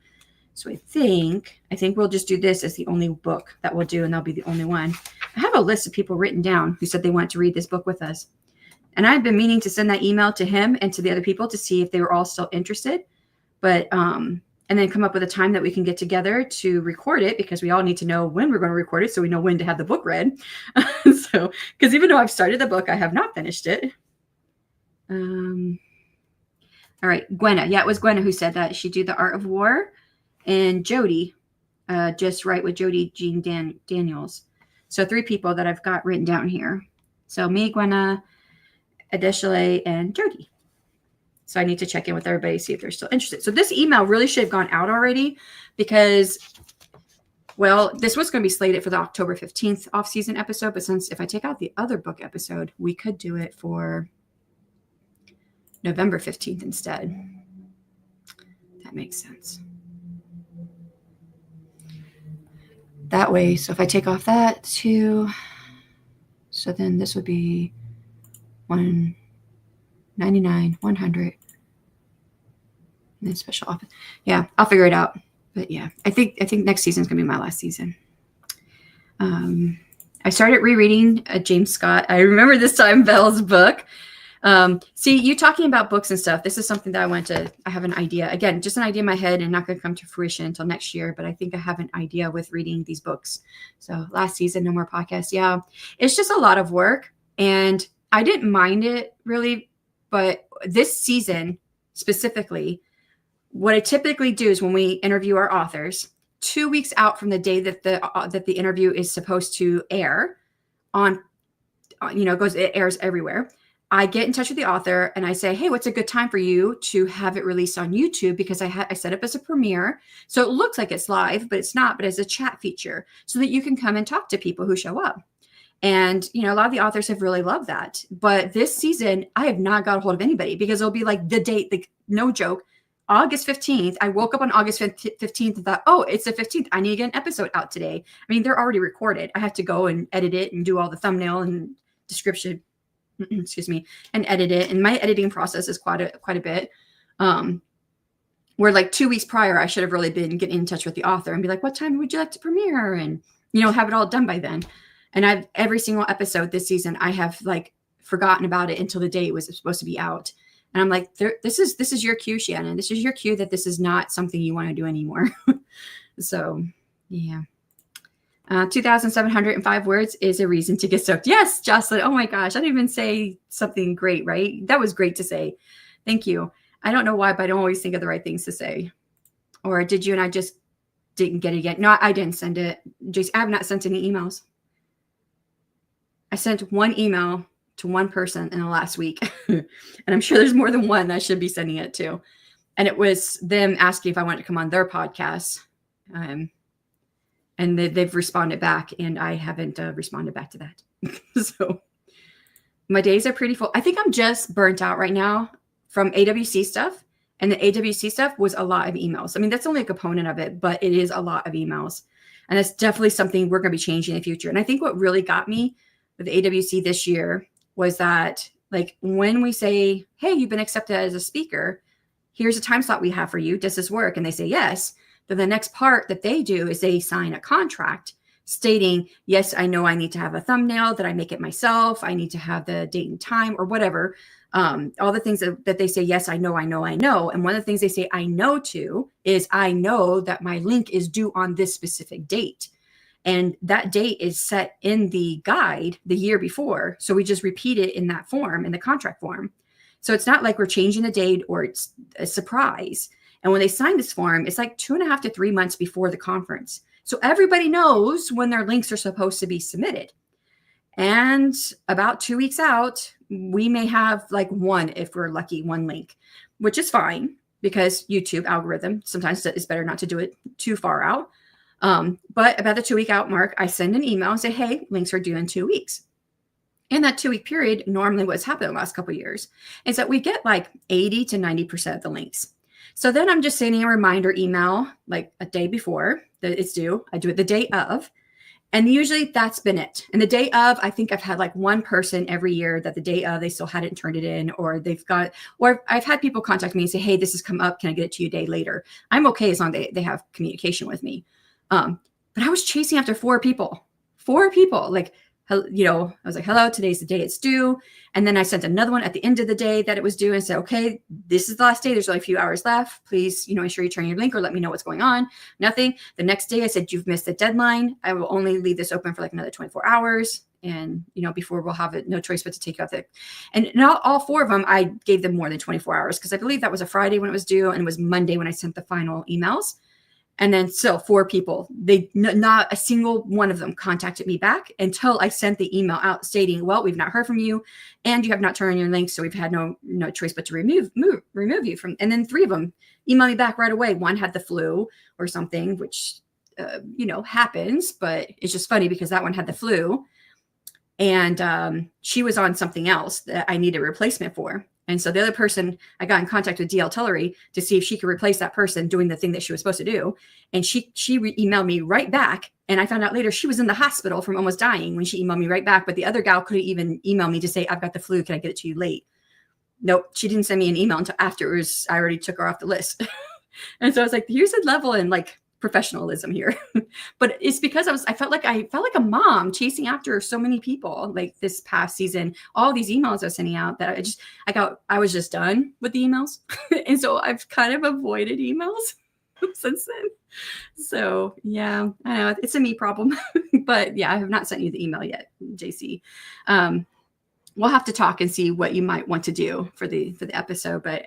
So I think we'll just do this as the only book that we'll do. And that'll be the only one. I have a list of people written down who said they want to read this book with us. And I've been meaning to send that email to him and to the other people to see if they were all still interested. But, and then come up with a time that we can get together to record it, because we all need to know when we're going to record it so we know when to have the book read. So, because even though I've started the book, I have not finished it. All right, Gwenna. Yeah, it was Gwenna who said that she'd do The Art of War, and Jody, just write with Jody Jean Daniels. So 3 people that I've got written down here. So me, Gwenna, Adeshle, and Jody. So I need to check in with everybody, see if they're still interested. So this email really should have gone out already because, well, this was going to be slated for the October 15th off-season episode. But since if I take out the other book episode, we could do it for November 15th instead. That makes sense. that way. So if I take off that 2, so then this would be 199, 100, and then special office. Yeah, I'll figure it out. But yeah, I think next season is gonna be my last season. I started rereading James Scott. I remember this time Belle's book. See, you talking about books and stuff. This is something that I have an idea. Again, just an idea in my head and not going to come to fruition until next year. But I think I have an idea with reading these books. So last season, no more podcasts. Yeah, it's just a lot of work. And I didn't mind it really. But this season specifically, what I typically do is when we interview our authors, 2 weeks out from the day that the interview is supposed to air on, it airs everywhere. I get in touch with the author and I say, hey, what's a good time for you to have it released on YouTube? Because I set up as a premiere. So it looks like it's live, but it's not, but as a chat feature so that you can come and talk to people who show up. And, a lot of the authors have really loved that. But this season, I have not got a hold of anybody because it'll be like the date, like no joke, August 15th. I woke up on August 15th and thought, oh, it's the 15th. I need to get an episode out today. I mean, they're already recorded. I have to go and edit it and do all the thumbnail and description, and edit it. And my editing process is quite a bit. Where like 2 weeks prior, I should have really been getting in touch with the author and be like, what time would you like to premiere? And, have it all done by then. And every single episode this season, I have like forgotten about it until the day it was supposed to be out. And I'm like, this is your cue, Shannon. This is your cue that this is not something you want to do anymore. So, yeah. 2,705 words is a reason to get stoked. Yes, Jocelyn. Oh my gosh. I didn't even say something great, right? That was great to say. Thank you. I don't know why, but I don't always think of the right things to say. Or did you and I just didn't get it yet? No, I didn't send it. Jason, I have not sent any emails. I sent one email to one person in the last week. And I'm sure there's more than one I should be sending it to. And it was them asking if I wanted to come on their podcast. And they've responded back, and I haven't responded back to that. So my days are pretty full. I think I'm just burnt out right now from AWC stuff. And the AWC stuff was a lot of emails. I mean, that's only a component of it, but it is a lot of emails. And that's definitely something we're going to be changing in the future. And I think what really got me with AWC this year was that, like, when we say, hey, you've been accepted as a speaker, here's a time slot we have for you. Does this work? And they say yes. Then the next part that they do is they sign a contract stating, yes, I know I need to have a thumbnail, that I make it myself. I need to have the date and time or whatever. All the things that they say, yes, I know. And one of the things they say I know to is I know that my link is due on this specific date. And that date is set in the guide the year before. So we just repeat it in that form, in the contract form. So it's not like we're changing the date or it's a surprise. And when they sign this form, it's like 2.5 to 3 months before the conference. So everybody knows when their links are supposed to be submitted. And about 2 weeks out, we may have like one, if we're lucky, one link, which is fine because YouTube algorithm, sometimes it's better not to do it too far out. But about the 2 week out mark, I send an email and say, hey, links are due in 2 weeks. In that 2 week period, normally what's happened the last couple of years is that we get like 80 to 90% of the links. So then I'm just sending a reminder email like a day before that it's due. I do it the day of. And usually that's been it. And the day of, I think I've had like one person every year that the day of, they still hadn't turned it in, or I've had people contact me and say, hey, this has come up. Can I get it to you a day later? I'm okay as long as they have communication with me. But I was chasing after four people, like, I was like, hello, today's the day it's due. And then I sent another one at the end of the day that it was due and said, okay, this is the last day. There's only a few hours left. Please, ensure you turn your link or let me know what's going on. Nothing. The next day I said, you've missed the deadline. I will only leave this open for like another 24 hours. And, before we'll have it, no choice but to take out and not all four of them, I gave them more than 24 hours because I believe that was a Friday when it was due. And it was Monday when I sent the final emails. And then so four people, not a single one of them contacted me back until I sent the email out stating, well, we've not heard from you and you have not turned your link. So we've had no choice but to remove you from, and then three of them emailed me back right away. One had the flu or something, which, happens, but it's just funny because that one had the flu and she was on something else that I needed a replacement for. And so the other person, I got in contact with DL Tullery to see if she could replace that person doing the thing that she was supposed to do. And she emailed me right back. And I found out later she was in the hospital from almost dying when she emailed me right back. But the other gal couldn't even email me to say, I've got the flu. Can I get it to you late? Nope. She didn't send me an email until after I already took her off the list. And so I was like, here's a level in like professionalism here. But it's because I felt like a mom chasing after so many people like this past season, all these emails I was sending out that I was just done with the emails. And so I've kind of avoided emails since then. So yeah, I know it's a me problem, but yeah, I have not sent you the email yet, JC. We'll have to talk and see what you might want to do for the episode, but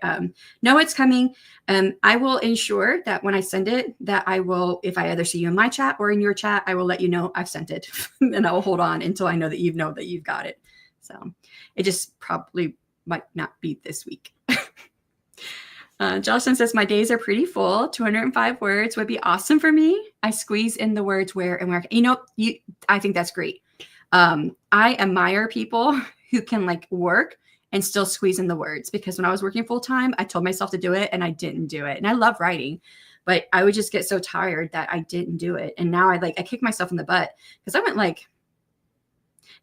no, it's coming. I will ensure that when I send it, that I will, if I either see you in my chat or in your chat, I will let you know I've sent it, and I will hold on until I know that you've got it. So it just probably might not be this week. Jocelyn says, my days are pretty full. 205 words would be awesome for me. I squeeze in the words where and where. I think that's great. I admire people who can like work and still squeeze in the words, because when I was working full time, I told myself to do it and I didn't do it. And I love writing, but I would just get so tired that I didn't do it. And now I kick myself in the butt, because I went like,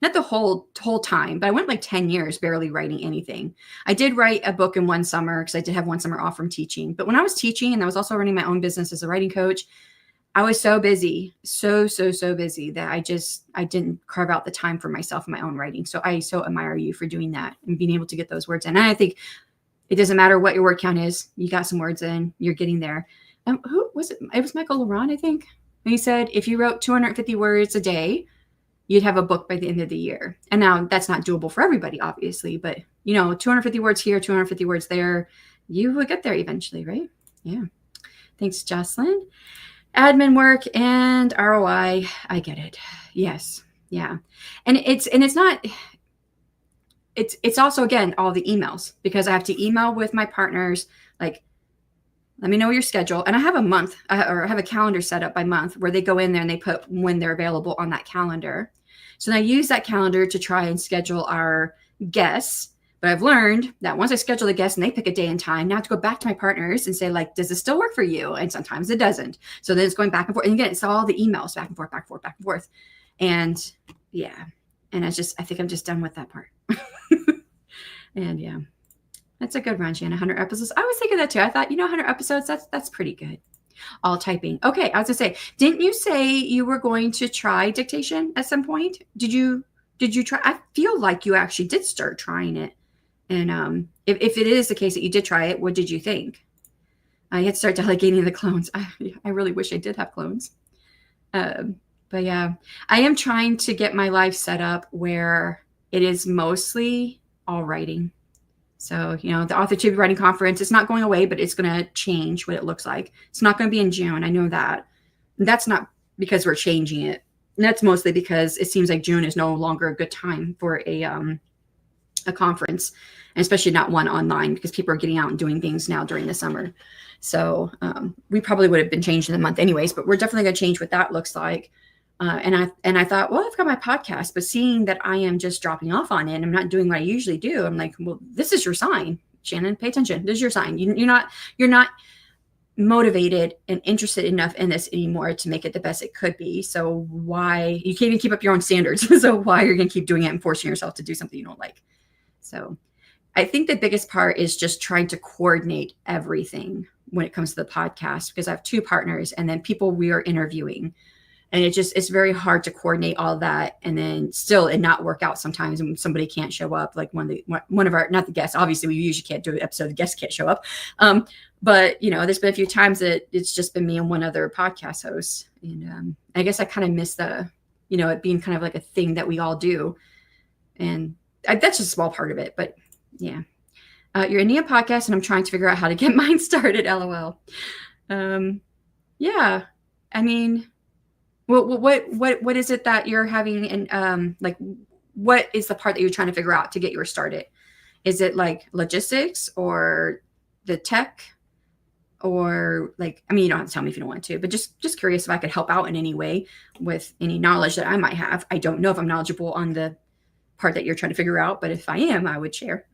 not the whole time, but I went like 10 years barely writing anything. I did write a book in one summer because I did have one summer off from teaching. But when I was teaching and I was also running my own business as a writing coach, I was so busy, so busy that I didn't carve out the time for myself in my own writing. So I so admire you for doing that and being able to get those words in. And I think it doesn't matter what your word count is. You got some words in, you're getting there. Who was it? It was Michael Laurent, I think. And he said, if you wrote 250 words a day, you'd have a book by the end of the year. And now that's not doable for everybody, obviously, but 250 words here, 250 words there, you will get there eventually, right? Yeah. Thanks, Jocelyn. Admin work and ROI. I get it. Yes. Yeah. And it's also, again, all the emails, because I have to email with my partners, like, let me know your schedule. And I have a month or I have a calendar set up by month where they go in there and they put when they're available on that calendar. So then I use that calendar to try and schedule our guests. But I've learned that once I schedule the guest and they pick a day and time, now I have to go back to my partners and say, like, does this still work for you? And sometimes it doesn't. So then it's going back and forth. And again, it's all the emails back and forth, back and forth, back and forth. And yeah. And I think I'm just done with that part. And yeah, that's a good run, Shannon. 100 episodes. I was thinking that too. I thought, 100 episodes, that's pretty good. All typing. Okay. I was gonna say, didn't you say you were going to try dictation at some point? Did you try? I feel like you actually did start trying it. And if it is the case that you did try it, what did you think? I had to start delegating the clones. I really wish I did have clones. But yeah, I am trying to get my life set up where it is mostly all writing. So, the Author to Be Writing Conference, it's not going away, but it's going to change what it looks like. It's not going to be in June. I know that. And that's not because we're changing it. And that's mostly because it seems like June is no longer a good time for a conference, and especially not one online, because people are getting out and doing things now during the summer. So we probably would have been changed in the month anyways, but we're definitely going to change what that looks like. And I thought, well, I've got my podcast, but seeing that I am just dropping off on it, I'm not doing what I usually do. I'm like, well, this is your sign, Shannon, pay attention. This is your sign. You're not motivated and interested enough in this anymore to make it the best it could be. So why you can't even keep up your own standards. So why are you going to keep doing it and forcing yourself to do something you don't like? So I think the biggest part is just trying to coordinate everything when it comes to the podcast, because I have 2 partners and then people we are interviewing. And it's very hard to coordinate all that and then still it not work out sometimes when somebody can't show up. Like one of our, not the guests, obviously we usually can't do an episode, the guests can't show up. But there's been a few times that it's just been me and one other podcast host. And I guess I kind of miss the, it being kind of like a thing that we all do. And that's just a small part of it, but yeah. You're in a podcast and I'm trying to figure out how to get mine started. LOL. Yeah. I mean, what is it that you're having? And what is the part that you're trying to figure out to get yours started? Is it like logistics or the tech or you don't have to tell me if you don't want to, but just curious if I could help out in any way with any knowledge that I might have. I don't know if I'm knowledgeable on the part that you're trying to figure out, but if I am, I would share.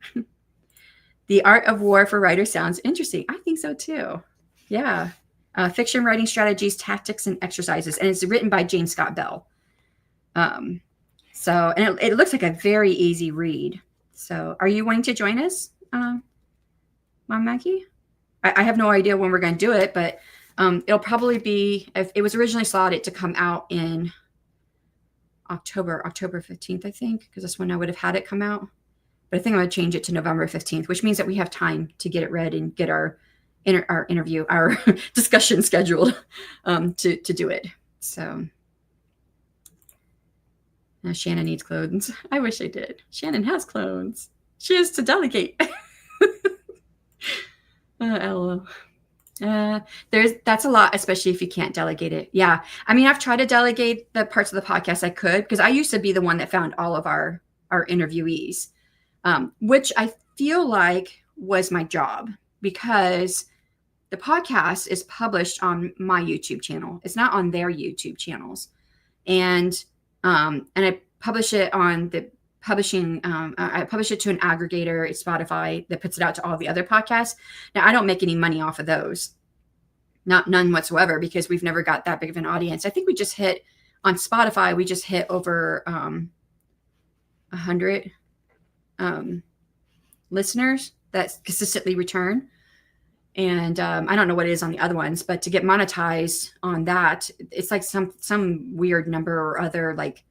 The Art of War for Writers sounds interesting. I think so too. Yeah. Fiction writing strategies, tactics, and exercises. And it's written by James Scott Bell. And it looks like a very easy read. So are you wanting to join us, Mom Maggie? I have no idea when we're going to do it, but it'll probably be, if it was originally slotted to come out in October 15th, I think, because that's when I would have had it come out. But I think I'm going to change it to November 15th, which means that we have time to get it read and get our interview, our discussion scheduled to do it. So now Shannon needs clones. I wish I did. Shannon has clones. She has to delegate. LOL. That's a lot, especially if you can't delegate it. Yeah. I mean, I've tried to delegate the parts of the podcast I could, because I used to be the one that found all of our interviewees, which I feel like was my job, because the podcast is published on my YouTube channel. It's not on their YouTube channels. And I publish it on the publishing. I publish it to an aggregator at Spotify that puts it out to all the other podcasts. Now, I don't make any money off of those. None whatsoever, because we've never got that big of an audience. I think we just hit on Spotify. We just hit over 100 listeners that consistently return. And I don't know what it is on the other ones, but to get monetized on that, it's like some weird number or other. Like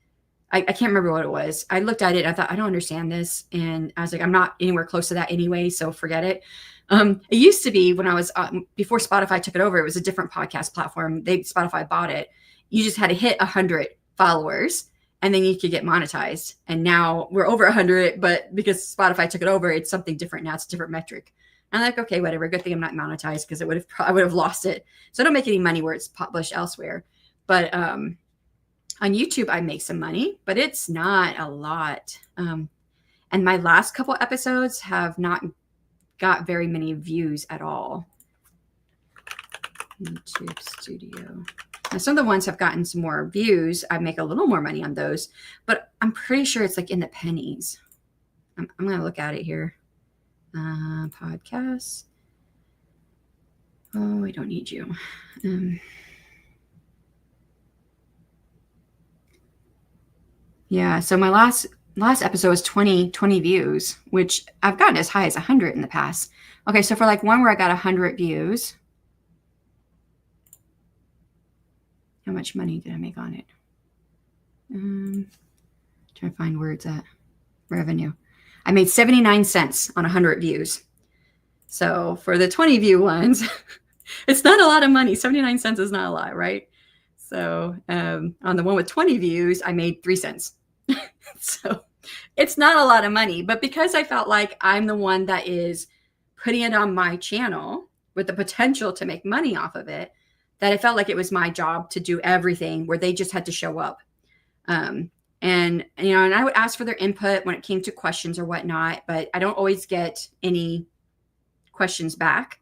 I can't remember what it was. I looked at it and I thought, I don't understand this. And I was like, I'm not anywhere close to that anyway, so forget it. It used to be when I was, before Spotify took it over, it was a different podcast platform. Spotify bought it. You just had to hit 100 followers and then you could get monetized. And now we're over 100, but because Spotify took it over, it's something different now. It's a different metric. And I'm like, okay, whatever. Good thing I'm not monetized, because I would have lost it. So I don't make any money where it's published elsewhere. But on YouTube, I make some money, but it's not a lot. And my last couple episodes have not got very many views at all. YouTube Studio. Now, some of the ones have gotten some more views. I make a little more money on those, but I'm pretty sure it's like in the pennies. I'm going to look at it here. Podcasts. Oh, I don't need you. Yeah, so my last episode was 20 views, which I've gotten as high as 100 in the past. Okay, so for like one where I got 100 views, how much money did I make on it? Trying to find where it's at. Revenue. I made 79 cents on 100 views. So for the 20 view ones, it's not a lot of money. 79 cents is not a lot, right? So on the one with 20 views, I made 3 cents. So it's not a lot of money, but because I felt like I'm the one that is putting it on my channel with the potential to make money off of it, that I felt like it was my job to do everything, where they just had to show up. And I would ask for their input when it came to questions or whatnot, but I don't always get any questions back.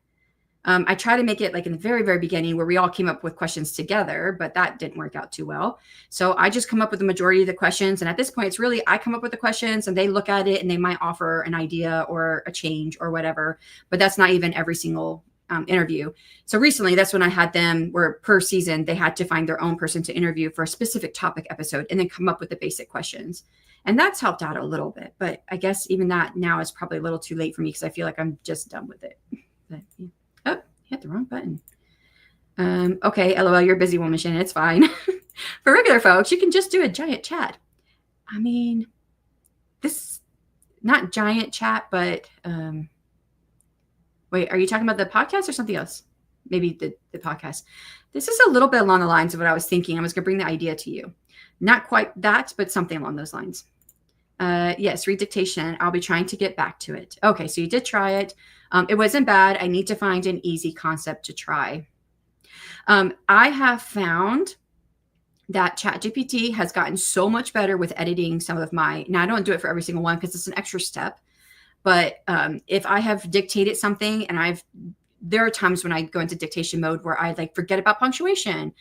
I try to make it like in the very, very beginning where we all came up with questions together, but that didn't work out too well. So I just come up with the majority of the questions. And at this point, it's really, I come up with the questions and they look at it and they might offer an idea or a change or whatever, but that's not even every single interview. So recently, that's when I had them, where per season, they had to find their own person to interview for a specific topic episode and then come up with the basic questions. And that's helped out a little bit. But I guess even that now is probably a little too late for me, because I feel like I'm just done with it. But, yeah. Oh, hit the wrong button. Okay, LOL, you're a busy woman, Shannon. It's fine. For regular folks, you can just do a giant chat. I mean, this, not giant chat, but wait, are you talking about the podcast or something else? Maybe the podcast. This is a little bit along the lines of what I was thinking. I was going to bring the idea to you. Not quite that, but something along those lines. Yes, read dictation. I'll be trying to get back to it. Okay, so you did try it. It wasn't bad. I need to find an easy concept to try. I have found that ChatGPT has gotten so much better with editing some of my, now I don't do it for every single one because it's an extra step, but if I have dictated something and there are times when I go into dictation mode where I like forget about punctuation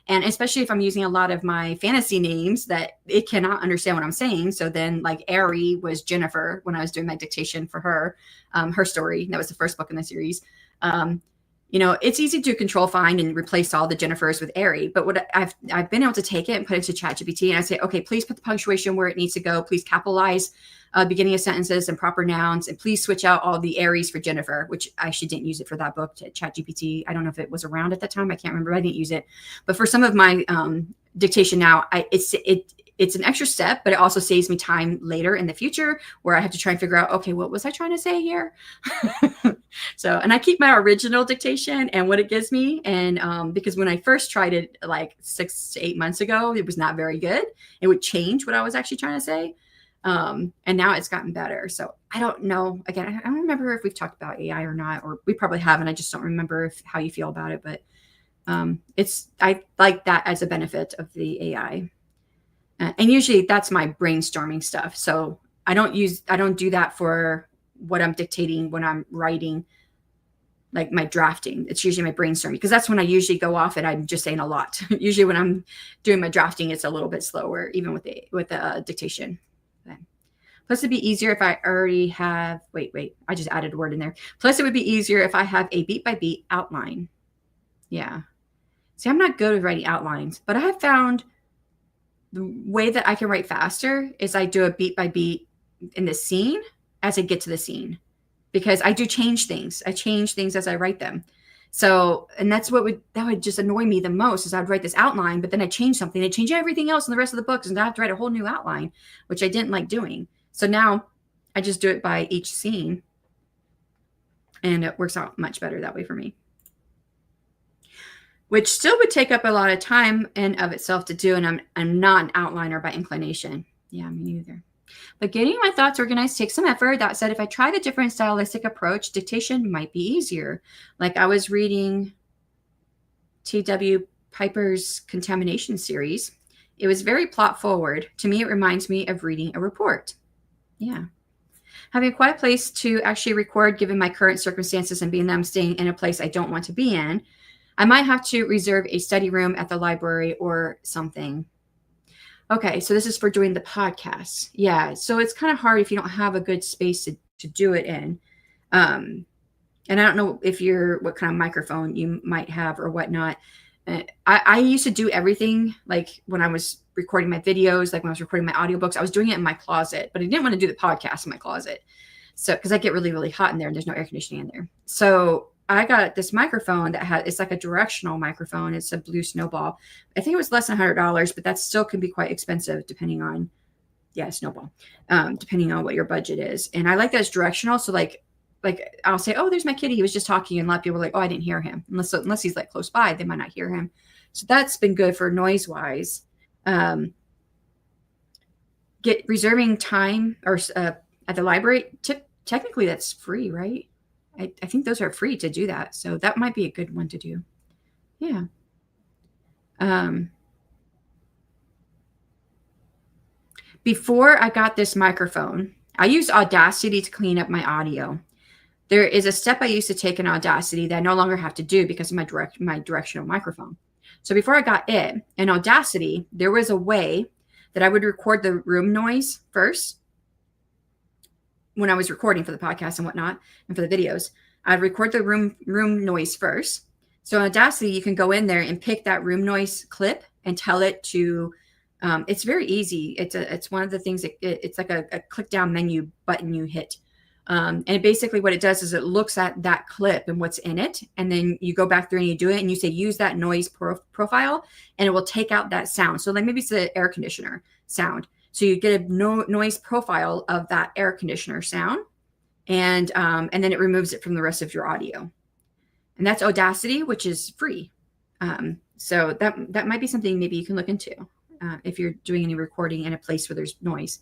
And especially if I'm using a lot of my fantasy names that it cannot understand what I'm saying. So then like Ari was Jennifer when I was doing my dictation for her, her story. That was the first book in the series. You know, it's easy to control find and replace all the Jennifers with Ari, but what I've been able to take it and put it to ChatGPT, and I say, okay, please put the punctuation where it needs to go. Please capitalize beginning of sentences and proper nouns, and please switch out all the Aries for Jennifer, which I actually didn't use it for that book to ChatGPT. I don't know if it was around at that time. I can't remember. I didn't use it, but for some of my dictation now, it's an extra step, but it also saves me time later in the future where I have to try and figure out, okay, what was I trying to say here? So, and I keep my original dictation and what it gives me. And because when I first tried it like 6 to 8 months ago, it was not very good. It would change what I was actually trying to say. And now it's gotten better. So I don't know. Again, I don't remember if we've talked about AI or not, or we probably haven't. I just don't remember how you feel about it. But I like that as a benefit of the AI. And usually that's my brainstorming stuff. So I don't do that for what I'm dictating when I'm writing, like my drafting. It's usually my brainstorming, because that's when I usually go off and I'm just saying a lot. Usually when I'm doing my drafting, it's a little bit slower, even with the dictation. Okay. Plus it'd be easier if I already have, wait, I just added a word in there. Plus it would be easier if I have a beat by beat outline. Yeah. See, I'm not good with writing outlines, but I have found the way that I can write faster is I do a beat by beat in the scene as I get to the scene, because I do change things. I change things as I write them. So, and that's that would just annoy me the most, is I'd write this outline, but then I change something. I change everything else in the rest of the books, and I have to write a whole new outline, which I didn't like doing. So now I just do it by each scene, and it works out much better that way for me. Which still would take up a lot of time in of itself to do, and I'm not an outliner by inclination. Yeah, me neither. But getting my thoughts organized takes some effort. That said, if I tried a different stylistic approach, dictation might be easier. Like I was reading T.W. Piper's Contamination series. It was very plot forward. To me, it reminds me of reading a report. Yeah. Having a quiet place to actually record, given my current circumstances and being that I'm staying in a place I don't want to be in, I might have to reserve a study room at the library or something. Okay, so this is for doing the podcast. Yeah, so it's kind of hard if you don't have a good space to do it in. And I don't know what kind of microphone you might have or whatnot. I used to do everything, like when I was recording my videos, like when I was recording my audiobooks, I was doing it in my closet, but I didn't want to do the podcast in my closet. So, because I get really, really hot in there and there's no air conditioning in there. So I got this microphone it's like a directional microphone. It's a blue Snowball. I think it was less than $100, but that still can be quite expensive depending on, Snowball, depending on what your budget is. And I like that it's directional. So like I'll say, oh, there's my kitty. He was just talking, and a lot of people are like, oh, I didn't hear him. Unless he's like close by, they might not hear him. So that's been good for noise wise. Get reserving time or at the library. Technically that's free, right? I think those are free to do that. So that might be a good one to do. Yeah. Before I got this microphone, I used Audacity to clean up my audio. There is a step I used to take in Audacity that I no longer have to do because of my directional microphone. So before I got it, in Audacity, there was a way that I would record the room noise first. When I was recording for the podcast and whatnot, and for the videos, I'd record the room noise first. So in Audacity, you can go in there and pick that room noise clip and tell it to, it's very easy. It's one of the things it's like a click down menu button you hit. And basically what it does is it looks at that clip and what's in it. And then you go back through and you do it and you say, use that noise profile, and it will take out that sound. So like maybe it's the air conditioner sound. So you get a noise profile of that air conditioner sound, and then it removes it from the rest of your audio. And that's Audacity, which is free. So that might be something maybe you can look into if you're doing any recording in a place where there's noise.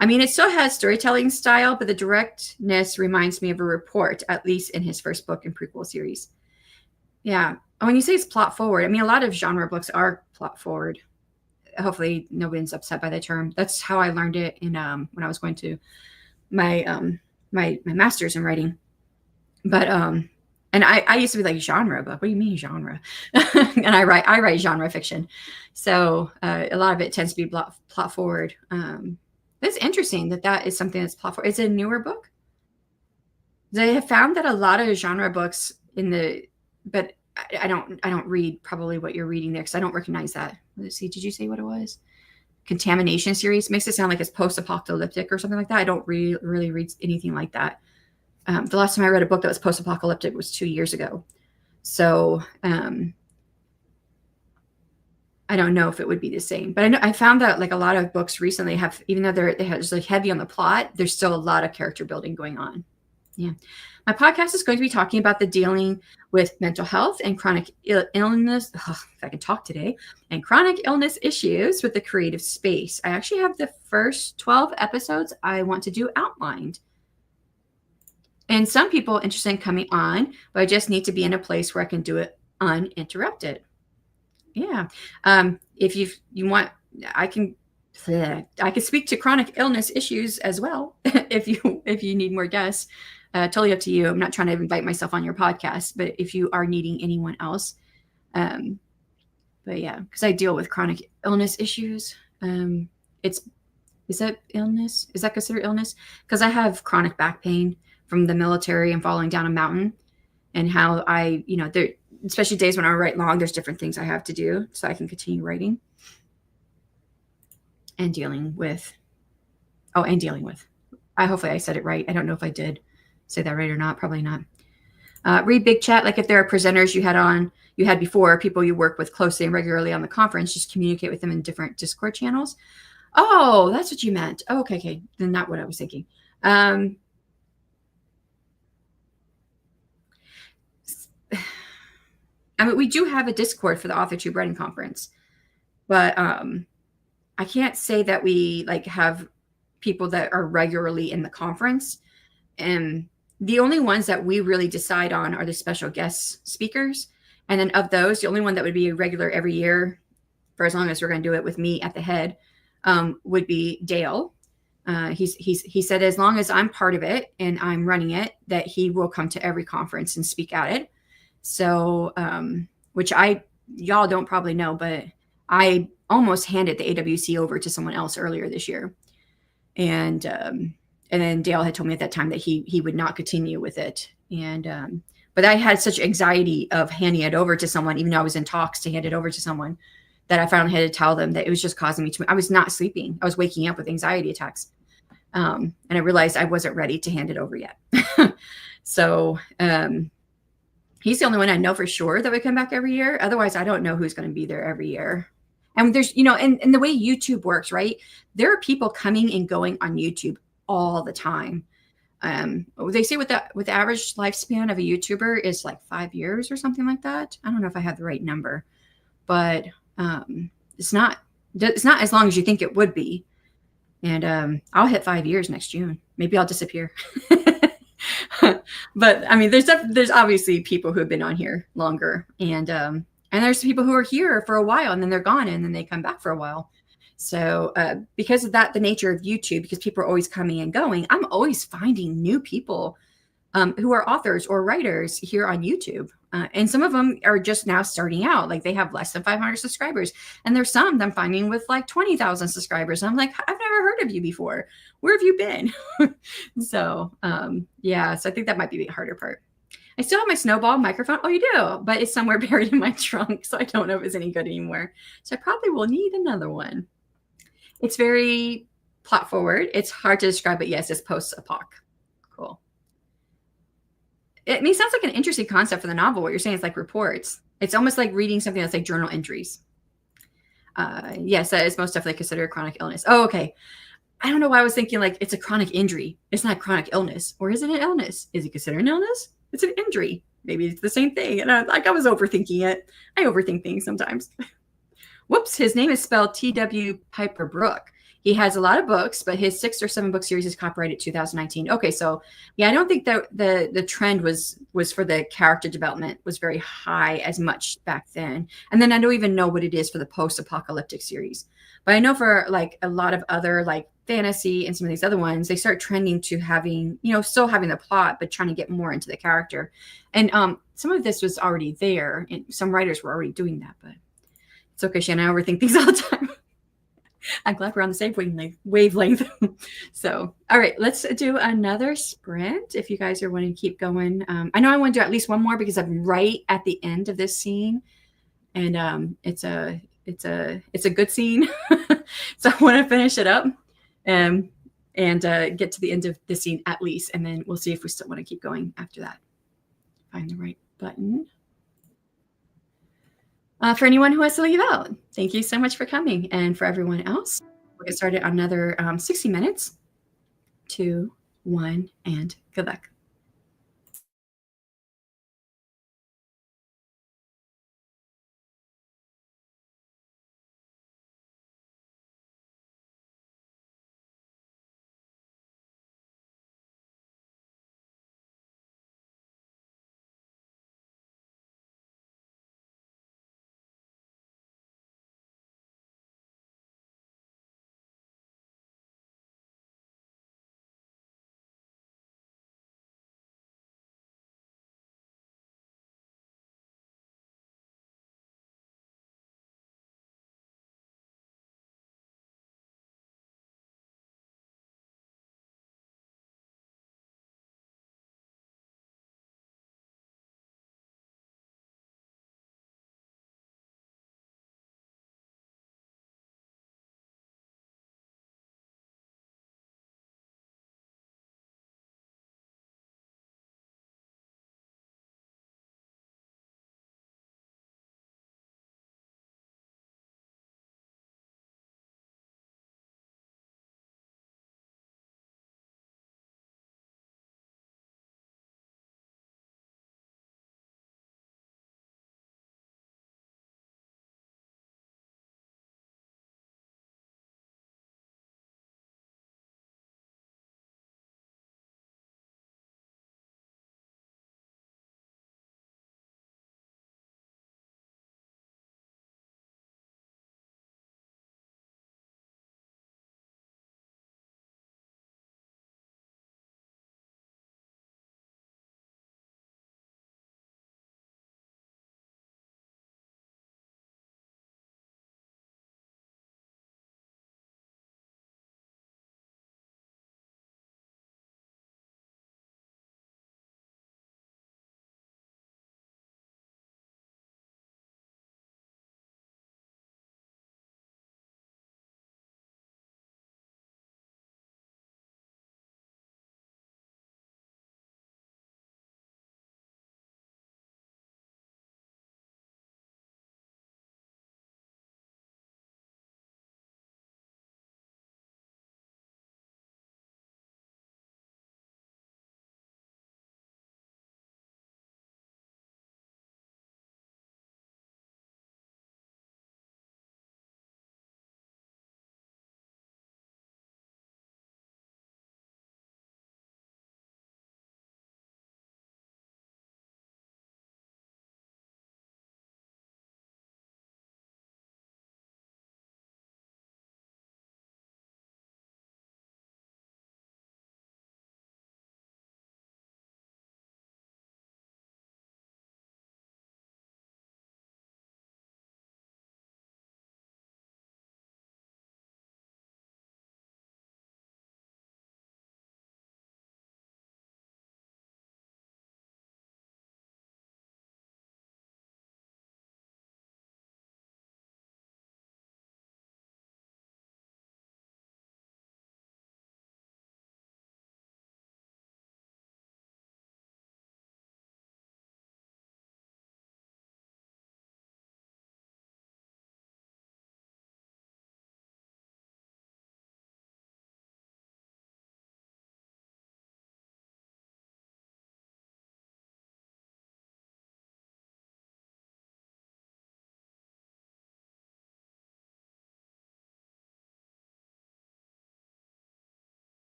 I mean, it still has storytelling style, but the directness reminds me of a report, at least in his first book and prequel series. Yeah. When you say it's plot forward, I mean, a lot of genre books are plot forward. Hopefully nobody's upset by the term. That's how I learned it in when I was going to my my master's in writing. But And I used to be like, genre book. What do you mean genre? And I write genre fiction. So a lot of it tends to be plot forward. It's interesting that is something that's plot forward. It's a newer book. They have found that a lot of genre books but I don't read probably what you're reading there because I don't recognize that. Let's see. Did you say what it was? Contamination series makes it sound like it's post-apocalyptic or something like that. I don't really read anything like that. The last time I read a book that was post-apocalyptic was 2 years ago. So I don't know if it would be the same, but I found that like a lot of books recently have, even though they have just like heavy on the plot, there's still a lot of character building going on. Yeah. My podcast is going to be talking about the dealing with mental health and chronic illness. If I can talk today, and chronic illness issues with the creative space. I actually have the first 12 episodes I want to do outlined. And some people interested in coming on, but I just need to be in a place where I can do it uninterrupted. Yeah. If you want, I can speak to chronic illness issues as well. if you need more guests, totally up to you. I'm not trying to invite myself on your podcast, but if you are needing anyone else, but yeah, because I deal with chronic illness issues. Is that illness? Is that considered illness? Because I have chronic back pain from the military and falling down a mountain, and how there, especially days when I write long, there's different things I have to do so I can continue writing and dealing with. Hopefully I said it right. I don't know if I did say that right or not. Probably not. Read big chat. Like if there are presenters you had before, people you work with closely and regularly on the conference, just communicate with them in different Discord channels. Oh, that's what you meant. Oh, okay. Then not what I was thinking. I mean, we do have a Discord for the AuthorTube Writing Conference, but I can't say that we like have people that are regularly in the conference. And the only ones that we really decide on are the special guest speakers. And then of those, the only one that would be a regular every year, for as long as we're going to do it with me at the head, would be Dale. He said as long as I'm part of it and I'm running it, that he will come to every conference and speak at it. So, which y'all don't probably know, but I almost handed the AWC over to someone else earlier this year. And then Dale had told me at that time that he would not continue with it. And, but I had such anxiety of handing it over to someone, even though I was in talks to hand it over to someone, that I finally had to tell them that it was just causing me I was not sleeping. I was waking up with anxiety attacks. And I realized I wasn't ready to hand it over yet. So, he's the only one I know for sure that would come back every year. Otherwise, I don't know who's going to be there every year. And there's, and the way YouTube works, right? There are people coming and going on YouTube all the time. They say with the average lifespan of a YouTuber is like 5 years or something like that. I don't know if I have the right number, but it's not as long as you think it would be. And I'll hit 5 years next June. Maybe I'll disappear. But I mean, there's obviously people who have been on here longer, and there's people who are here for a while and then they're gone and then they come back for a while. So because of that, the nature of YouTube, because people are always coming and going, I'm always finding new people who are authors or writers here on YouTube. And some of them are just now starting out. Like they have less than 500 subscribers. And there's some I'm finding with like 20,000 subscribers. And I'm like, I've never heard of you before. Where have you been? So, yeah. So I think that might be the harder part. I still have my Snowball microphone. Oh, you do? But it's somewhere buried in my trunk. So I don't know if it's any good anymore. So I probably will need another one. It's very plot forward. It's hard to describe, but yes, it's post-apoc. Cool. It sounds like an interesting concept for the novel. What you're saying is like reports. It's almost like reading something that's like journal entries. Yes, that is most definitely considered a chronic illness. Oh, okay. I don't know why I was thinking like it's a chronic injury. It's not a chronic illness. Or is it an illness? Is it considered an illness? It's an injury. Maybe it's the same thing. And I was overthinking it. I overthink things sometimes. Whoops, his name is spelled T.W. Piper Brook. He has a lot of books, but his 6 or 7 book series is copyrighted 2019. Okay, so yeah, I don't think that the trend was for the character development was very high as much back then. And then I don't even know what it is for the post-apocalyptic series. But I know for like a lot of other like fantasy and some of these other ones, they start trending to having, still having the plot, but trying to get more into the character. And some of this was already there, and some writers were already doing that, but it's okay, Shannon. I overthink things all the time. I'm glad we're on the same wavelength. So, all right, let's do another sprint. If you guys are wanting to keep going, I know I want to do at least one more because I'm right at the end of this scene, and it's a good scene. So I want to finish it up, and get to the end of the scene at least, and then we'll see if we still want to keep going after that. Find the right button. For anyone who has to leave out, thank you so much for coming. And for everyone else, we'll get started on another 60 minutes. 2, 1, and good luck.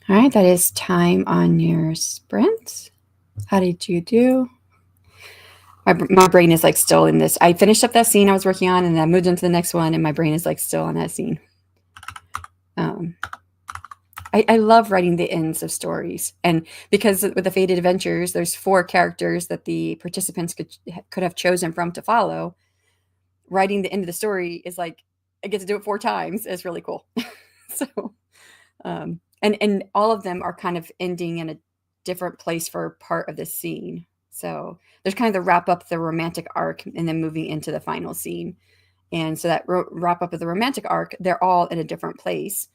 All right, that is time on your sprint. How did you do? My brain is like still in this. I finished up that scene I was working on, and then I moved into the next one, and my brain is like still on that scene. I love writing the ends of stories, and because with the Fated Adventures, there's 4 characters that the participants could have chosen from to follow. Writing the end of the story is like I get to do it 4 times. It's really cool. So, and all of them are kind of ending in a different place for part of the scene. So there's kind of the wrap up the romantic arc and then moving into the final scene. And so that wrap up of the romantic arc, they're all in a different place.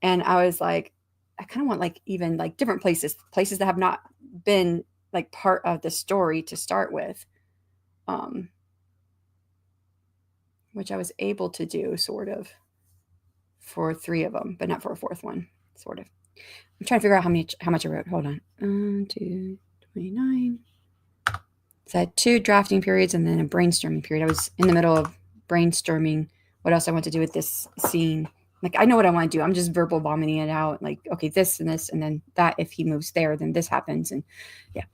And I was like, I kind of want like even like different places that have not been like part of the story to start with. Which I was able to do sort of for 3 of them, but not for a 4th one, sort of. I'm trying to figure out how much I wrote. Hold on. 229. So I had 2 drafting periods and then a brainstorming period. I was in the middle of brainstorming what else I want to do with this scene. Like, I know what I want to do. I'm just verbal vomiting it out. Like, okay, this and this, and then that. If he moves there, then this happens. And yeah,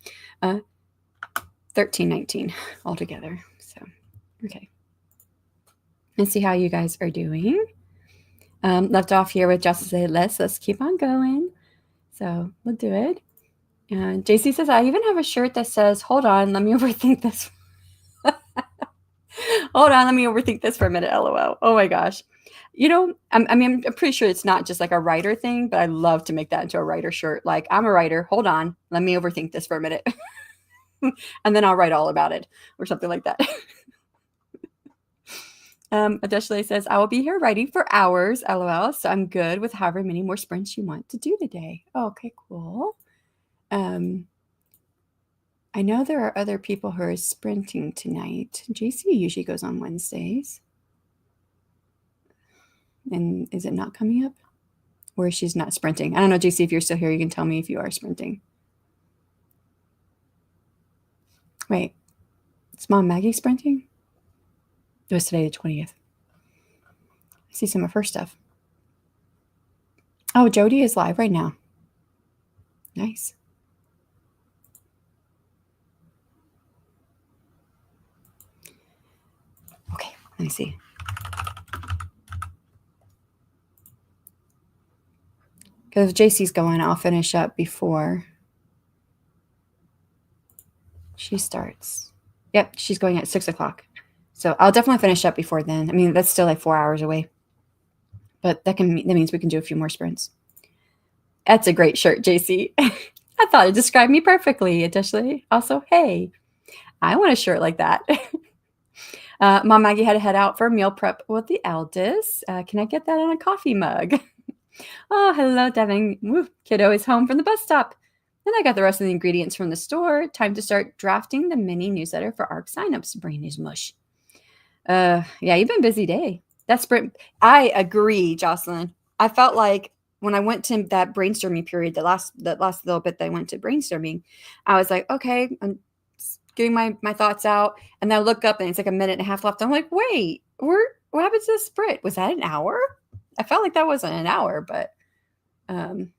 1319 altogether. So, okay. Let's see how you guys are doing. Left off here with Justice said, let's keep on going. So we'll do it. And JC says, I even have a shirt that says, hold on, let me overthink this. Hold on, let me overthink this for a minute, LOL. Oh my gosh. You know, I'm pretty sure it's not just like a writer thing, but I love to make that into a writer shirt. Like, I'm a writer. Hold on, let me overthink this for a minute. And then I'll write all about it or something like that. Adeshale says, I will be here writing for hours, LOL. So I'm good with however many more sprints you want to do today. Oh, okay, cool. I know there are other people who are sprinting tonight. JC usually goes on Wednesdays. And is it not coming up? Or she's not sprinting? I don't know, JC, if you're still here, you can tell me if you are sprinting. Wait, is Mom Maggie sprinting? It was today the 20th. I see some of her stuff. Oh, Jody is live right now. Nice. Okay, let me see. Because if JC's going, I'll finish up before she starts. Yep, she's going at 6 o'clock. So I'll definitely finish up before then. I mean, that's still like 4 hours away. But that means we can do a few more sprints. That's a great shirt, JC. I thought it described me perfectly, additionally. Also, hey, I want a shirt like that. Mom Maggie had to head out for meal prep with the eldest. Can I get that on a coffee mug? Oh, hello, Devin. Woo, kiddo is home from the bus stop. Then I got the rest of the ingredients from the store. Time to start drafting the mini newsletter for ARC signups. Brain is mush. Yeah, you've been a busy day. That sprint. I agree, Jocelyn. I felt like when I went to that brainstorming period, that last little bit that I went to brainstorming, I was like, okay, I'm getting my thoughts out. And then I look up and it's like a minute and a half left. I'm like, wait, what happened to the sprint? Was that an hour? I felt like that wasn't an hour, but it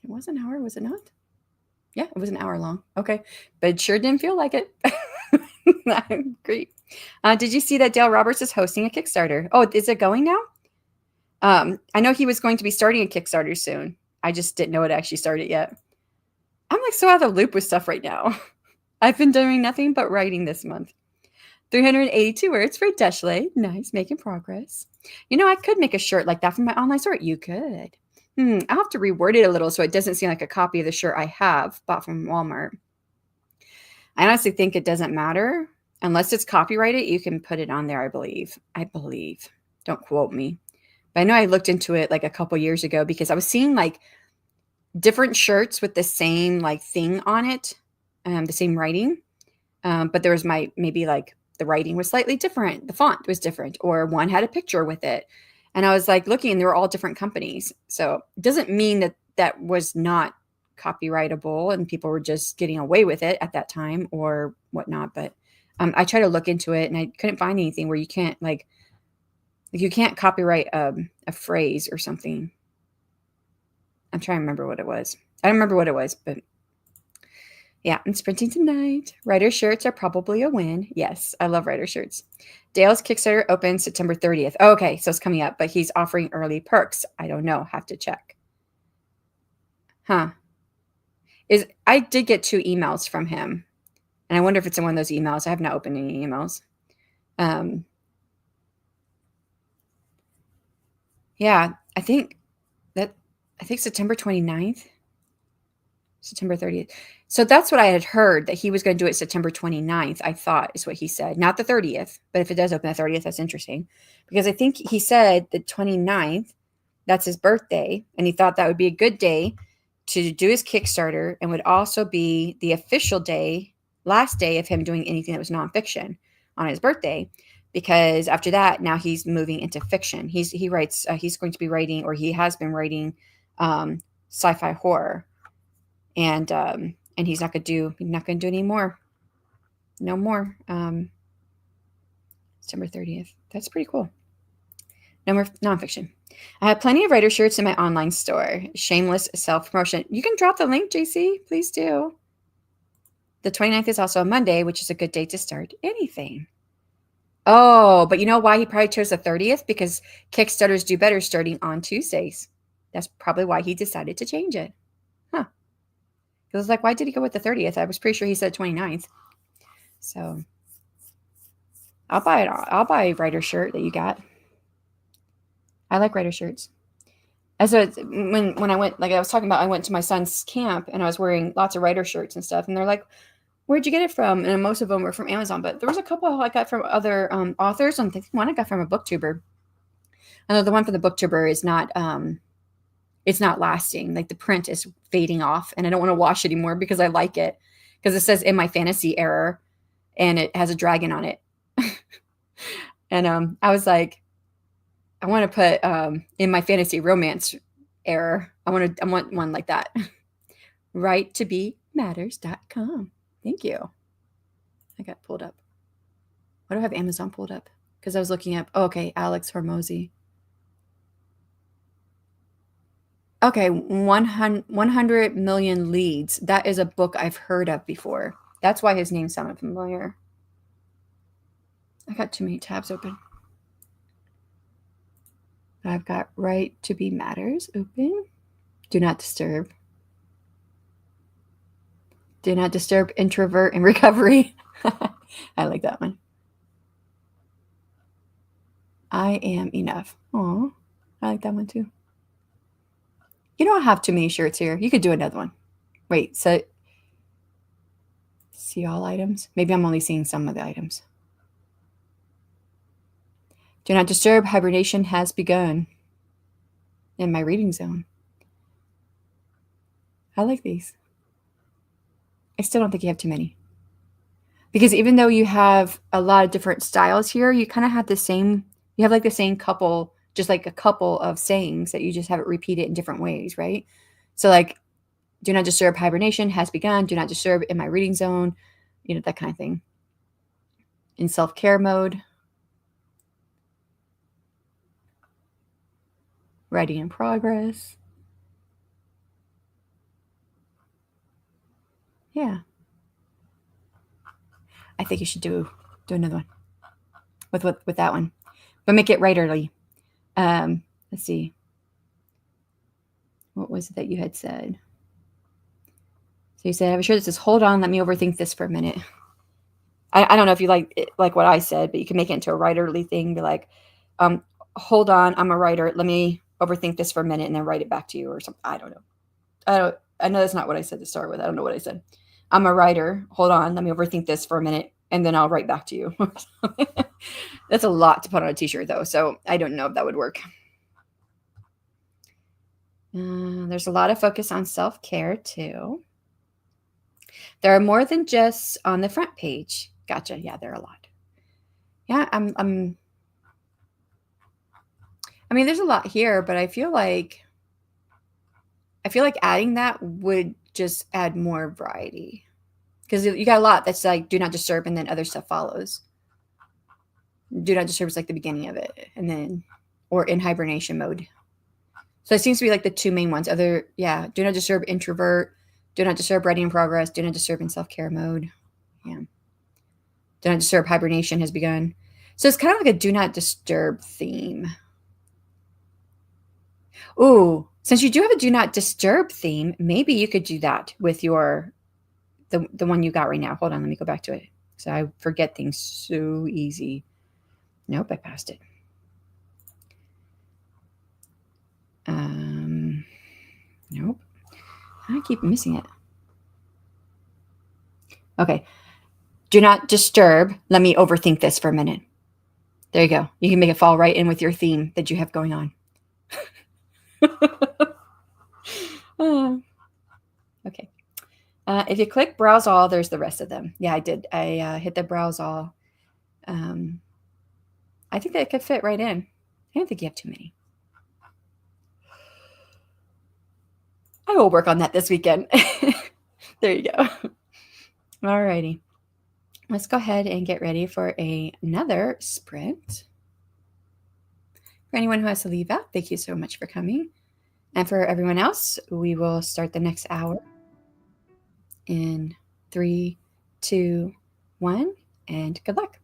was an hour, was it not? Yeah, it was an hour long. Okay, but it sure didn't feel like it. Great. Did you see that Dale Roberts is hosting a Kickstarter? Oh, is it going now? I know he was going to be starting a Kickstarter soon. I just didn't know it actually started yet. I'm like so out of the loop with stuff right now. I've been doing nothing but writing this month. 382 words for Deshley. Nice, making progress. You know, I could make a shirt like that from my online store. You could. I'll have to reword it a little so it doesn't seem like a copy of the shirt I have bought from Walmart. I honestly think it doesn't matter. Unless it's copyrighted, you can put it on there, I believe. Don't quote me. But I know I looked into it like a couple years ago because I was seeing like different shirts with the same like thing on it, the same writing. But there was maybe like the writing was slightly different. The font was different, or one had a picture with it. And I was like looking, and they were all different companies. So it doesn't mean that that was not copyrightable and people were just getting away with it at that time or whatnot. But I tried to look into it and I couldn't find anything where you can't you can't copyright a phrase or something. I'm trying to remember what it was. I don't remember what it was, but yeah, I'm sprinting tonight. Writer shirts are probably a win. Yes, I love writer shirts. Dale's Kickstarter opens September 30th. Oh, okay, so it's coming up, but he's offering early perks. I don't know. Have to check. Huh. I did get 2 emails from him, and I wonder if it's in one of those emails. I have not opened any emails. Yeah, I think September 29th, September 30th. So that's what I had heard, that he was going to do it September 29th, I thought is what he said. Not the 30th, but if it does open the 30th, that's interesting. Because I think he said the 29th, that's his birthday, and he thought that would be a good day to do his Kickstarter, and would also be the official day, last day of him doing anything that was nonfiction on his birthday. Because after that, now he's moving into fiction. He writes. He's going to be writing, or he has been writing, sci-fi horror, and he's not going to do any more. No more. September 30th. That's pretty cool. No more nonfiction. I have plenty of writer shirts in my online store. Shameless self-promotion. You can drop the link, JC. Please do. The 29th is also a Monday, which is a good day to start anything. Oh, but you know why he probably chose the 30th? Because Kickstarters do better starting on Tuesdays. That's probably why he decided to change it. Huh. Because I was like, why did he go with the 30th? I was pretty sure he said 29th. So I'll buy it. I'll buy a writer shirt that you got. I like writer shirts. As when I went, like I was talking about, I went to my son's camp and I was wearing lots of writer shirts and stuff. And they're like, where'd you get it from? And most of them were from Amazon, but there was a couple I got from other authors. I think one I got from a booktuber. I know the one from the booktuber is not, it's not lasting. Like the print is fading off, and I don't want to wash it anymore because I like it, because it says in my fantasy error, and it has a dragon on it. And I was like, I want to put in my fantasy romance error. I want one like that. WriteToBeMatters.com. Thank you. I got pulled up. Why do I have Amazon pulled up? Because I was looking up. Oh, okay, Alex Hormozy. Okay, 100 Million Leads. That is a book I've heard of before. That's why his name sounded familiar. I got too many tabs open. I've got Right to Be Matters open. Do not disturb. Do not disturb, introvert, and recovery. I like that one. I am enough. Oh, I like that one too. You don't have too many shirts here. You could do another one. Wait, so see all items? Maybe I'm only seeing some of the items. Do not disturb, hibernation has begun in my reading zone. I like these. I still don't think you have too many. Because even though you have a lot of different styles here, you kind of have the same, you have like the same couple, just like a couple of sayings that you just have it repeated in different ways, right? So like, do not disturb, hibernation has begun. Do not disturb, in my reading zone. You know, that kind of thing. In self-care mode. Writing in progress. Yeah. I think you should do another one with that one, but make it writerly. Let's see. What was it that you had said? So you said, I'm sure this is, hold on, let me overthink this for a minute. I don't know if you like what I said, but you can make it into a writerly thing. Be like, hold on, I'm a writer. Let me overthink this for a minute and then write it back to you or something. I don't know. I know that's not what I said to start with. I don't know what I said. I'm a writer. Hold on, let me overthink this for a minute and then I'll write back to you. That's a lot to put on a t-shirt though. So I don't know if that would work. There's a lot of focus on self-care too. There are more than just on the front page. Gotcha. Yeah, there are a lot. Yeah, I mean, there's a lot here, but I feel like adding that would just add more variety. Because you got a lot that's like, do not disturb, and then other stuff follows. Do not disturb is like the beginning of it, and then, or in hibernation mode. So it seems to be like the two main ones. Do not disturb introvert, do not disturb writing in progress, do not disturb in self-care mode. Yeah. Do not disturb hibernation has begun. So it's kind of like a do not disturb theme. Ooh, since you do have a do not disturb theme, maybe you could do that with your the one you got right now. Hold on, let me go back to it. So I forget things so easy. Nope, I passed it. Nope. I keep missing it. Okay. Do not disturb. Let me overthink this for a minute. There you go. You can make it fall right in with your theme that you have going on. Okay. If you click browse all, there's the rest of them. Yeah, I did. I hit the browse all. I think that could fit right in. I don't think you have too many. I will work on that this weekend. There you go. All righty. Let's go ahead and get ready for another sprint. For anyone who has to leave out, thank you so much for coming. And for everyone else, we will start the next hour in 3, 2, 1, and good luck.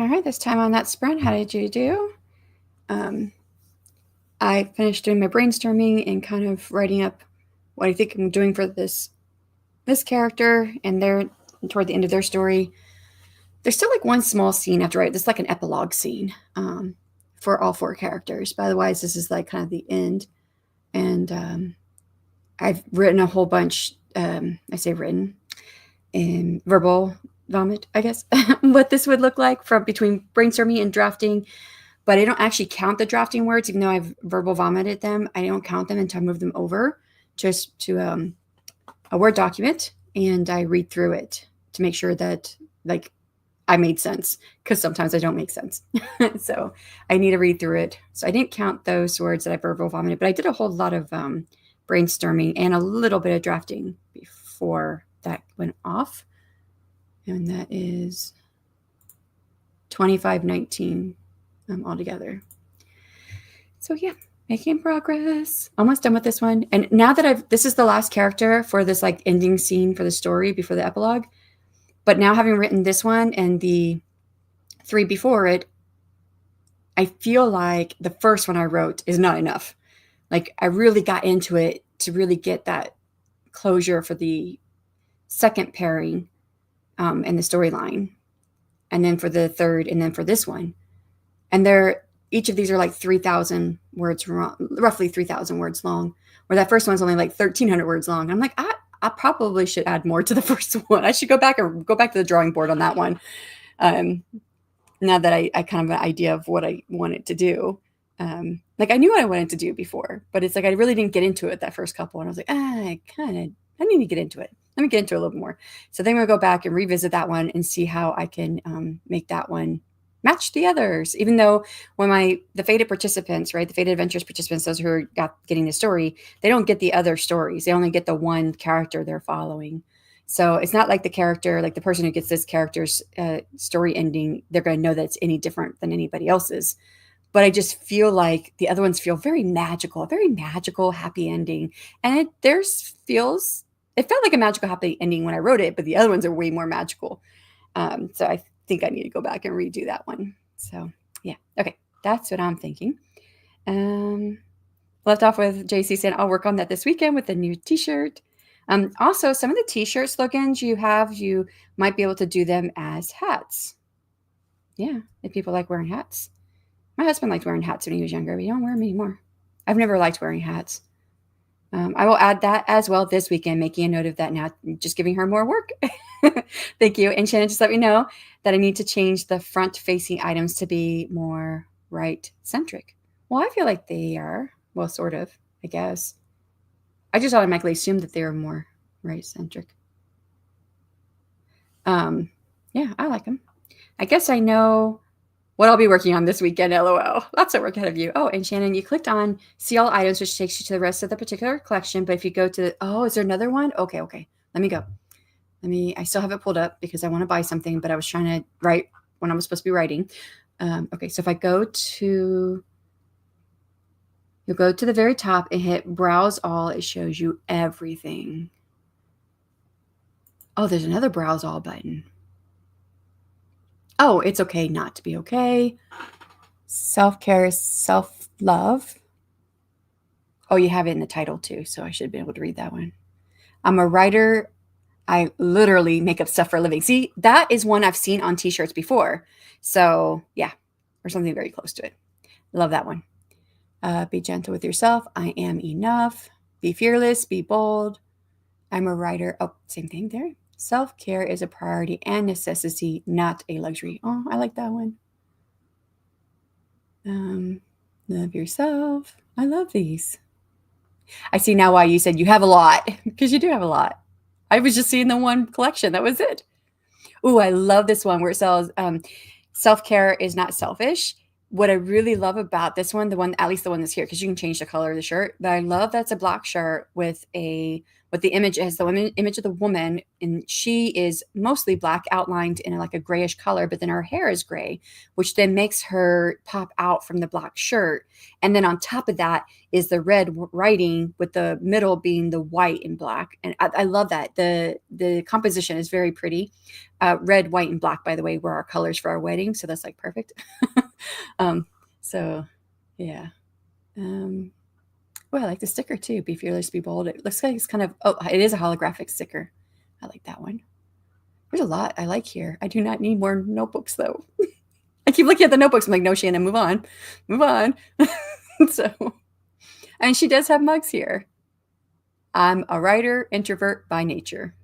All right, this time on that sprint, how did you do? I finished doing my brainstorming and kind of writing up what I think I'm doing for this character, and they're toward the end of their story. There's still like one small scene after write. This is like an epilogue scene for all 4 characters. But otherwise, this is like kind of the end. And I've written a whole bunch. I say written in verbal vomit, I guess, what this would look like from between brainstorming and drafting. But I don't actually count the drafting words, even though I've verbal vomited them. I don't count them until I move them over just to a Word document, and I read through it to make sure that like I made sense, because sometimes I don't make sense. So I need to read through it. So I didn't count those words that I verbal vomited, but I did a whole lot of brainstorming and a little bit of drafting before that went off. And that is 2519 altogether. So yeah, making progress. Almost done with this one. And now that this is the last character for this like ending scene for the story before the epilogue. But now having written this one and the 3 before it, I feel like the first one I wrote is not enough. Like I really got into it to really get that closure for the second pairing and the storyline. And then for the third, and then for this one. And each of these are like 3,000 words, roughly 3,000 words long, where that first one's only like 1,300 words long. I'm like, I probably should add more to the first one. I should go back to the drawing board on that one. Now that I kind of have an idea of what I wanted to do. Like I knew what I wanted to do before, but it's like I really didn't get into it that first couple. And I was like, I need to get into it. Let me get into it a little bit more. So then we'll go back and revisit that one and see how I can make that one match the others. Even though when the Fated participants, right, the Fated Adventures participants, those who are getting the story, they don't get the other stories. They only get the one character they're following. So it's not like the character, like the person who gets this character's story ending, they're going to know that it's any different than anybody else's. But I just feel like the other ones feel very magical, happy ending. And it felt like a magical, happy ending when I wrote it, but the other ones are way more magical. So I think I need to go back and redo that one. So yeah, okay, that's what I'm thinking. Left off with JC saying I'll work on that this weekend with a new t-shirt. Also, some of the t-shirt slogans you might be able to do them as hats. Yeah, if people like wearing hats. My husband liked wearing hats when he was younger, but he don't wear them anymore. I've never liked wearing hats. I will add that as well this weekend, making a note of that now, just giving her more work. Thank you. And Shannon just let me know that I need to change the front-facing items to be more right-centric. Well, I feel like they are. Well, sort of, I guess. I just automatically assumed that they were more right-centric. Yeah, I like them. I guess I know what I'll be working on this weekend, LOL. Lots of work ahead of you. Oh, and Shannon, you clicked on see all items, which takes you to the rest of the particular collection. But if you go to, is there another one? Okay. Let me go. I still have it pulled up because I want to buy something, but I was trying to write when I was supposed to be writing. Okay, so if I you'll go to the very top and hit browse all. It shows you everything. Oh, there's another browse all button. Oh, it's okay not to be okay. Self-care is self-love. Oh, you have it in the title too, so I should be able to read that one. I'm a writer. I literally make up stuff for a living. See, that is one I've seen on t-shirts before. So yeah, or something very close to it. Love that one. Be gentle with yourself. I am enough. Be fearless. Be bold. I'm a writer. Oh, same thing there. Self-care is a priority and necessity, not a luxury. Oh, I like that one. Love yourself. I love these. I see now why you said you have a lot, because you do have a lot. I was just seeing the one collection. That was it. Ooh, I love this one where it says self-care is not selfish. What I really love about this one, at least the one that's here, because you can change the color of the shirt, but I love that's a black shirt with a what the image is, the image of the woman, and she is mostly black, outlined in like a grayish color, but then her hair is gray, which then makes her pop out from the black shirt. And then on top of that is the red writing, with the middle being the white and black. And I love that. The composition is very pretty. Red, white, and black, by the way, were our colors for our wedding. So that's like perfect. So yeah. Well, I like the sticker too. Be fearless, be bold. It looks like it's kind of, it is a holographic sticker. I like that one. There's a lot I like here. I do not need more notebooks though. I keep looking at the notebooks. I'm like, no, Shannon, move on. Move on. So, and she does have mugs here. I'm a writer, introvert by nature.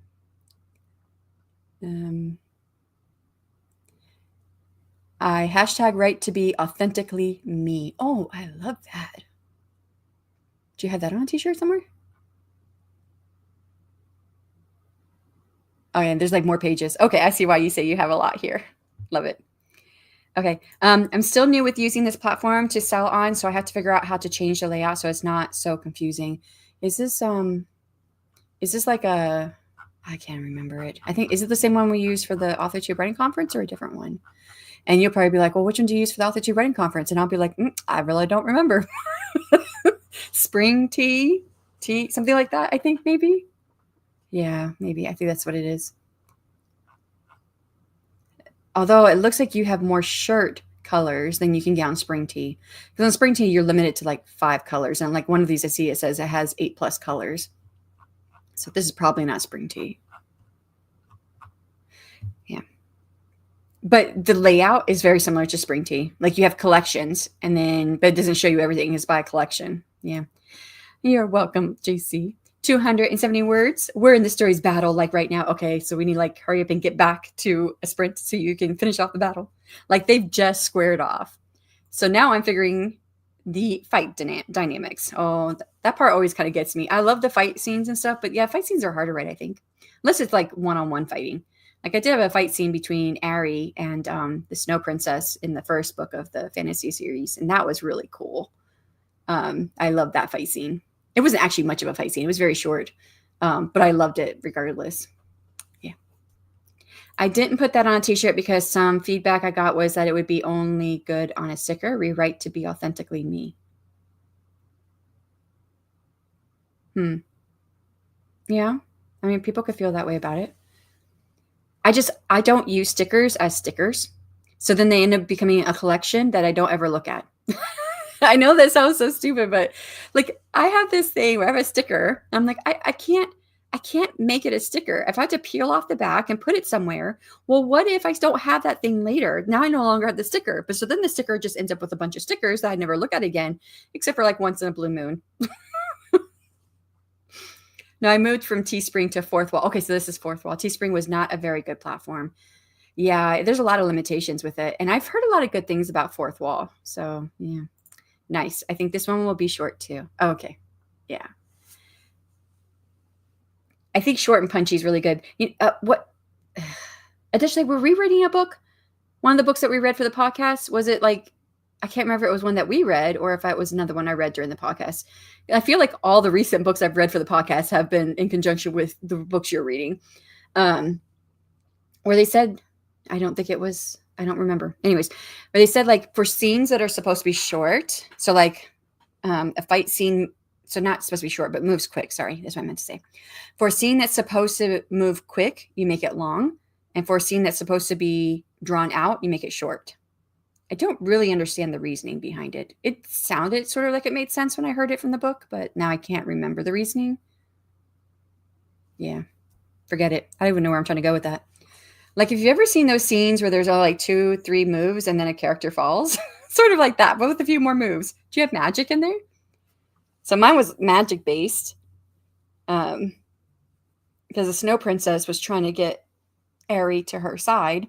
I hashtag write to be authentically me. Oh, I love that. Do you have that on a t-shirt somewhere? Oh, yeah, there's like more pages. Okay, I see why you say you have a lot here. Love it. Okay, I'm still new with using this platform to sell on, so I have to figure out how to change the layout so it's not so confusing. Is this like a, I can't remember it. I think, is it the same one we use for the Author2 Writing Conference or a different one? And you'll probably be like, well, which one do you use for the Author2 Writing Conference? And I'll be like, I really don't remember. Spring tea, something like that, I think maybe. Yeah, maybe. I think that's what it is. Although it looks like you have more shirt colors than you can get on spring tea. Because on spring tea, you're limited to like 5 colors. And like one of these, I see it says it has 8+ colors. So this is probably not spring tea. Yeah. But the layout is very similar to spring tea. Like you have collections, and then, but it doesn't show you everything. It's by collection. Yeah. You're welcome, JC. 270 words. We're in the story's battle, like right now. Okay, so we need like hurry up and get back to a sprint so you can finish off the battle. Like they've just squared off. So now I'm figuring the fight dynamics. Oh, that part always kind of gets me. I love the fight scenes and stuff, but yeah, fight scenes are hard to write, I think. Unless it's like one-on-one fighting. Like I did have a fight scene between Ari and the Snow Princess in the first book of the fantasy series, and that was really cool. I love that fight scene. It wasn't actually much of a fight scene. It was very short, but I loved it regardless. Yeah. I didn't put that on a t-shirt because some feedback I got was that it would be only good on a sticker. Rewrite to be authentically me. Yeah. I mean, people could feel that way about it. I don't use stickers as stickers. So then they end up becoming a collection that I don't ever look at. I know that sounds so stupid, but like I have this thing where I have a sticker. I'm like, I can't make it a sticker. If I have to peel off the back and put it somewhere, well, what if I don't have that thing later? Now I no longer have the sticker. But so then the sticker just ends up with a bunch of stickers that I never look at again, except for like once in a blue moon. No, I moved from Teespring to Fourth Wall. Okay, so this is Fourth Wall. Teespring was not a very good platform. Yeah, there's a lot of limitations with it. And I've heard a lot of good things about Fourth Wall. So yeah. Nice. I think this one will be short too. Oh, okay. Yeah. I think short and punchy is really good. What? Additionally, were we reading a book? One of the books that we read for the podcast, was it like, I can't remember if it was one that we read or if it was another one I read during the podcast. I feel like all the recent books I've read for the podcast have been in conjunction with the books you're reading. Where they said, I don't remember. Anyways, but they said like for scenes that are supposed to be short, so like a fight scene, so not supposed to be short, but moves quick. Sorry, that's what I meant to say. For a scene that's supposed to move quick, you make it long. And for a scene that's supposed to be drawn out, you make it short. I don't really understand the reasoning behind it. It sounded sort of like it made sense when I heard it from the book, but now I can't remember the reasoning. Yeah, forget it. I don't even know where I'm trying to go with that. Like, have you ever seen those scenes where there's all like 2-3 moves and then a character falls? Sort of like that, but with a few more moves. Do you have magic in there? So mine was magic based. Because the Snow Princess was trying to get Ari to her side.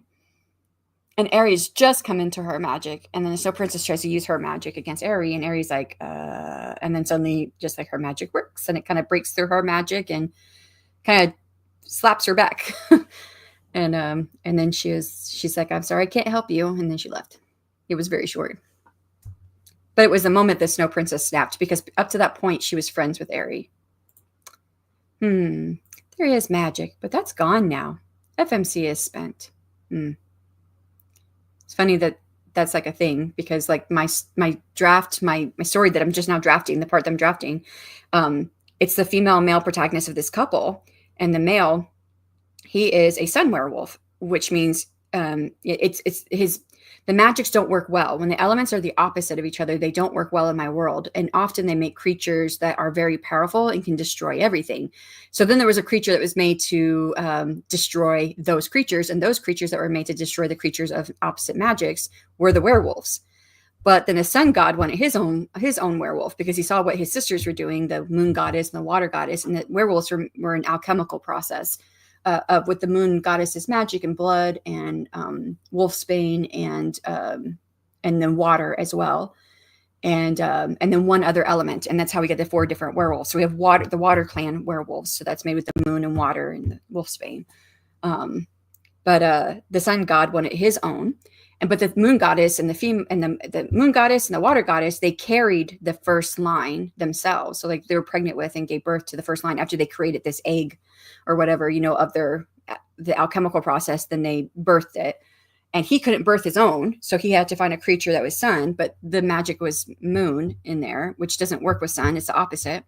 And Ari's just come into her magic. And then the Snow Princess tries to use her magic against Ari. And Ari's like, and then suddenly just like her magic works. And it kind of breaks through her magic and kind of slaps her back. And then she's like, I'm sorry, I can't help you. And then she left. It was very short. But it was the moment the Snow Princess snapped, because up to that point, she was friends with Ari. There is magic, but that's gone now. FMC is spent. Hmm. It's funny that that's like a thing because like my draft, my story that I'm just now drafting, the part that I'm drafting, it's the female male protagonist of this couple, and the male, he is a sun werewolf, which means it's his the magics don't work well when the elements are the opposite of each other. They don't work well in my world, and often they make creatures that are very powerful and can destroy everything. So then there was a creature that was made to destroy those creatures, and those creatures that were made to destroy the creatures of opposite magics were the werewolves. But then the sun god wanted his own werewolf because he saw what his sisters were doing, the moon goddess and the water goddess, and that werewolves were an alchemical process of with the moon goddess's magic and blood and wolfsbane and then water as well, and then one other element, and that's how we get the 4 different werewolves. So we have the water clan werewolves, so that's made with the moon and water and the wolfsbane. But the sun god wanted his own, but the moon goddess and the moon goddess and the water goddess, they carried the first line themselves. So like they were pregnant with and gave birth to the first line after they created this egg or whatever, of the alchemical process. Then they birthed it, and he couldn't birth his own, so he had to find a creature that was sun. But the magic was moon in there, which doesn't work with sun; it's the opposite.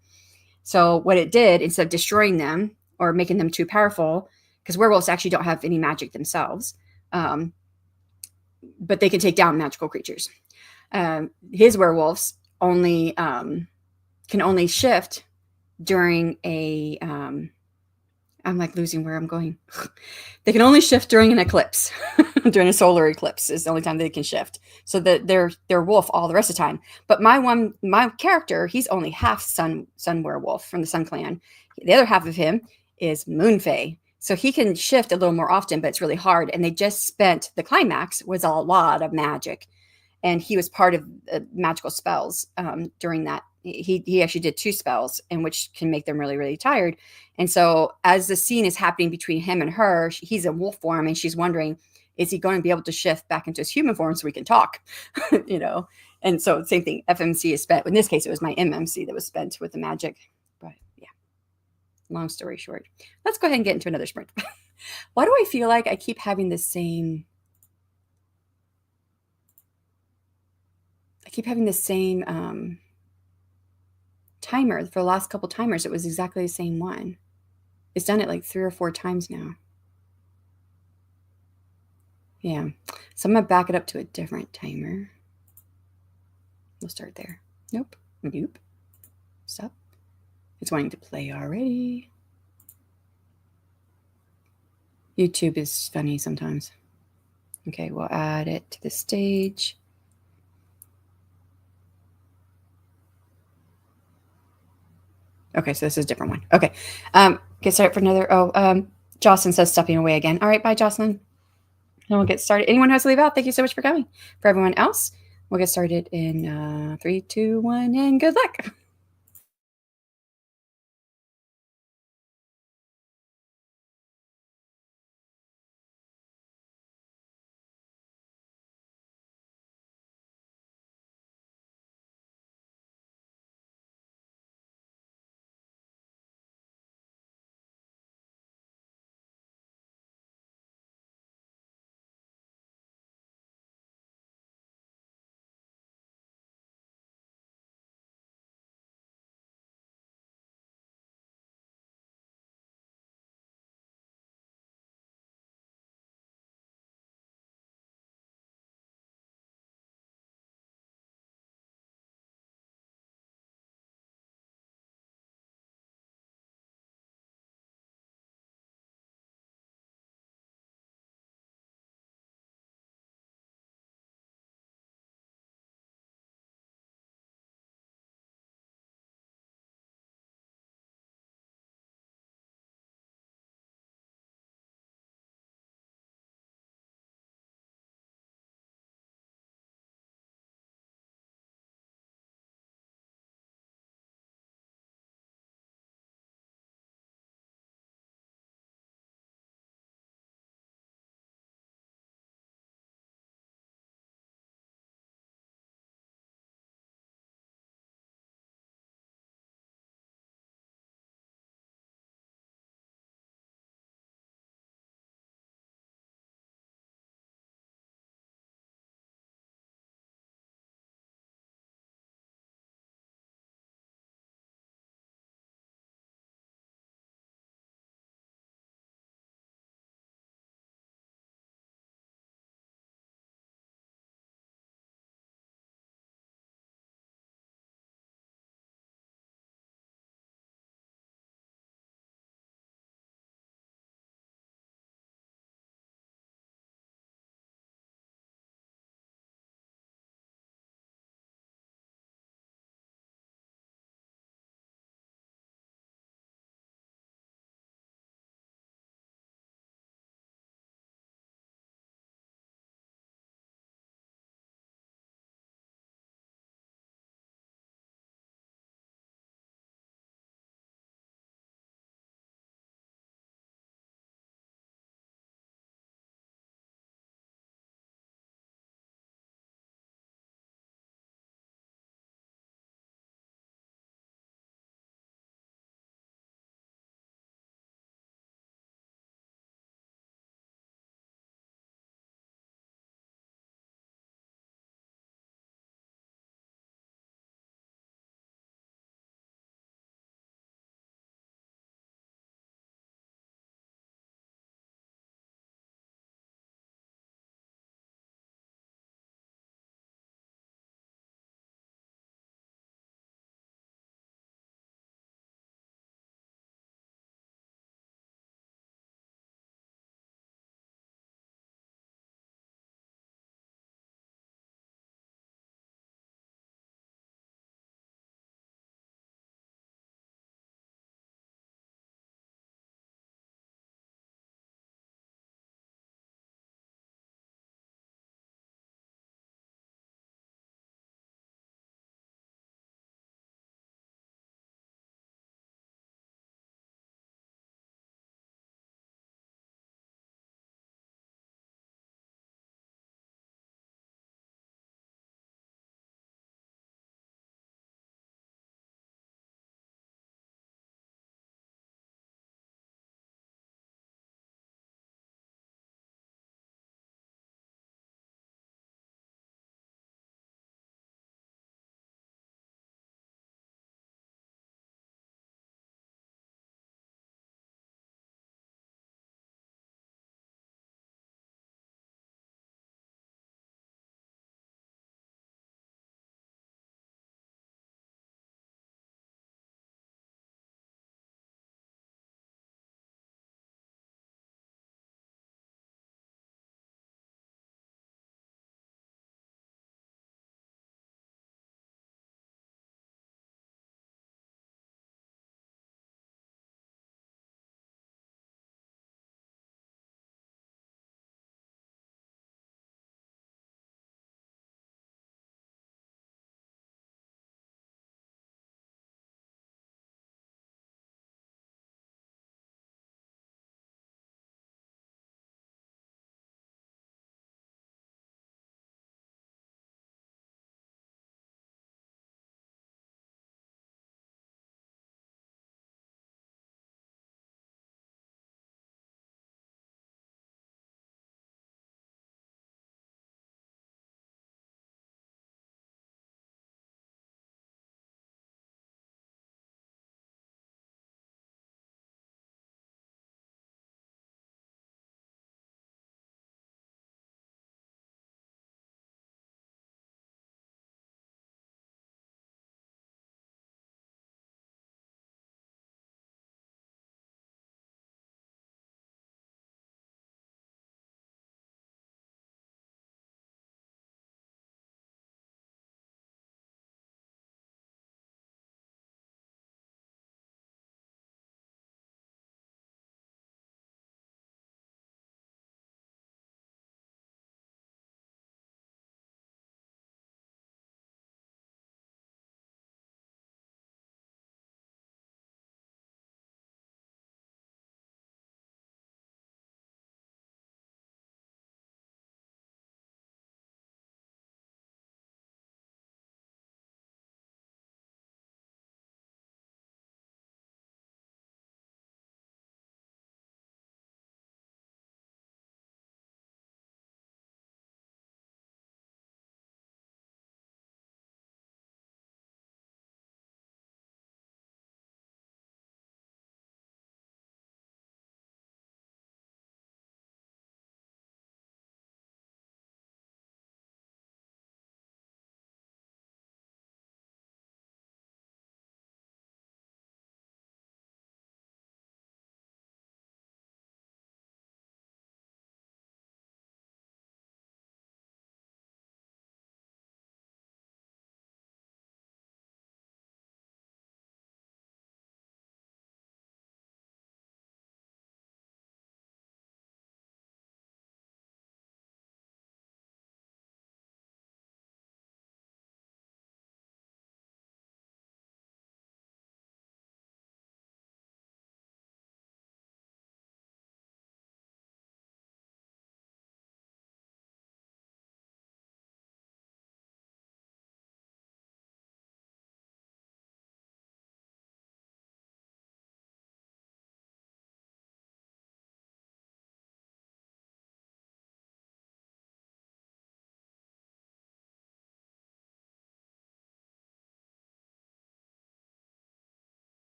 So what it did, instead of destroying them or making them too powerful, because werewolves actually don't have any magic themselves, but they can take down magical creatures. His werewolves only can only shift during a I'm like losing where I'm going. They can only shift during an eclipse. During a solar eclipse is the only time they can shift. So that they're wolf all the rest of the time. But my character, he's only half sun werewolf from the Sun Clan. The other half of him is moon fae. So he can shift a little more often, but it's really hard. And they just spent the climax was a lot of magic, and he was part of magical spells during that. He actually did 2 spells, and which can make them really, really tired. And so as the scene is happening between him and her, he's in wolf form, and she's wondering, is he going to be able to shift back into his human form so we can talk? And so same thing, FMC is spent. In this case, it was my MMC that was spent with the magic. But yeah, long story short, let's go ahead and get into another sprint. Why do I feel like I keep having the same timer for the last couple timers? It was exactly the same one. It's done it like 3 or 4 times now. Yeah, so I'm gonna back it up to a different timer. We'll start there. Nope. Stop. It's wanting to play already. YouTube is funny sometimes. Okay, we'll add it to the stage. Okay, so this is a different one. Okay, get started for another. Jocelyn says stepping away again. All right, bye, Jocelyn. And we'll get started. Anyone who has to leave out, thank you so much for coming. For everyone else, we'll get started in 3, 2, 1, and good luck.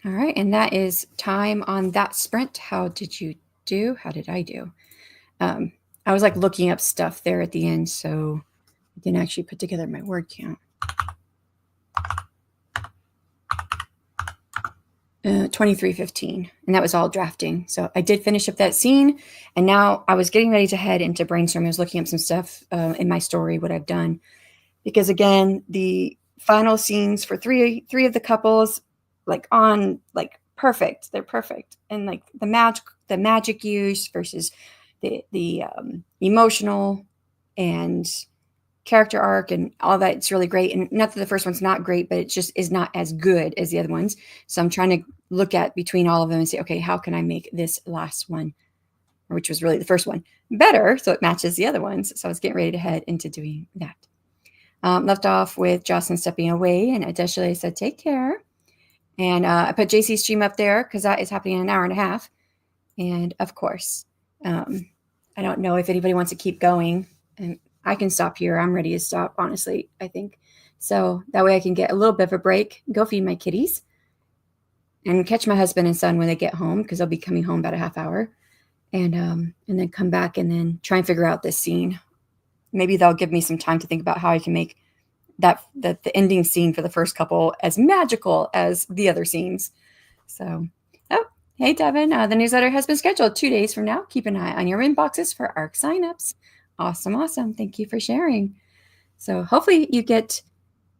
All right, and that is time on that sprint. How did you do? How did I do? I was like looking up stuff there at the end, so I didn't actually put together my word count. 23:15, and that was all drafting. So I did finish up that scene, and now I was getting ready to head into brainstorming. I was looking up some stuff in my story, what I've done, because again, the final scenes for three of the couples, like perfect. They're perfect, and like the magic use versus the emotional and character arc and all that, it's really great. And not that the first one's not great, but it just is not as good as the other ones. So I'm trying to look at between all of them and say, okay, how can I make this last one, which was really the first one, better so it matches the other ones? So I was getting ready to head into doing that. Left off with Jocelyn stepping away, and Adeshale said, take care. And I put JC's stream up there because that is happening in an hour and a half. And of course, I don't know if anybody wants to keep going, and I can stop here. I'm ready to stop, honestly, I think. So that way I can get a little bit of a break, go feed my kitties, and catch my husband and son when they get home, because they'll be coming home about a half hour. And then come back and then try and figure out this scene. Maybe they'll give me some time to think about how I can make the ending scene for the first couple as magical as the other scenes. So, hey, Devin, the newsletter has been scheduled 2 days from now. Keep an eye on your inboxes for ARC signups. Awesome. Thank you for sharing. So hopefully you get,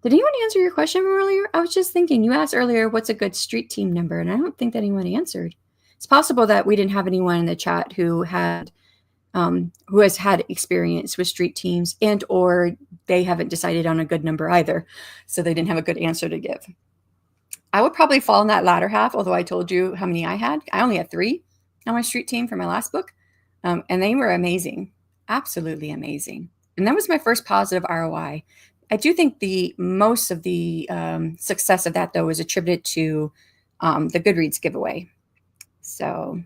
did anyone answer your question from earlier? I was just thinking, you asked earlier, what's a good street team number? And I don't think that anyone answered. It's possible that we didn't have anyone in the chat who has had experience with street teams, and or they haven't decided on a good number either. So they didn't have a good answer to give. I would probably fall in that latter half, although I told you how many I had. I only had 3 on my street team for my last book. And they were amazing. Absolutely amazing. And that was my first positive ROI. I do think the most of the success of that, though, was attributed to the Goodreads giveaway. So,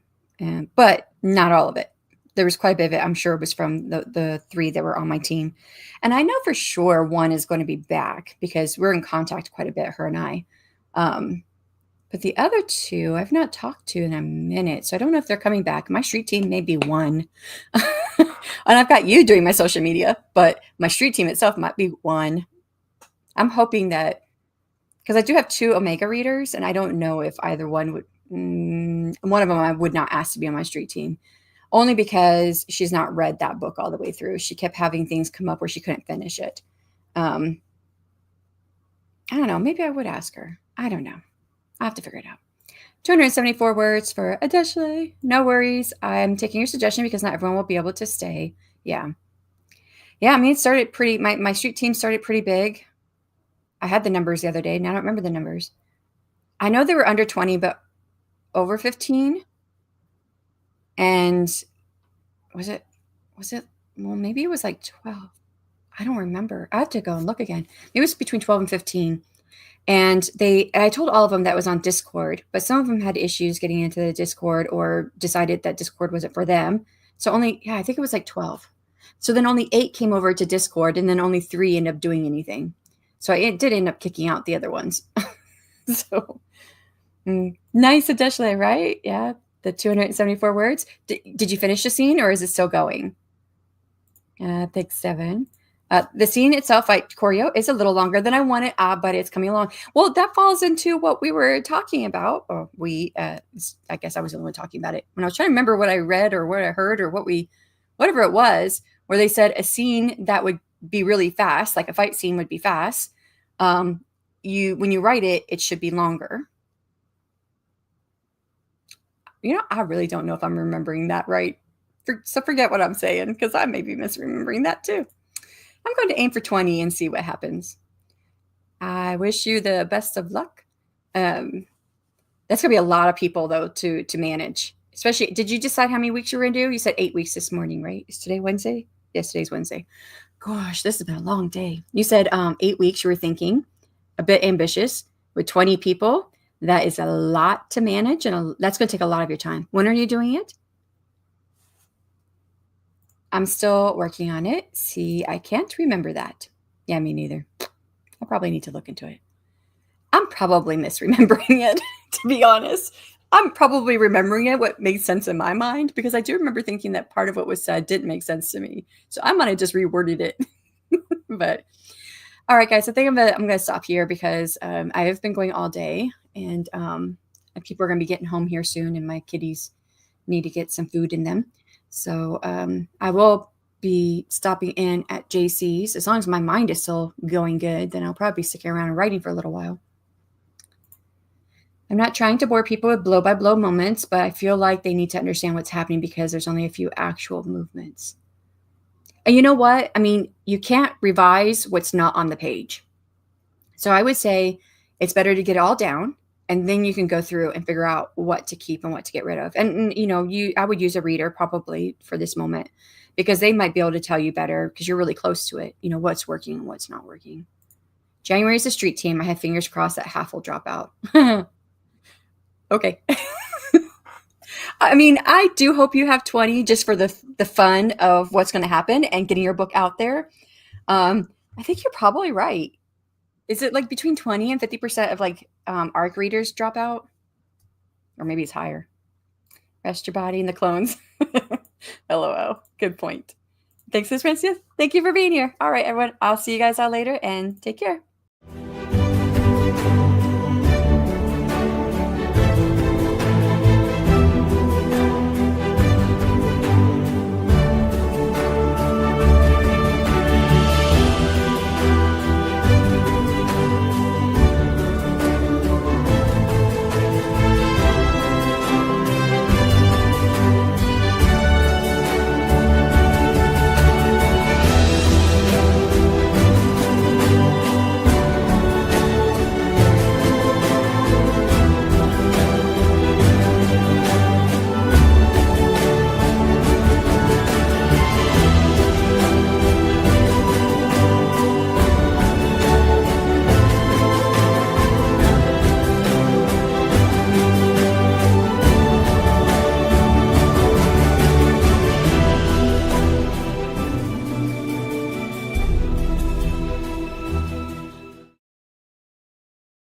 but not all of it. There was quite a bit of it, I'm sure, was from the 3 that were on my team. And I know for sure one is going to be back because we're in contact quite a bit, her and I. But the other 2 I've not talked to in a minute, so I don't know if they're coming back. My street team may be 1. And I've got you doing my social media, but my street team itself might be 1. I'm hoping that, because I do have 2 Omega readers, and I don't know if either one would, one of them I would not ask to be on my street team, only because she's not read that book all the way through. She kept having things come up where she couldn't finish it. I don't know. Maybe I would ask her. I don't know. I'll have to figure it out. 274 words for Adeshale. No worries. I'm taking your suggestion because not everyone will be able to stay. Yeah. I mean, it started pretty, my street team started pretty big. I had the numbers the other day. Now I don't remember the numbers. I know they were under 20, but over 15. And was it, well, maybe it was like 12. I don't remember. I have to go and look again. It was between 12 and 15. And I told all of them that was on Discord, but some of them had issues getting into the Discord or decided that Discord wasn't for them. So I think it was like 12. So then only 8 came over to Discord, and then only 3 ended up doing anything. So it did end up kicking out the other ones. So nice, Adeshale, right? Yeah. The 274 words. Did you finish the scene, or is it still going? Thanks, 7. The scene itself, like choreo, is a little longer than I wanted, but it's coming along. Well, that falls into what we were talking about. Or I guess I was the only one talking about it. When I was trying to remember what I read or what I heard or whatever it was, where they said a scene that would be really fast, like a fight scene would be fast. When you write it, it should be longer. I really don't know if I'm remembering that right. So forget what I'm saying, because I may be misremembering that too. I'm going to aim for 20 and see what happens. I wish you the best of luck. That's going to be a lot of people, though, to manage. Especially, did you decide how many weeks you were going to do? You said 8 weeks this morning, right? Is today Wednesday? Yes, today's Wednesday. Gosh, this has been a long day. You said 8 weeks you were thinking. A bit ambitious. With 20 people, that is a lot to manage, and that's going to take a lot of your time. When are you doing it? I'm still working on it. See, I can't remember that. Yeah, me neither. I probably need to look into it. I'm probably misremembering it to be honest. I'm probably remembering it, what made sense in my mind, because I do remember thinking that part of what was said didn't make sense to me. So I might have just reworded it. But all right, guys, I think I'm gonna stop here because I have been going all day, and people are gonna be getting home here soon, and my kitties need to get some food in them. So I will be stopping in at JC's. As long as my mind is still going good, then I'll probably be sticking around and writing for a little while. I'm not trying to bore people with blow-by-blow moments, but I feel like they need to understand what's happening because there's only a few actual movements. And you know what? I mean, you can't revise what's not on the page. So I would say it's better to get it all down, and then you can go through and figure out what to keep and what to get rid of. And you know, I would use a reader probably for this moment because they might be able to tell you better because you're really close to it. You know, what's working and what's not working. January is a street team. I have fingers crossed that half will drop out. Okay. I mean, I do hope you have 20 just for the fun of what's going to happen and getting your book out there. I think you're probably right. Is it like between 20 and 50% of like ARC readers drop out? Or maybe it's higher. Rest your body in the clones. LOL. Good point. Thanks, Miss Francis. Thank you for being here. All right, everyone. I'll see you guys all later and take care.